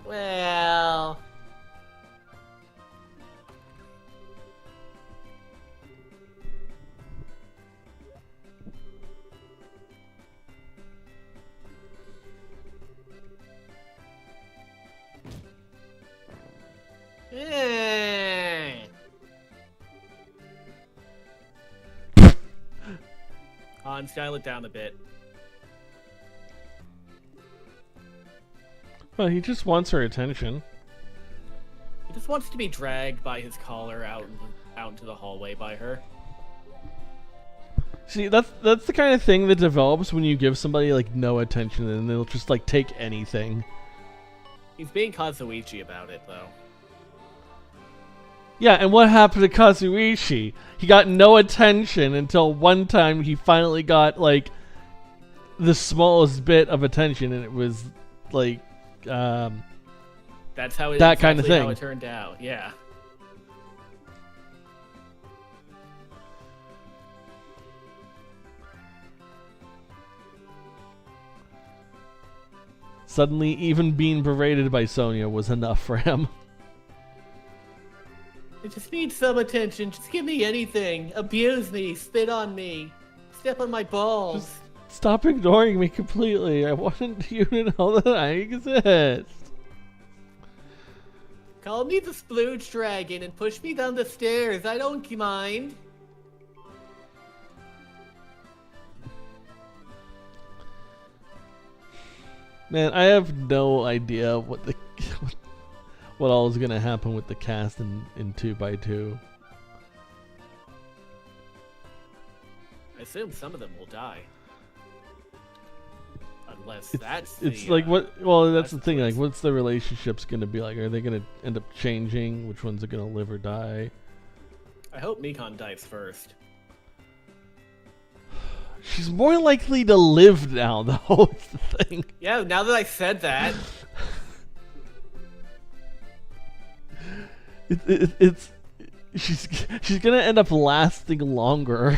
Well... Han, style it down a bit. Well, he just wants her attention. He just wants to be dragged by his collar out into the hallway by her. See, that's the kind of thing that develops when you give somebody like no attention and they'll just like take anything. He's being Kazuichi about it, though. Yeah, and what happened to Kazuichi? He got no attention until one time he finally got like the smallest bit of attention, and it was like That's how it that kind of thing. How it turned out, yeah. Suddenly, even being berated by Sonya was enough for him. I just need some attention. Just give me anything. Abuse me. Spit on me. Step on my balls. Just stop ignoring me completely. I want you to know that I exist. Call me the Splooge Dragon and push me down the stairs. I don't mind. Man, I have no idea what all is gonna happen with the cast in 2x2. I assume some of them will die. Unless It's like what? Well, that's the thing. Like, what's the relationships gonna be like? Are they gonna end up changing? Which ones are gonna live or die? I hope Mikon dies first. She's more likely to live now, though. Is the thing. Yeah, now that I said that. It's she's gonna end up lasting longer.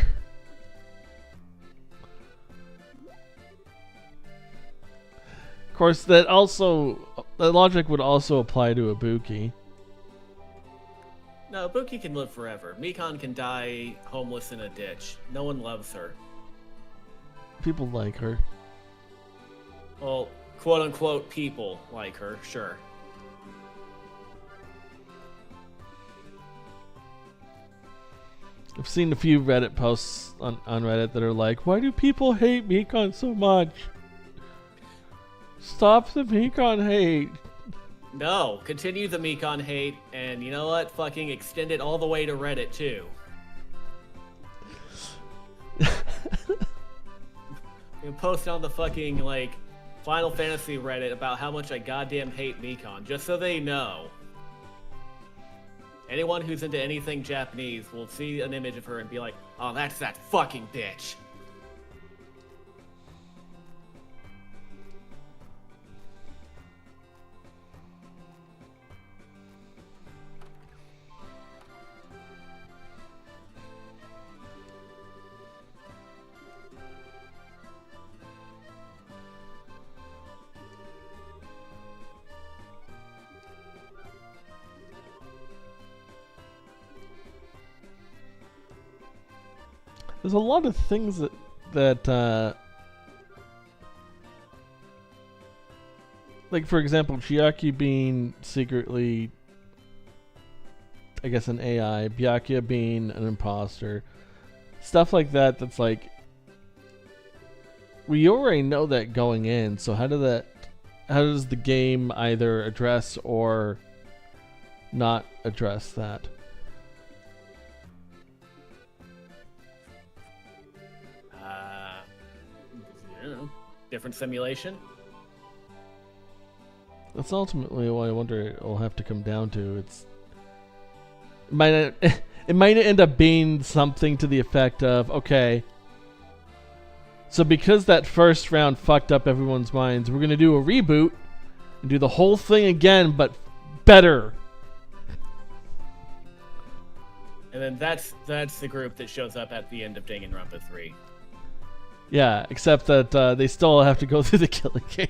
Of course, that logic would also apply to Ibuki. No, Ibuki can live forever. Mikon can die homeless in a ditch. No one loves her. People like her. Well, quote unquote people like her, sure. I've seen a few Reddit posts on Reddit that are like, why do people hate Mekon so much? Stop the Mekon hate. No, continue the Mekon hate, and you know what? Fucking extend it all the way to Reddit, too. You post on the fucking, like, Final Fantasy Reddit about how much I goddamn hate Mekon, just so they know. Anyone who's into anything Japanese will see an image of her and be like, oh, that's that fucking bitch. There's a lot of things that like, for example, Chiaki being secretly, I guess, an AI, Byakuya being an imposter, stuff like that. That's like, we already know that going in. So how does the game either address or not address that? Different simulation? That's ultimately what I wonder it will have to come down to. It might not, it might end up being something to the effect of, okay, so because that first round fucked up everyone's minds, we're going to do a reboot and do the whole thing again, but better. And then that's the group that shows up at the end of Danganronpa 3. Yeah, except that they still have to go through the killing game.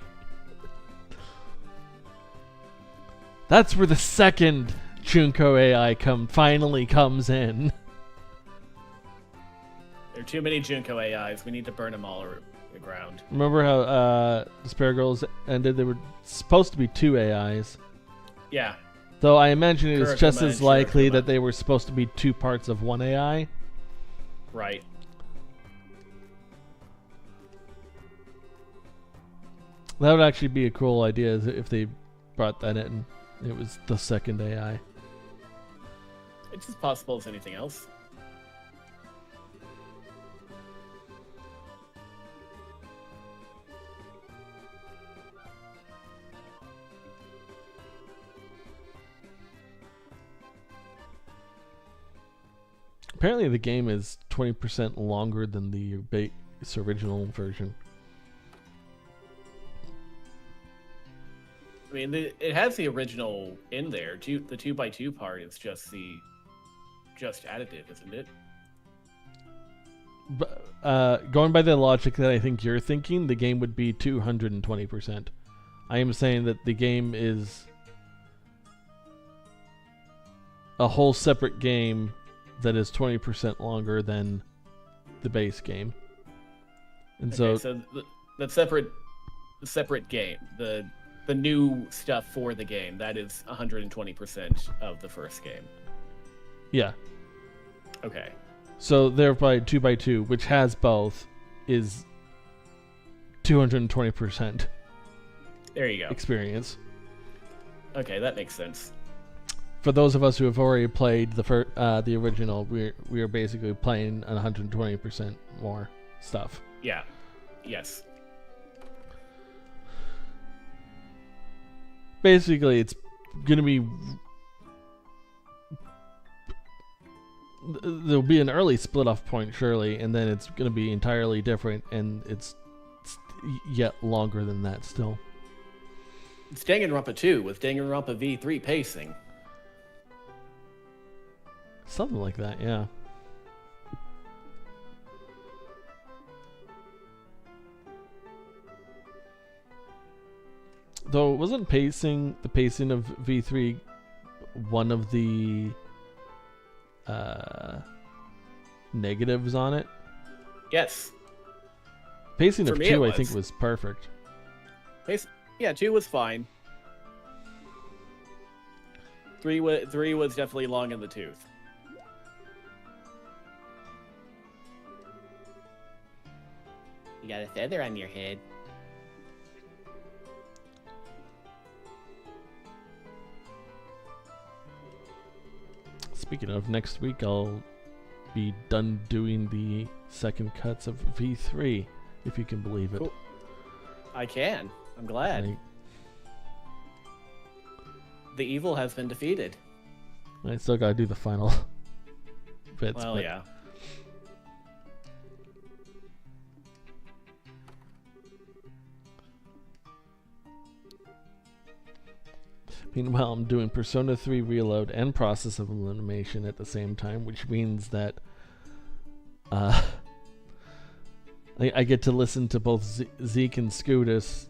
That's where the second Junko AI finally comes in. There are too many Junko AIs. We need to burn them all to the ground. Remember how Despair Girls ended? They were supposed to be 2 AIs. Yeah. Though I imagine it is just Kurokuma as and likely Shirokuma. that they were supposed to be 2 parts of 1 AI. Right. That would actually be a cool idea if they brought that in. It was the second AI. It's as possible as anything else. Apparently the game is 20% longer than the base original version. I mean, it has the original in there. The 2x2 part is just additive, isn't it? But, going by the logic that I think you're thinking, the game would be 220%. I am saying that the game is a whole separate game that is 20% longer than the base game. And Okay, so the separate game, the new stuff for the game, that is 120% of the first game. yeah. Okay. So thereby 2x2, which has both, is 220% There you go. experience. Okay, that makes sense. For those of us who have already played the original, we are basically playing 120% more stuff. Yeah. Yes. Basically, it's gonna be. There'll be an early split-off point, surely, and then it's gonna be entirely different, and it's yet longer than that still. It's Danganronpa 2 with Danganronpa V3 pacing. Something like that, yeah. Though wasn't the pacing of V3 one of the negatives on it? Yes. Pacing For of me, 2 it I think was. was perfect. Yeah, 2 was fine. 3 was definitely long in the tooth. You got a feather on your head. Speaking of, next week I'll be done doing the second cuts of V3, if you can believe it. Cool. I can. I'm glad. Like, The evil has been defeated. I still gotta do the final bits. Well, but yeah. Meanwhile, I'm doing Persona 3 Reload and Process of Elimination at the same time, which means that I get to listen to both Zeke and Scootus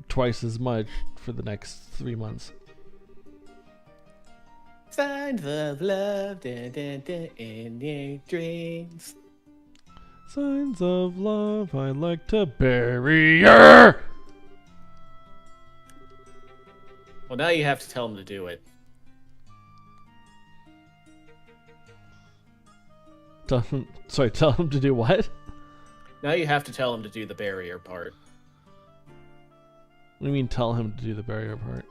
twice as much for the next 3 months. Signs of love in your dreams. Signs of love I like to bury her. Well, now you have to tell him to do it. Tell him to do what? Now you have to tell him to do the barrier part. What do you mean tell him to do the barrier part?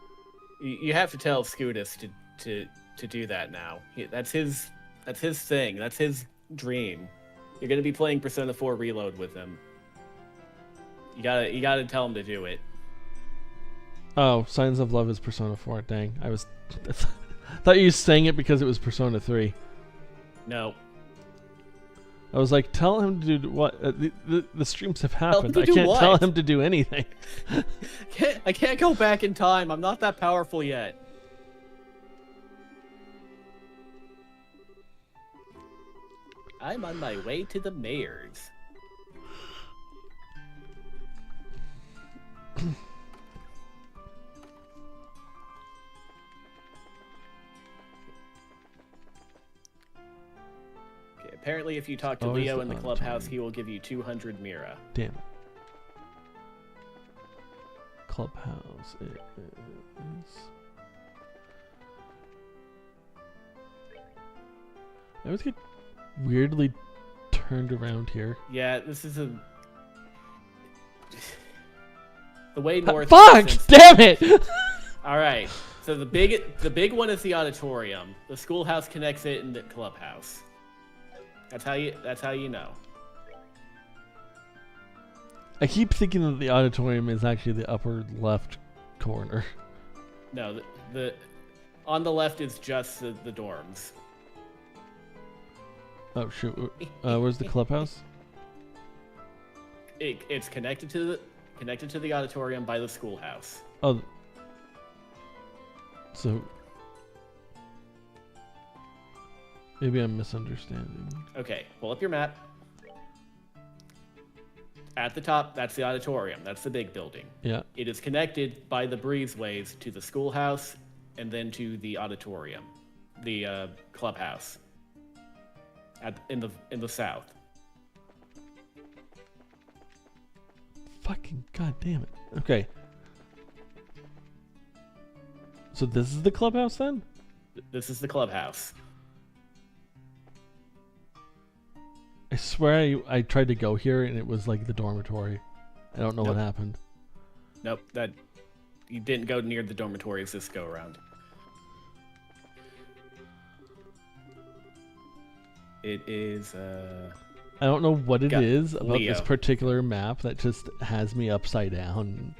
You have to tell Scootus to do that now. That's his thing. That's his dream. You're gonna be playing Persona 4 Reload with him. You gotta tell him to do it. Oh, Signs of Love is Persona 4. Dang, I thought you were saying it because it was Persona 3. No. I was like, tell him to do what? The streams have happened. to I do can't what? tell him to do anything. I can't go back in time. I'm not that powerful yet. I'm on my way to the mayor's. Okay, apparently if you talk to Oh, Leo it's in the the clubhouse, auditorium. he will give you 200 Mira. Damn it. Clubhouse. It is. I always get weirdly turned around here. Yeah, this is a... The way north... Fuck! Damn it! Alright, so the big one is the auditorium. The schoolhouse connects it in the clubhouse. That's how you know. I keep thinking that the auditorium is actually the upper left corner. No, the on the left is just the dorms. Oh shoot! Where's the clubhouse? It's connected to the auditorium by the schoolhouse. Oh, so maybe I'm misunderstanding. Okay, pull up your map. At the top, that's the auditorium. That's the big building. Yeah. It is connected by the breezeways to the schoolhouse and then to the auditorium, the clubhouse. In the south. Fucking goddamn it. Okay. So this is the clubhouse then? This is the clubhouse. I swear I tried to go here and it was like the dormitory. I don't know what happened. Nope, you didn't go near the dormitories this go around. It is I don't know what it Got is about Leo. this particular map that just has me upside down.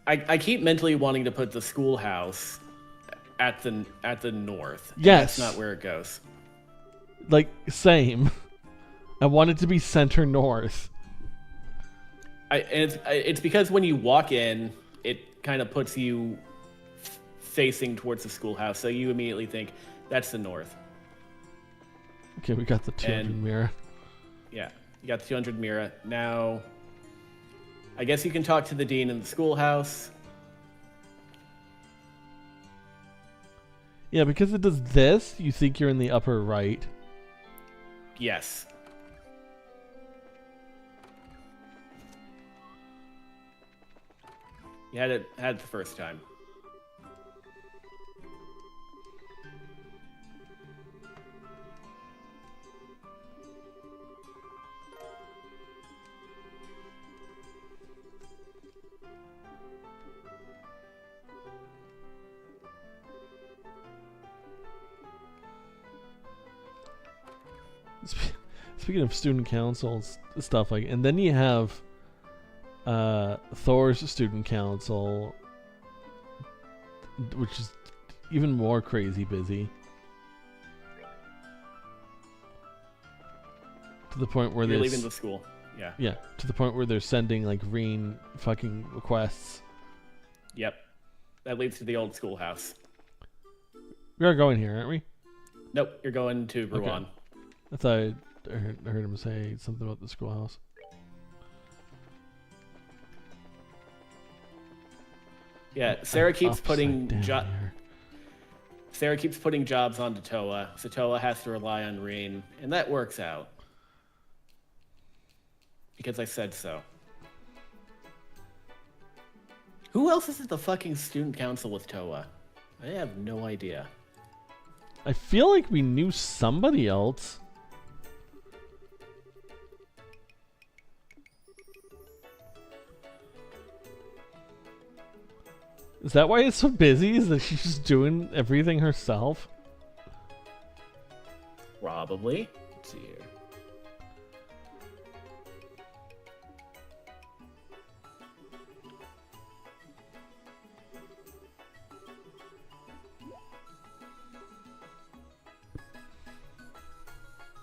I keep mentally wanting to put the schoolhouse at the north. Yes. That's not where it goes. Like, same. I want it to be center north. It's because when you walk in, it kind of puts you facing towards the schoolhouse, so you immediately think that's the north. Okay, we got the 200 mirror. Yeah, you got the 200 Mira. Now, I guess you can talk to the dean in the schoolhouse. Yeah, because it does this, you think you're in the upper right. Yes. You had it the first time. Speaking of student councils stuff, like, and then you have Thor's student council, which is even more crazy busy, to the point where You're they're leaving the school. Yeah. yeah, to the point where they're sending like green fucking requests. Yep. That leads to the old schoolhouse. We are going here, aren't we? Nope, you're going to Ruan. Okay. I thought I heard him say something about the schoolhouse. Yeah, Sarah keeps Upside putting down here. Sarah keeps putting jobs onto Toa, so Toa has to rely on Reen, and that works out. Because I said so. Who else is at the fucking student council with Toa? I have no idea. I feel like we knew somebody else. Is that why it's so busy? Is that she's just doing everything herself? Probably. Let's see here.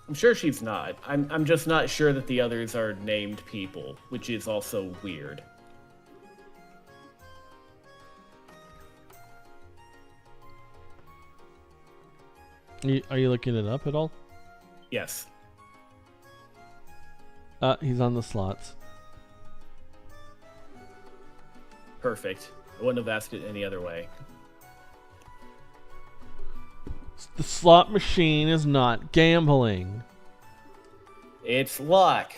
I'm sure she's not. I'm just not sure that the others are named people, which is also weird. Are you looking it up at all? Yes. He's on the slots. Perfect. I wouldn't have asked it any other way. The slot machine is not gambling. It's luck.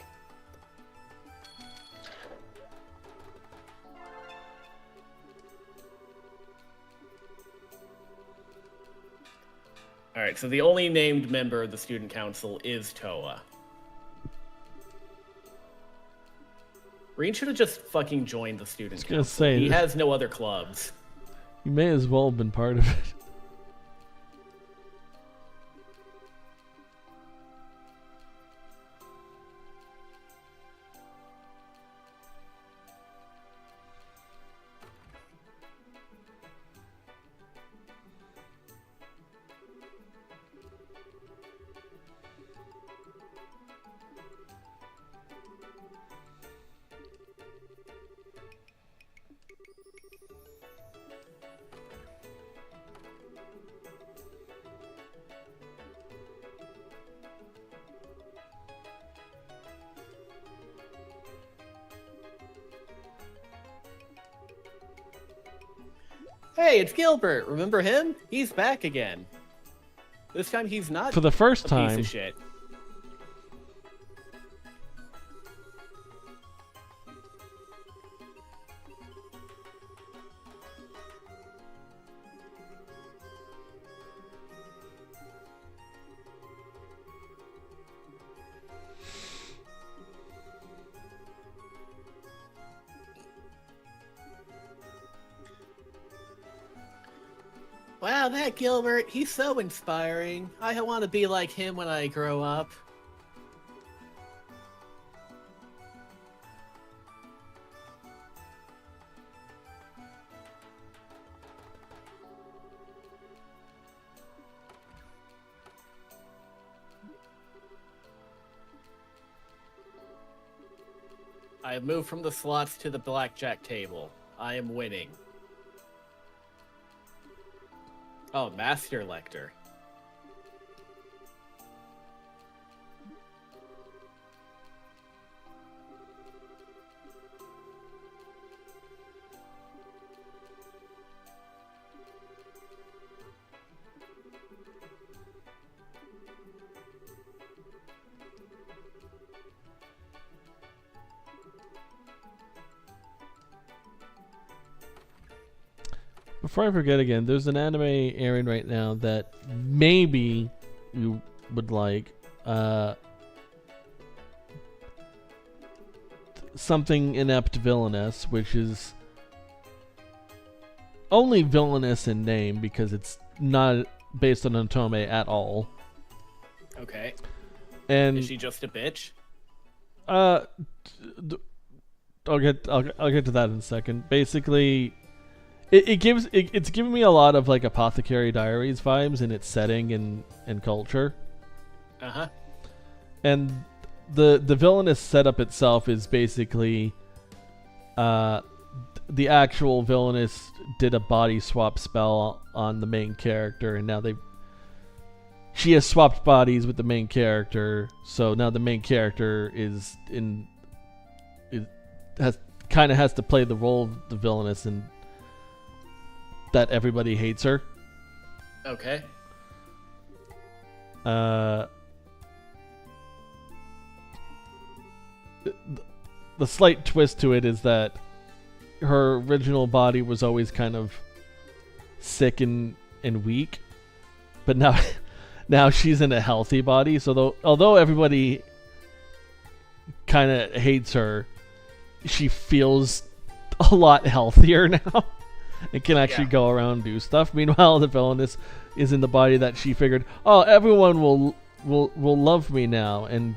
Alright, so the only named member of the student council is Toa. Reen should have just fucking joined the student council. Say, he has no other clubs. You may as well have been part of it. Hey, it's Gilbert. Remember him? He's back again. This time he's not For the first a time. piece of shit. Wow, that Gilbert, he's so inspiring. I want to be like him when I grow up. I have moved from the slots to the blackjack table. I am winning. Oh, Master Lector. Before I forget again, there's an anime airing right now that maybe you would like. Something inept villainous, which is only villainous in name because it's not based on Otome at all. Okay. And Is she just a bitch? I'll get to that in a second. Basically, it's giving me a lot of like Apothecary Diaries vibes in its setting and culture. Uh-huh. And the villainous setup itself is basically the actual villainous did a body swap spell on the main character, and now she has swapped bodies with the main character, so now the main character has to play the role of the villainous, and that everybody hates her. Okay. The slight twist to it is that her original body was always kind of sick and weak, but now she's in a healthy body. So although everybody kind of hates her, she feels a lot healthier now and can actually go around and do stuff. Meanwhile, the villainess is in the body that she figured, oh, everyone will love me now and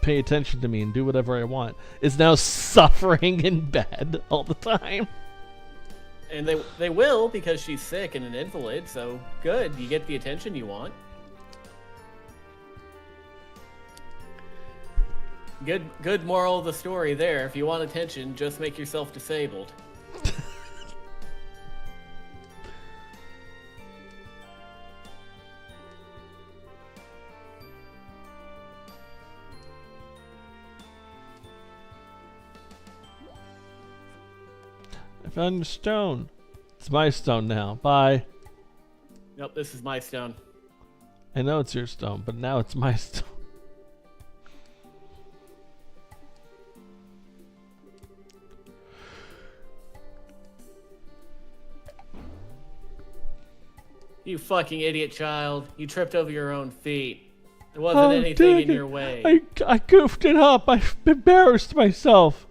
pay attention to me and do whatever I want, is now suffering in bed all the time. And they will, because she's sick and an invalid, so good. You get the attention you want. Good moral of the story there. If you want attention, just make yourself disabled. I found your stone. It's my stone now. Bye. Nope, this is my stone. I know it's your stone, but now it's my stone. You fucking idiot child. You tripped over your own feet. There wasn't anything in your way. I goofed it up. I embarrassed myself.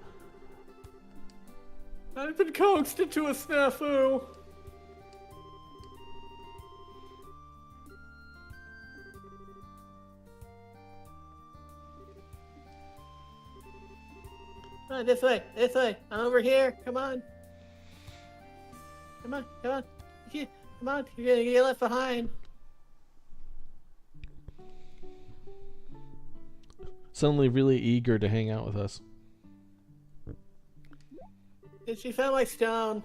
I've been coaxed into a snafu. This way. I'm over here. Come on. Come on. Come on. You're gonna get left behind. Suddenly really eager to hang out with us. She found my stone.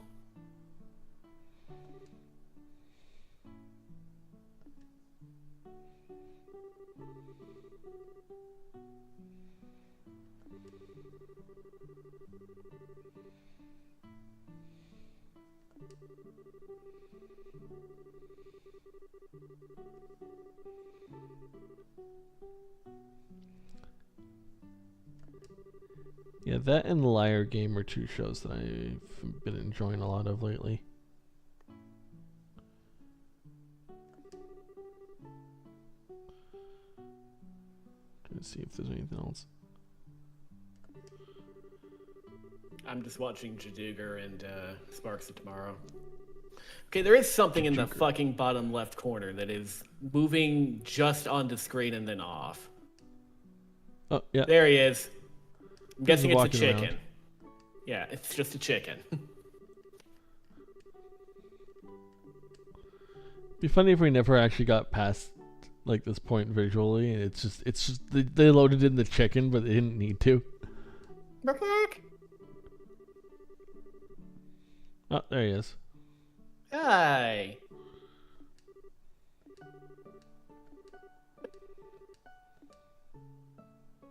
Yeah, that and Liar Game are two shows that I've been enjoying a lot of lately. Trying to see if there's anything else. I'm just watching Jadugar and Sparks of Tomorrow. Okay, there is something in the fucking bottom left corner that is moving just onto screen and then off. Oh, yeah. There he is. I'm guessing it's a walking chicken. around. Yeah, it's just a chicken. It'd be funny if we never actually got past like this point visually, and it's just they loaded in the chicken, but they didn't need to. Oh, there he is. Hi.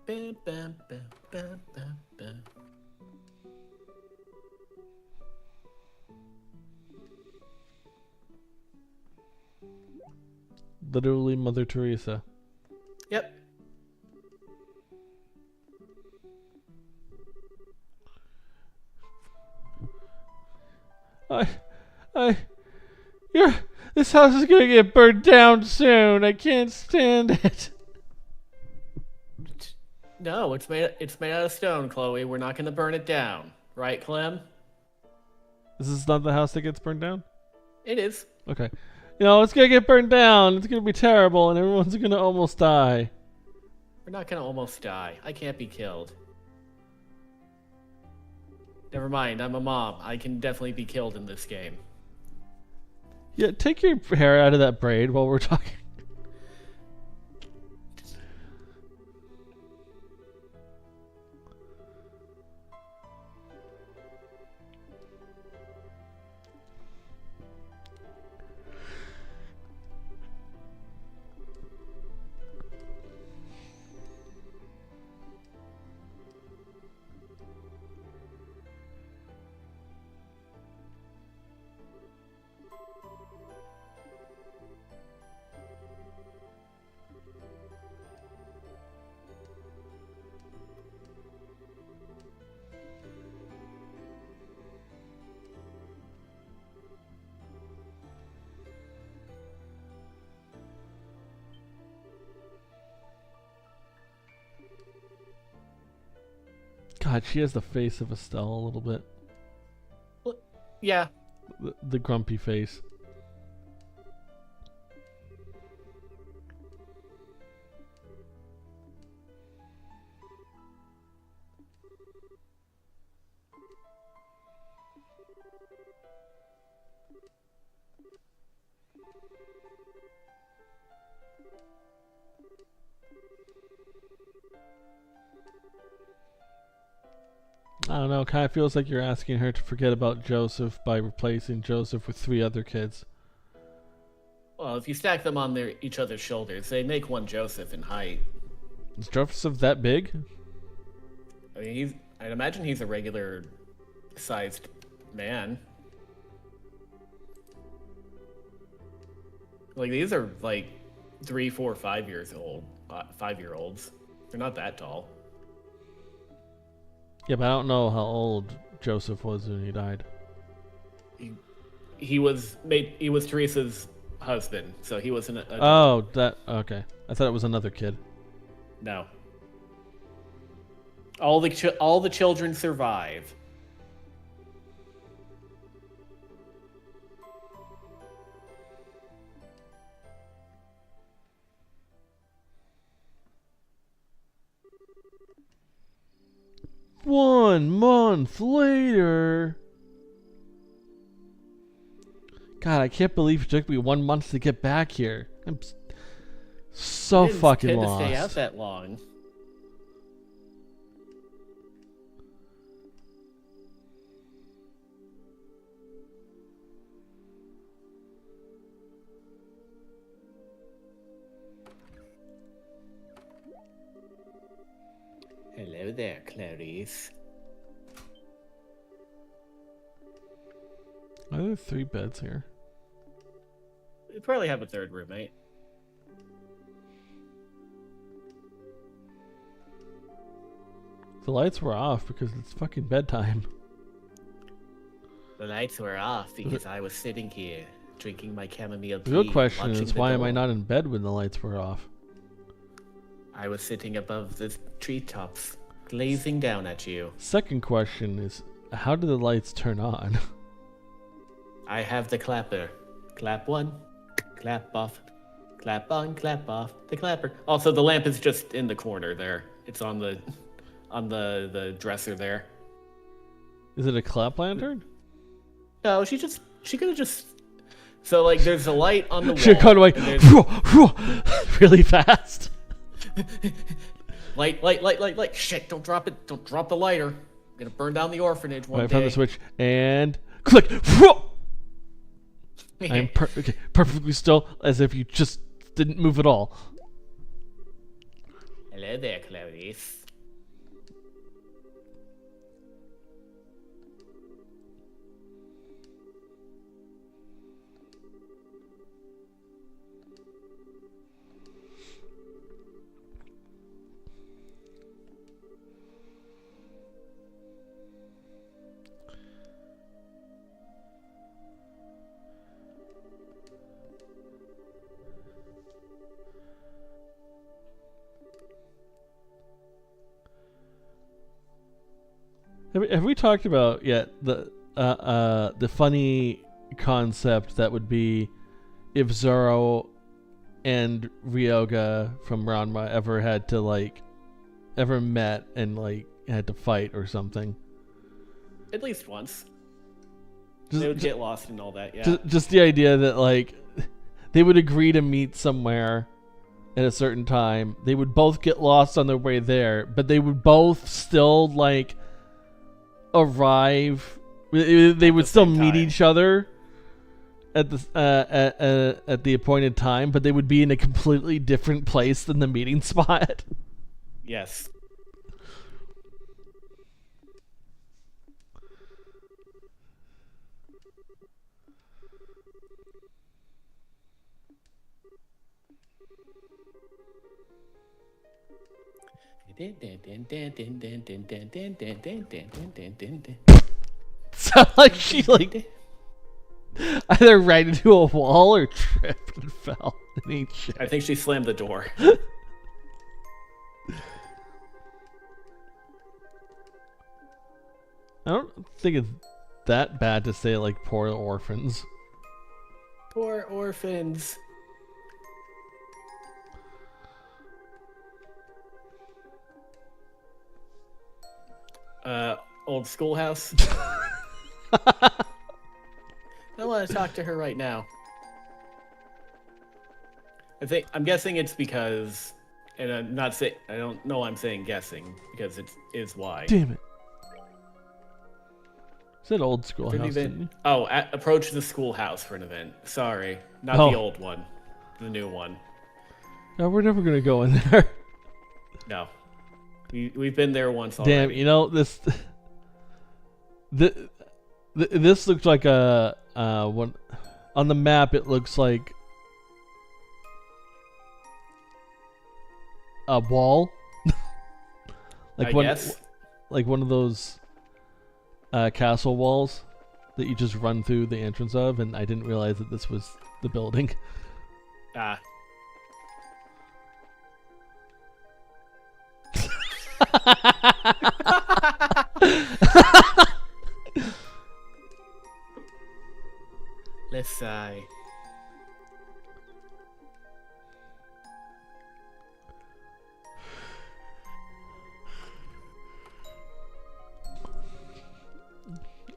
Bam, bam, bam, bam, bam, bam. Literally Mother Teresa. Yep. This house is gonna get burned down soon. I can't stand it. No, it's made out of stone, Chloe. We're not gonna burn it down, right, Clem? This is not the house that gets burned down? It is. Okay. It's gonna get burned down. It's gonna be terrible, and everyone's gonna almost die. We're not gonna almost die. I can't be killed. Never mind, I'm a mom. I can definitely be killed in this game. Yeah, take your hair out of that braid while we're talking. God, she has the face of Estelle a little bit. Yeah. The grumpy face. I don't know, kind of feels like you're asking her to forget about Joseph by replacing Joseph with 3 other kids. Well, if you stack them on each other's shoulders, they make one Joseph in height. Is Joseph that big? I mean, I'd imagine he's a regular sized man. Like, these are like 3, 4, 5 years old, 5-year-olds. They're not that tall. Yeah, but I don't know how old Joseph was when he died. He was Teresa's husband, so he wasn't a Oh, okay. I thought it was another kid. No. All the children survive. One month later. God, I can't believe it took me 1 month to get back here. I'm so I didn't fucking intend lost. to stay out that long. Hello there, Clarice. Are there 3 beds here? We probably have a third roommate. The lights were off because it's fucking bedtime. The lights were off because I was sitting here drinking my chamomile tea. The real question watching is, the why am I door. not in bed when the lights were off? I was sitting above the treetops, glazing down at you. Second question is, how did the lights turn on? I have the clapper. Clap one, clap off, clap on, clap off, the clapper. Also, the lamp is just in the corner there. It's on the dresser there. Is it a clap lantern? No, she could have just. So like, there's a light on the wall. She cut away and there's- really fast. Light. Shit! Don't drop it. Don't drop the lighter. I'm gonna burn down the orphanage one I day. found the switch and click. I'm perfectly still, as if you just didn't move at all. Hello there, Clarice. Have we talked about yet the funny concept that would be if Zoro and Ryoga from Ranma ever met and like had to fight or something? At least once. Just, They would just, get lost and all that, yeah. just the idea that like they would agree to meet somewhere at a certain time. They would both get lost on their way there, but they would both still like arrive. They would still meet each other at the appointed time, but they would be in a completely different place than the meeting spot. Yes. Sound like she like either ran into a wall or tripped and fell and ate shit. I think she slammed the door. I don't think it's that bad to say like poor orphans. Poor orphans. Old schoolhouse. I want to talk to her right now. I'm guessing it's because, and I'm not saying, I don't know I'm saying guessing, because it is why. Damn it. Said old schoolhouse, didn't you? Oh, approach the schoolhouse for an event. Sorry, not Oh. the old one, the new one. No, we're never gonna go in there. No, we've been there once already. Damn, you know this. This looks like a one on the map. It looks like a wall, I guess. like one of those castle walls that you just run through the entrance of, and I didn't realize that this was the building. Ah. Let's sigh.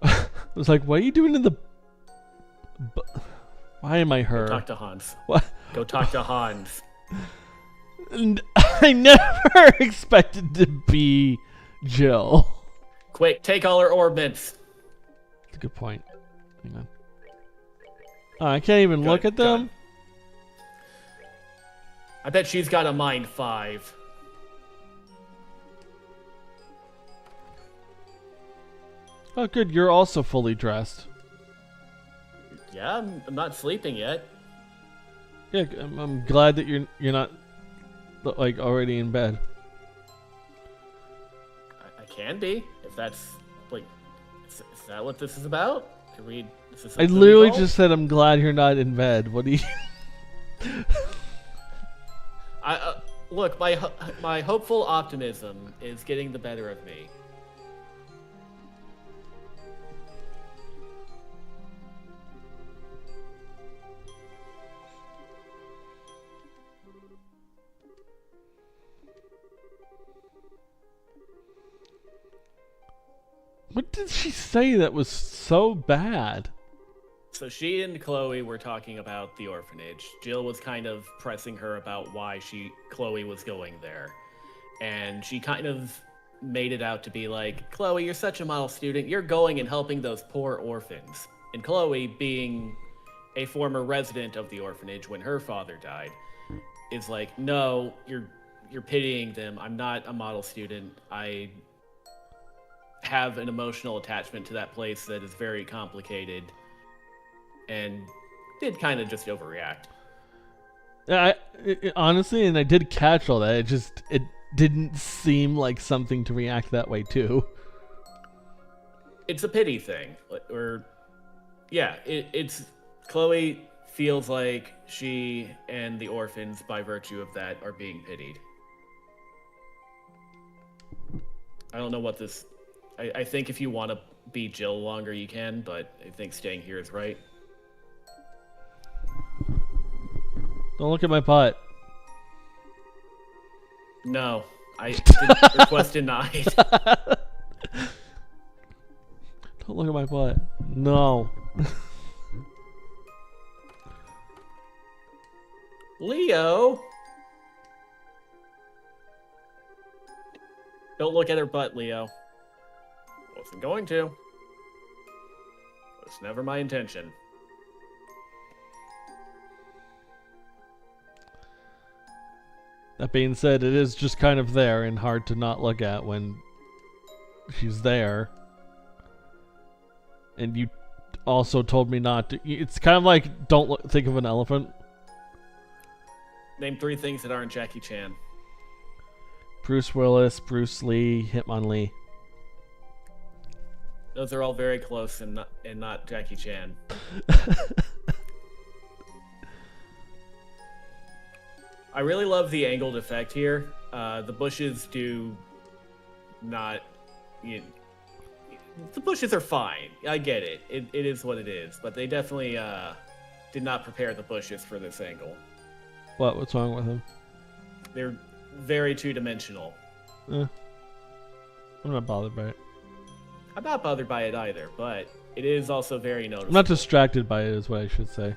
I was like, "What are you doing in the? Why am I her?" Go talk to Hans. What? Go talk to Hans. And I never expected to be Jill. Quick, take all her orbits. That's a good point. Hang on. Oh, I can't even look at them. I bet she's got a mind 5. Oh, good. You're also fully dressed. Yeah, I'm not sleeping yet. Yeah, I'm glad that you're not like already in bed. I can be, if that's like, is that what this is about? Can we? Is this I something literally involved? just said I'm glad you're not in bed. What do you? Look, my hopeful optimism is getting the better of me. What did she say that was so bad? So she and Chloe were talking about the orphanage. Jill was kind of pressing her about why Chloe was going there. And she kind of made it out to be like, Chloe, you're such a model student. You're going and helping those poor orphans. And Chloe, being a former resident of the orphanage when her father died, is like, no, you're pitying them. I'm not a model student. I have an emotional attachment to that place that is very complicated. And did kind of just overreact. Honestly, and I did catch all that. It didn't seem like something to react that way to. It's a pity thing, or yeah, it's Chloe feels like she and the orphans, by virtue of that, are being pitied. I don't know what this. I think if you want to be Jill longer, you can, but I think staying here is right. Don't look at my butt. No, request denied. Don't look at my butt. No. Leo! Don't look at her butt, Leo. Wasn't going to. Was never my intention. That being said, it is just kind of there and hard to not look at when she's there. And you also told me not to. It's kind of like, don't think of an elephant. Name 3 things that aren't Jackie Chan. Bruce Willis, Bruce Lee, Hitmonlee. Those are all very close and not Jackie Chan. I really love the angled effect here. The bushes do not... the bushes are fine. I get it. It is what it is. But they definitely did not prepare the bushes for this angle. What's wrong with him? They're very two-dimensional. I'm not bothered by it. I'm not bothered by it either, but it is also very noticeable. I'm not distracted by it is what I should say.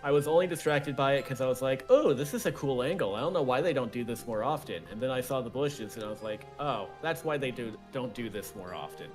I was only distracted by it because I was like, oh, this is a cool angle. I don't know why they don't do this more often. And then I saw the bushes and I was like, oh, that's why they don't do this more often.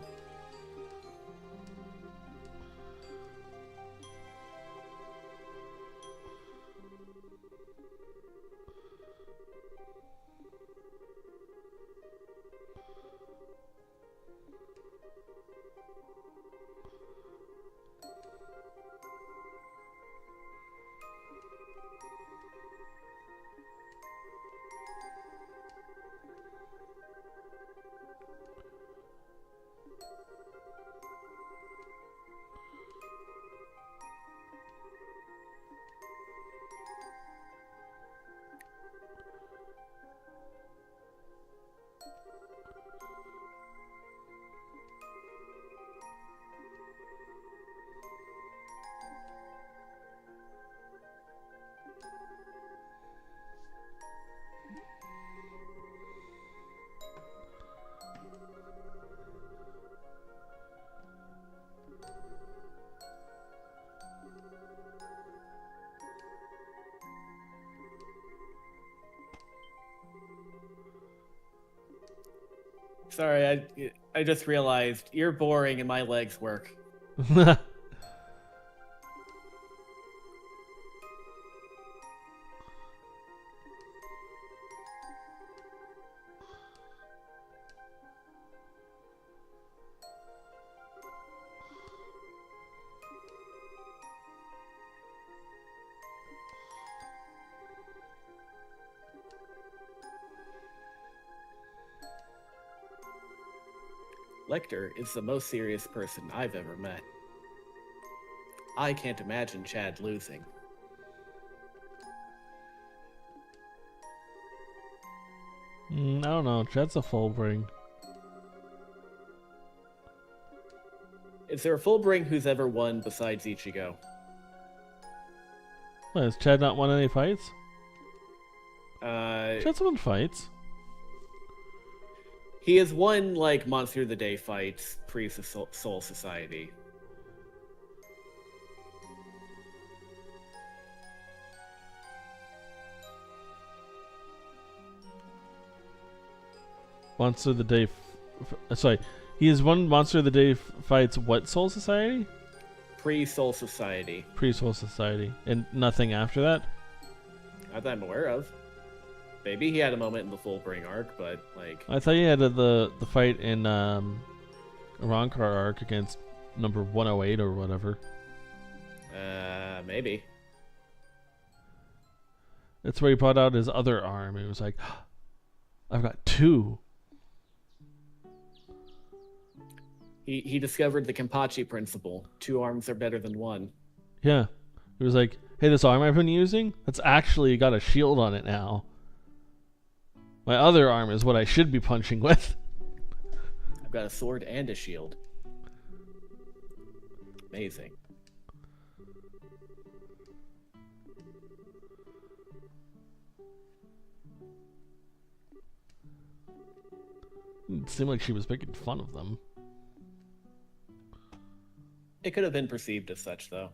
Sorry, I just realized you're boring and my legs work. Lecter is the most serious person I've ever met. I can't imagine Chad losing. I don't know. Chad's a full bring. Is there a full bring who's ever won besides Ichigo? What, has Chad not won any fights? Chad's won fights. He has won, like, Monster of the Day fights pre-Soul Society. Monster of the Day... sorry. He has won Monster of the Day fights what Soul Society? Pre-Soul Society. Pre-Soul Society. And nothing after that? Not that I'm aware of. Maybe he had a moment in the full bring arc, but like I thought you had the fight in Rankar arc against number 108 or whatever. Maybe. That's where he brought out his other arm. It was like, I've got 2. He discovered the Kenpachi principle. 2 arms are better than 1. Yeah. It was like, hey, this arm I've been using, that's actually got a shield on it now. My other arm is what I should be punching with. got a sword and a shield. Amazing. It seemed like she was making fun of them. It could have been perceived as such, though.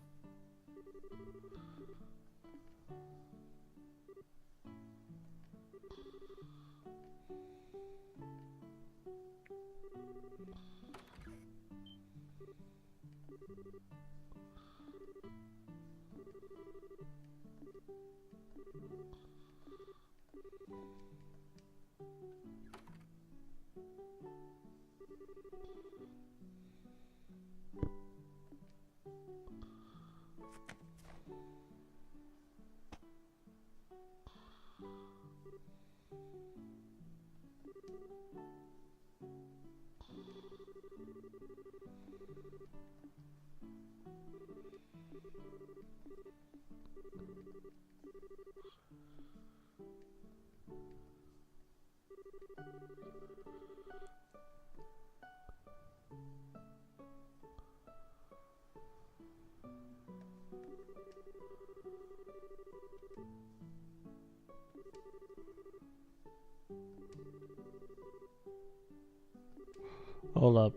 Hold up.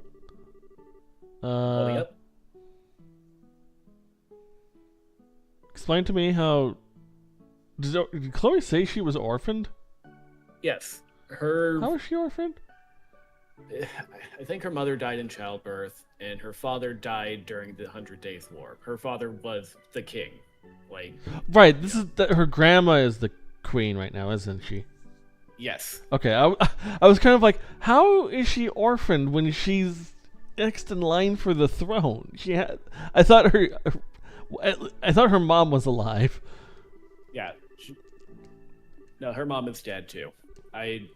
Holding up. Explain to me how... Did Chloe say she was orphaned? Yes. Her. How was she orphaned? I think her mother died in childbirth, and her father died during the 100 Days War. Her father was the king. Like. Right, this is... her grandma is the queen right now, isn't she? Yes. Okay, I was kind of like, how is she orphaned when she's next in line for the throne? I thought her mom was alive. Yeah. No, her mom is dead too. I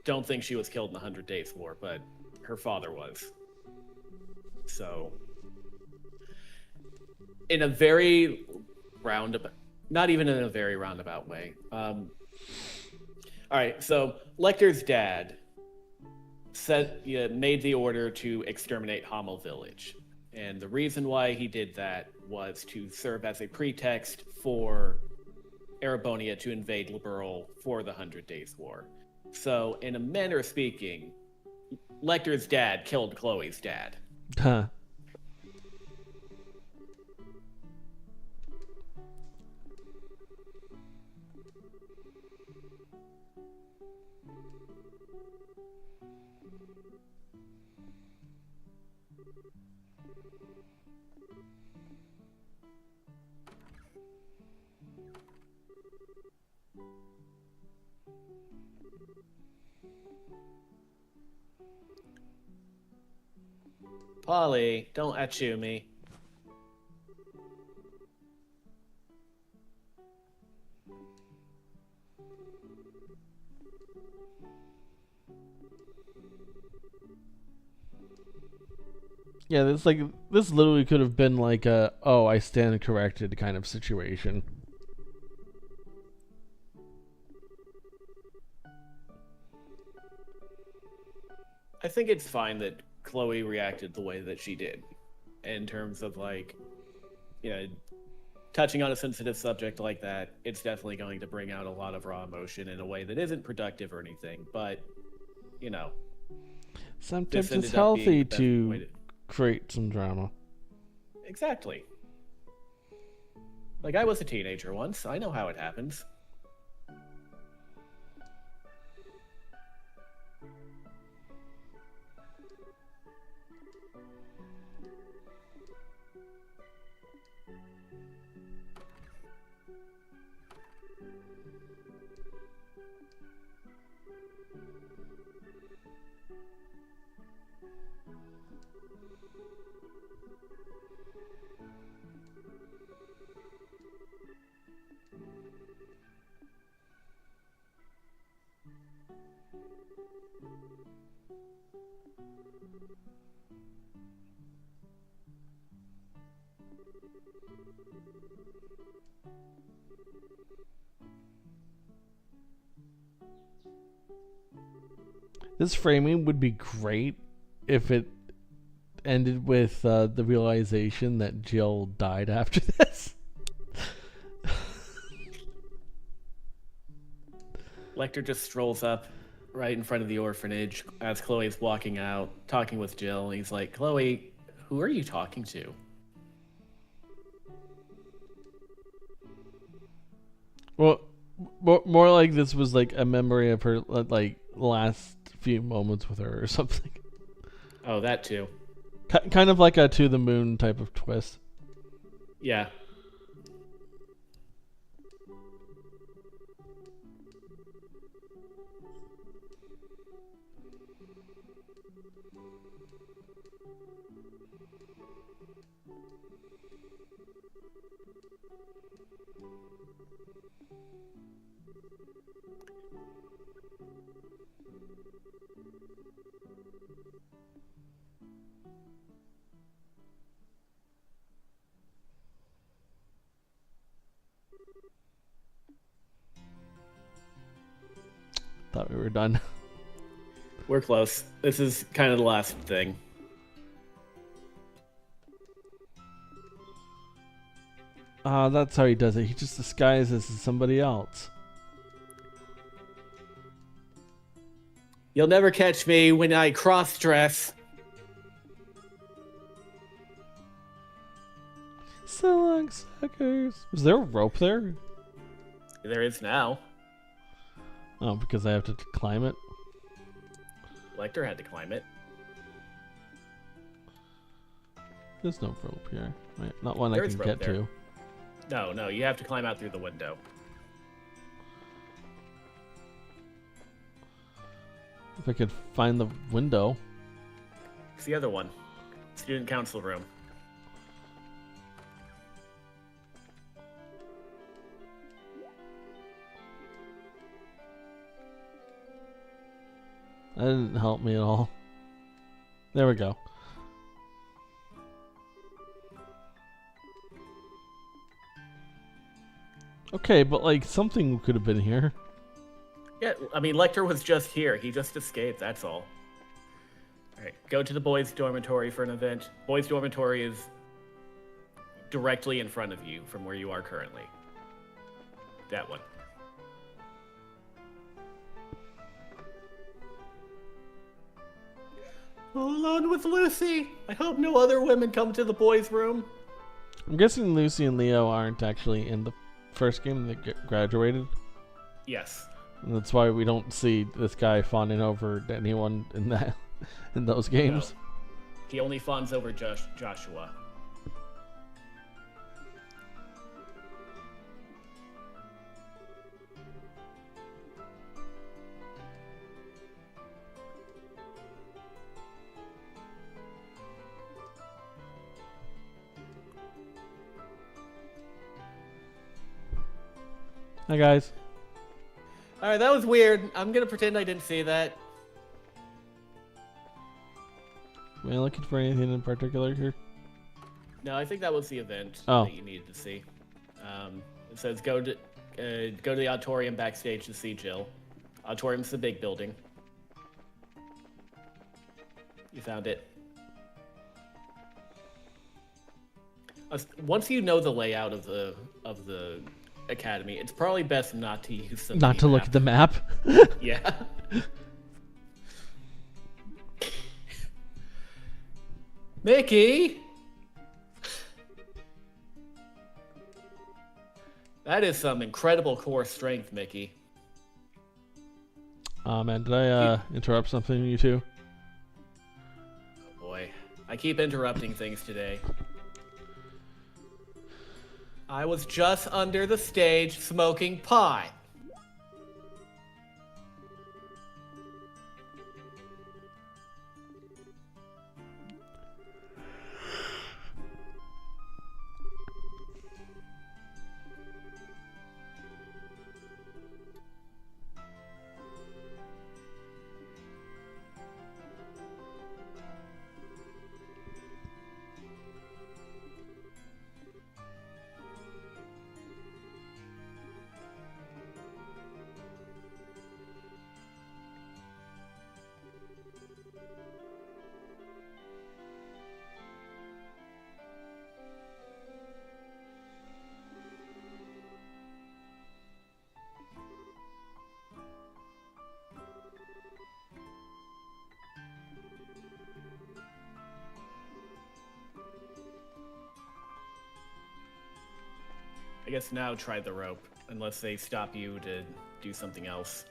don't think she was killed in the 100 Days War, but her father was. So, in a very roundabout, not even in a very roundabout way. All right, so Lecter's dad made the order to exterminate Hamel Village. And the reason why he did that was to serve as a pretext for Erebonia to invade Liberl for the 100 Days War. So, in a manner of speaking, Lecter's dad killed Chloe's dad. Huh. Polly, don't achoo me. Yeah, this literally could have been like a I stand corrected kind of situation. I think it's fine that Chloe reacted the way that she did, in terms of touching on a sensitive subject like that. It's definitely going to bring out a lot of raw emotion in a way that isn't productive or anything. But sometimes this it's ended up being healthy the best way to create some drama. Exactly. Like, I was a teenager once. I know how it happens. This framing would be great if it ended with the realization that Jill died after this. Lecter just strolls up right in front of the orphanage as Chloe's walking out, talking with Jill. He's like, Chloe, who are you talking to? Well, more like this was like a memory of her like last few moments with her or something. Oh, that too. Kind of like a To the Moon type of twist. Yeah. Thought we were done. We're close. This is kind of the last thing. That's how he does it. He just disguises as somebody else. You'll never catch me when I cross-dress. So long, suckers. Was there a rope there? There is now. Oh, because I have to climb it? Lecter had to climb it. There's no rope here. Right? Not one I There's can rope get there. to. No, you have to climb out through the window. If I could find the window. It's the other one. Student council room. That didn't help me at all. There we go. Okay, but like something could have been here. Yeah, I mean, Lecter was just here. He just escaped, that's all. Alright, go to the boys' dormitory for an event. Boys' dormitory is directly in front of you from where you are currently. That one. Alone with Lucy. I hope no other women come to the boys' room. I'm guessing Lucy and Leo aren't actually in the first game that graduated. Yes. And that's why we don't see this guy fawning over anyone in that in those games. No. He only fawns over Joshua. Hi guys. Alright, that was weird. I'm gonna pretend I didn't see that. Am I looking for anything in particular here? No, I think that was the event Oh. that you needed to see. It says go to the auditorium backstage to see Jill. Auditorium's the big building. You found it. Once you know the layout of the academy, it's probably best not to use the Not to look at the map. Yeah. Mickey! That is some incredible core strength, Mickey. Man, did I interrupt something you two? Oh boy. I keep interrupting things today. I was just under the stage smoking pot. I guess now try the rope, unless they stop you to do something else.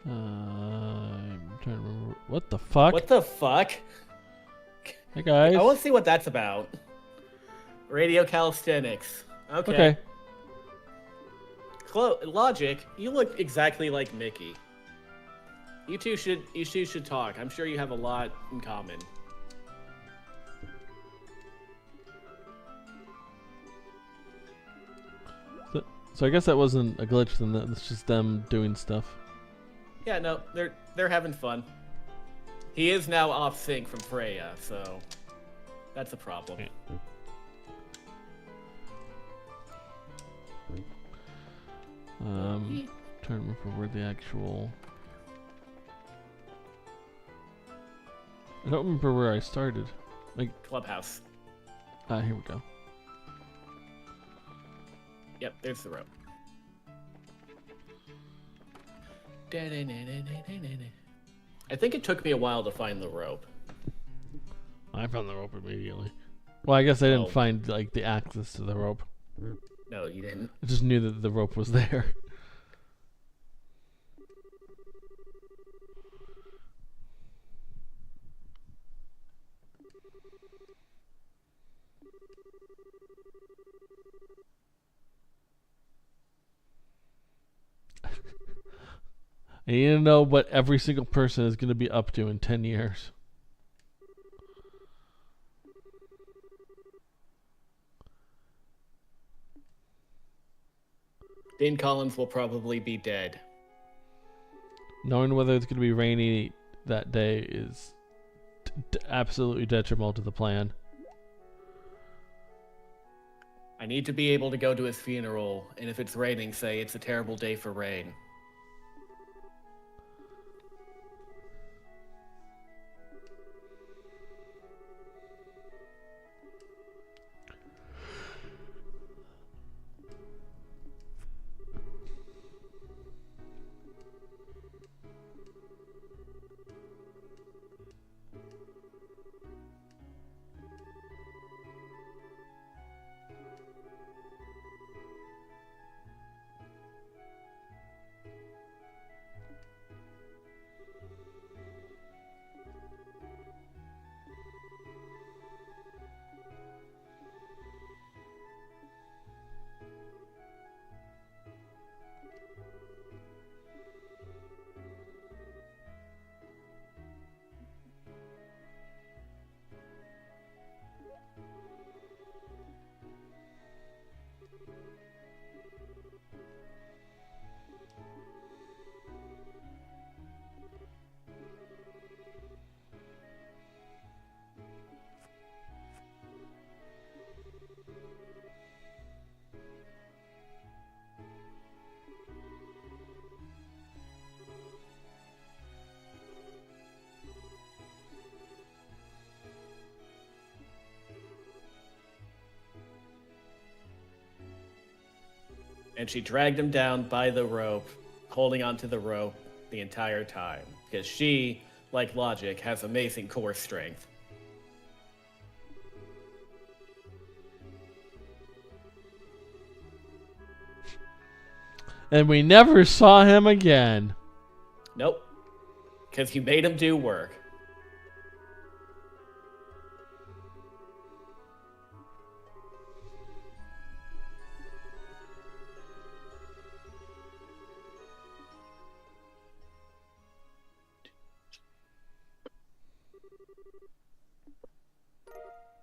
I'm trying to remember. What the fuck? What the fuck? Hey guys. I want to see what that's about. Radio calisthenics. Okay. Okay. Logic, you look exactly like Mickey. You two should talk. I'm sure you have a lot in common. So I guess that wasn't a glitch. Then that's just them doing stuff. Yeah, no, they're having fun. He is now off sync from Freya, so that's a problem. Trying to remember where the actual. I don't remember where I started. Clubhouse. Here we go. Yep, there's the rope. I think it took me a while to find the rope. I found the rope immediately. Well, I guess I didn't Oh. find like the access to the rope. No, you didn't. I just knew that the rope was there. I need to know what every single person is going to be up to in 10 years. Dean Collins will probably be dead. Knowing whether it's going to be rainy that day is absolutely detrimental to the plan. I need to be able to go to his funeral, and if it's raining, say it's a terrible day for rain. And she dragged him down by the rope, holding onto the rope the entire time. Because she, like Logic, has amazing core strength. And we never saw him again. Nope. Because you made him do work.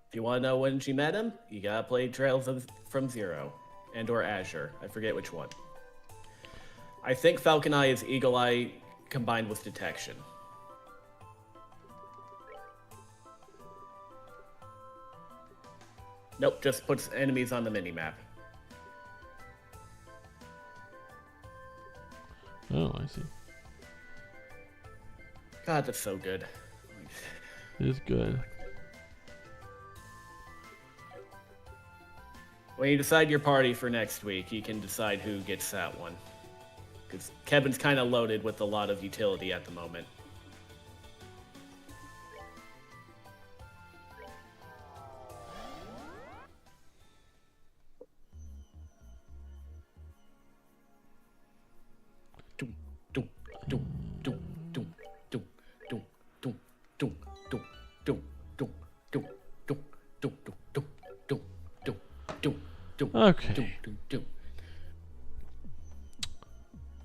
If you want to know when she met him, you gotta play from Zero. And or Azure. I forget which one. I think Falcon Eye is Eagle Eye combined with Detection. Nope, just puts enemies on the minimap. Oh, I see. God, that's so good. It is good. When you decide your party for next week, you can decide who gets that one. Because Kevin's kind of loaded with a lot of utility at the moment. Okay.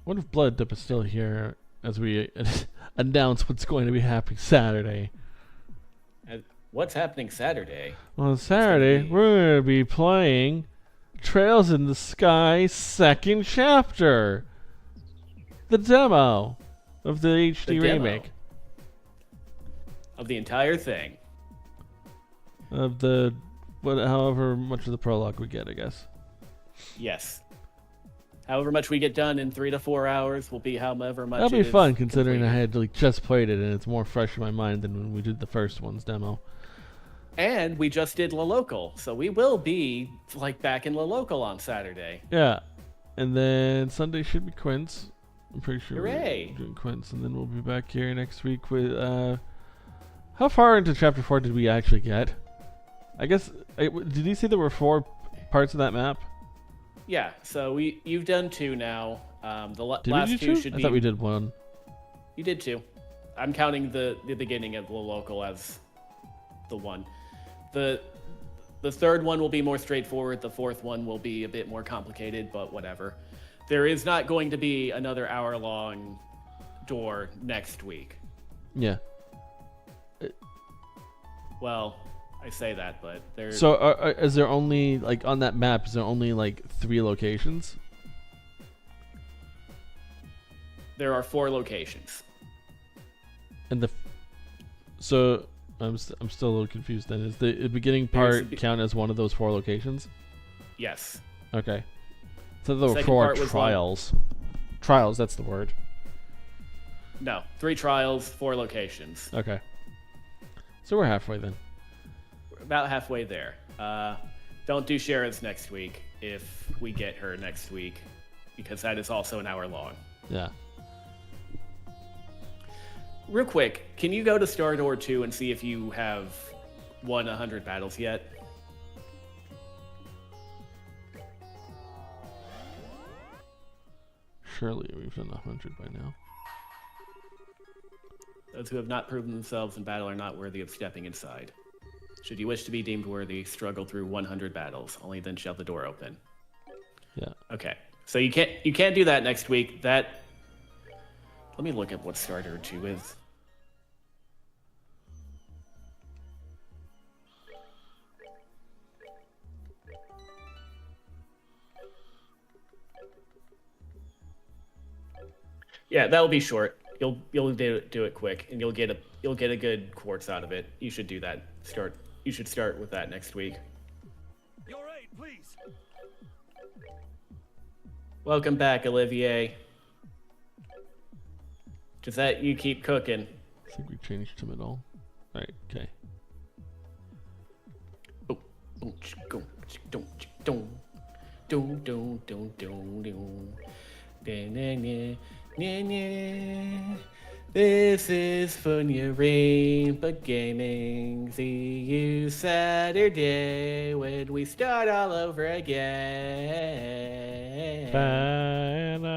What if Blood Dip is still here as we announce what's going to be happening Saturday? What's happening Saturday? On Saturday, be- we're going to be playing Trails in the Sky second chapter. The demo of the HD The demo. remake. Of the entire thing. Of the, however much of the prologue we get, I guess. Yes. However much we get done in 3 to 4 hours will be however much. That'll be it is fun considering I completed. had like, just played it and it's more fresh in my mind than when we did the first one's demo. And we just did La Local, so we will be like back in La Local on Saturday. Yeah. And then Sunday should be Quince. I'm pretty sure Hooray. we're doing Quince. And then we'll be back here next week with... how far into Chapter 4 did we actually get? I guess... did you say there were 4 parts of that map? Yeah, so you've done 2 now. Did last we do 2 2? should I be... thought we did 1. You did 2. I'm counting the beginning of La Local as the 1. The third one will be more straightforward. The fourth one will be a bit more complicated, but whatever. There is not going to be another hour-long door next week. Yeah. Well, I say that, but there. So is there only, like, on that map, is there only, like, 3 locations? There are 4 locations. And so I'm still a little confused then. Is the beginning part count as one of those 4 locations? Yes. Okay. So there were Second 4 part was trials. Trials, that's the word. No, 3 trials, 4 locations. Okay. So we're halfway then. We're about halfway there. Don't do Shara's next week if we get her next week, because that is also an hour long. Yeah. Real quick, can you go to Star Door 2 and see if you have won 100 battles yet? Surely we've done 100 by now. Those who have not proven themselves in battle are not worthy of stepping inside. Should you wish to be deemed worthy, struggle through 100 battles. Only then shall the door open. Yeah. Okay, so you can't do that next week. Let me look at what Star Door 2 is. Yeah, that'll be short. You'll do it quick, and you'll get a good quartz out of it. You should do that. You should start with that next week. Your aid, please. Welcome back, Olivier. Just that you keep cooking. I think we changed him at all. Alright, okay. This is Funya Rain, but gaming. See you Saturday when we start all over again. Banner.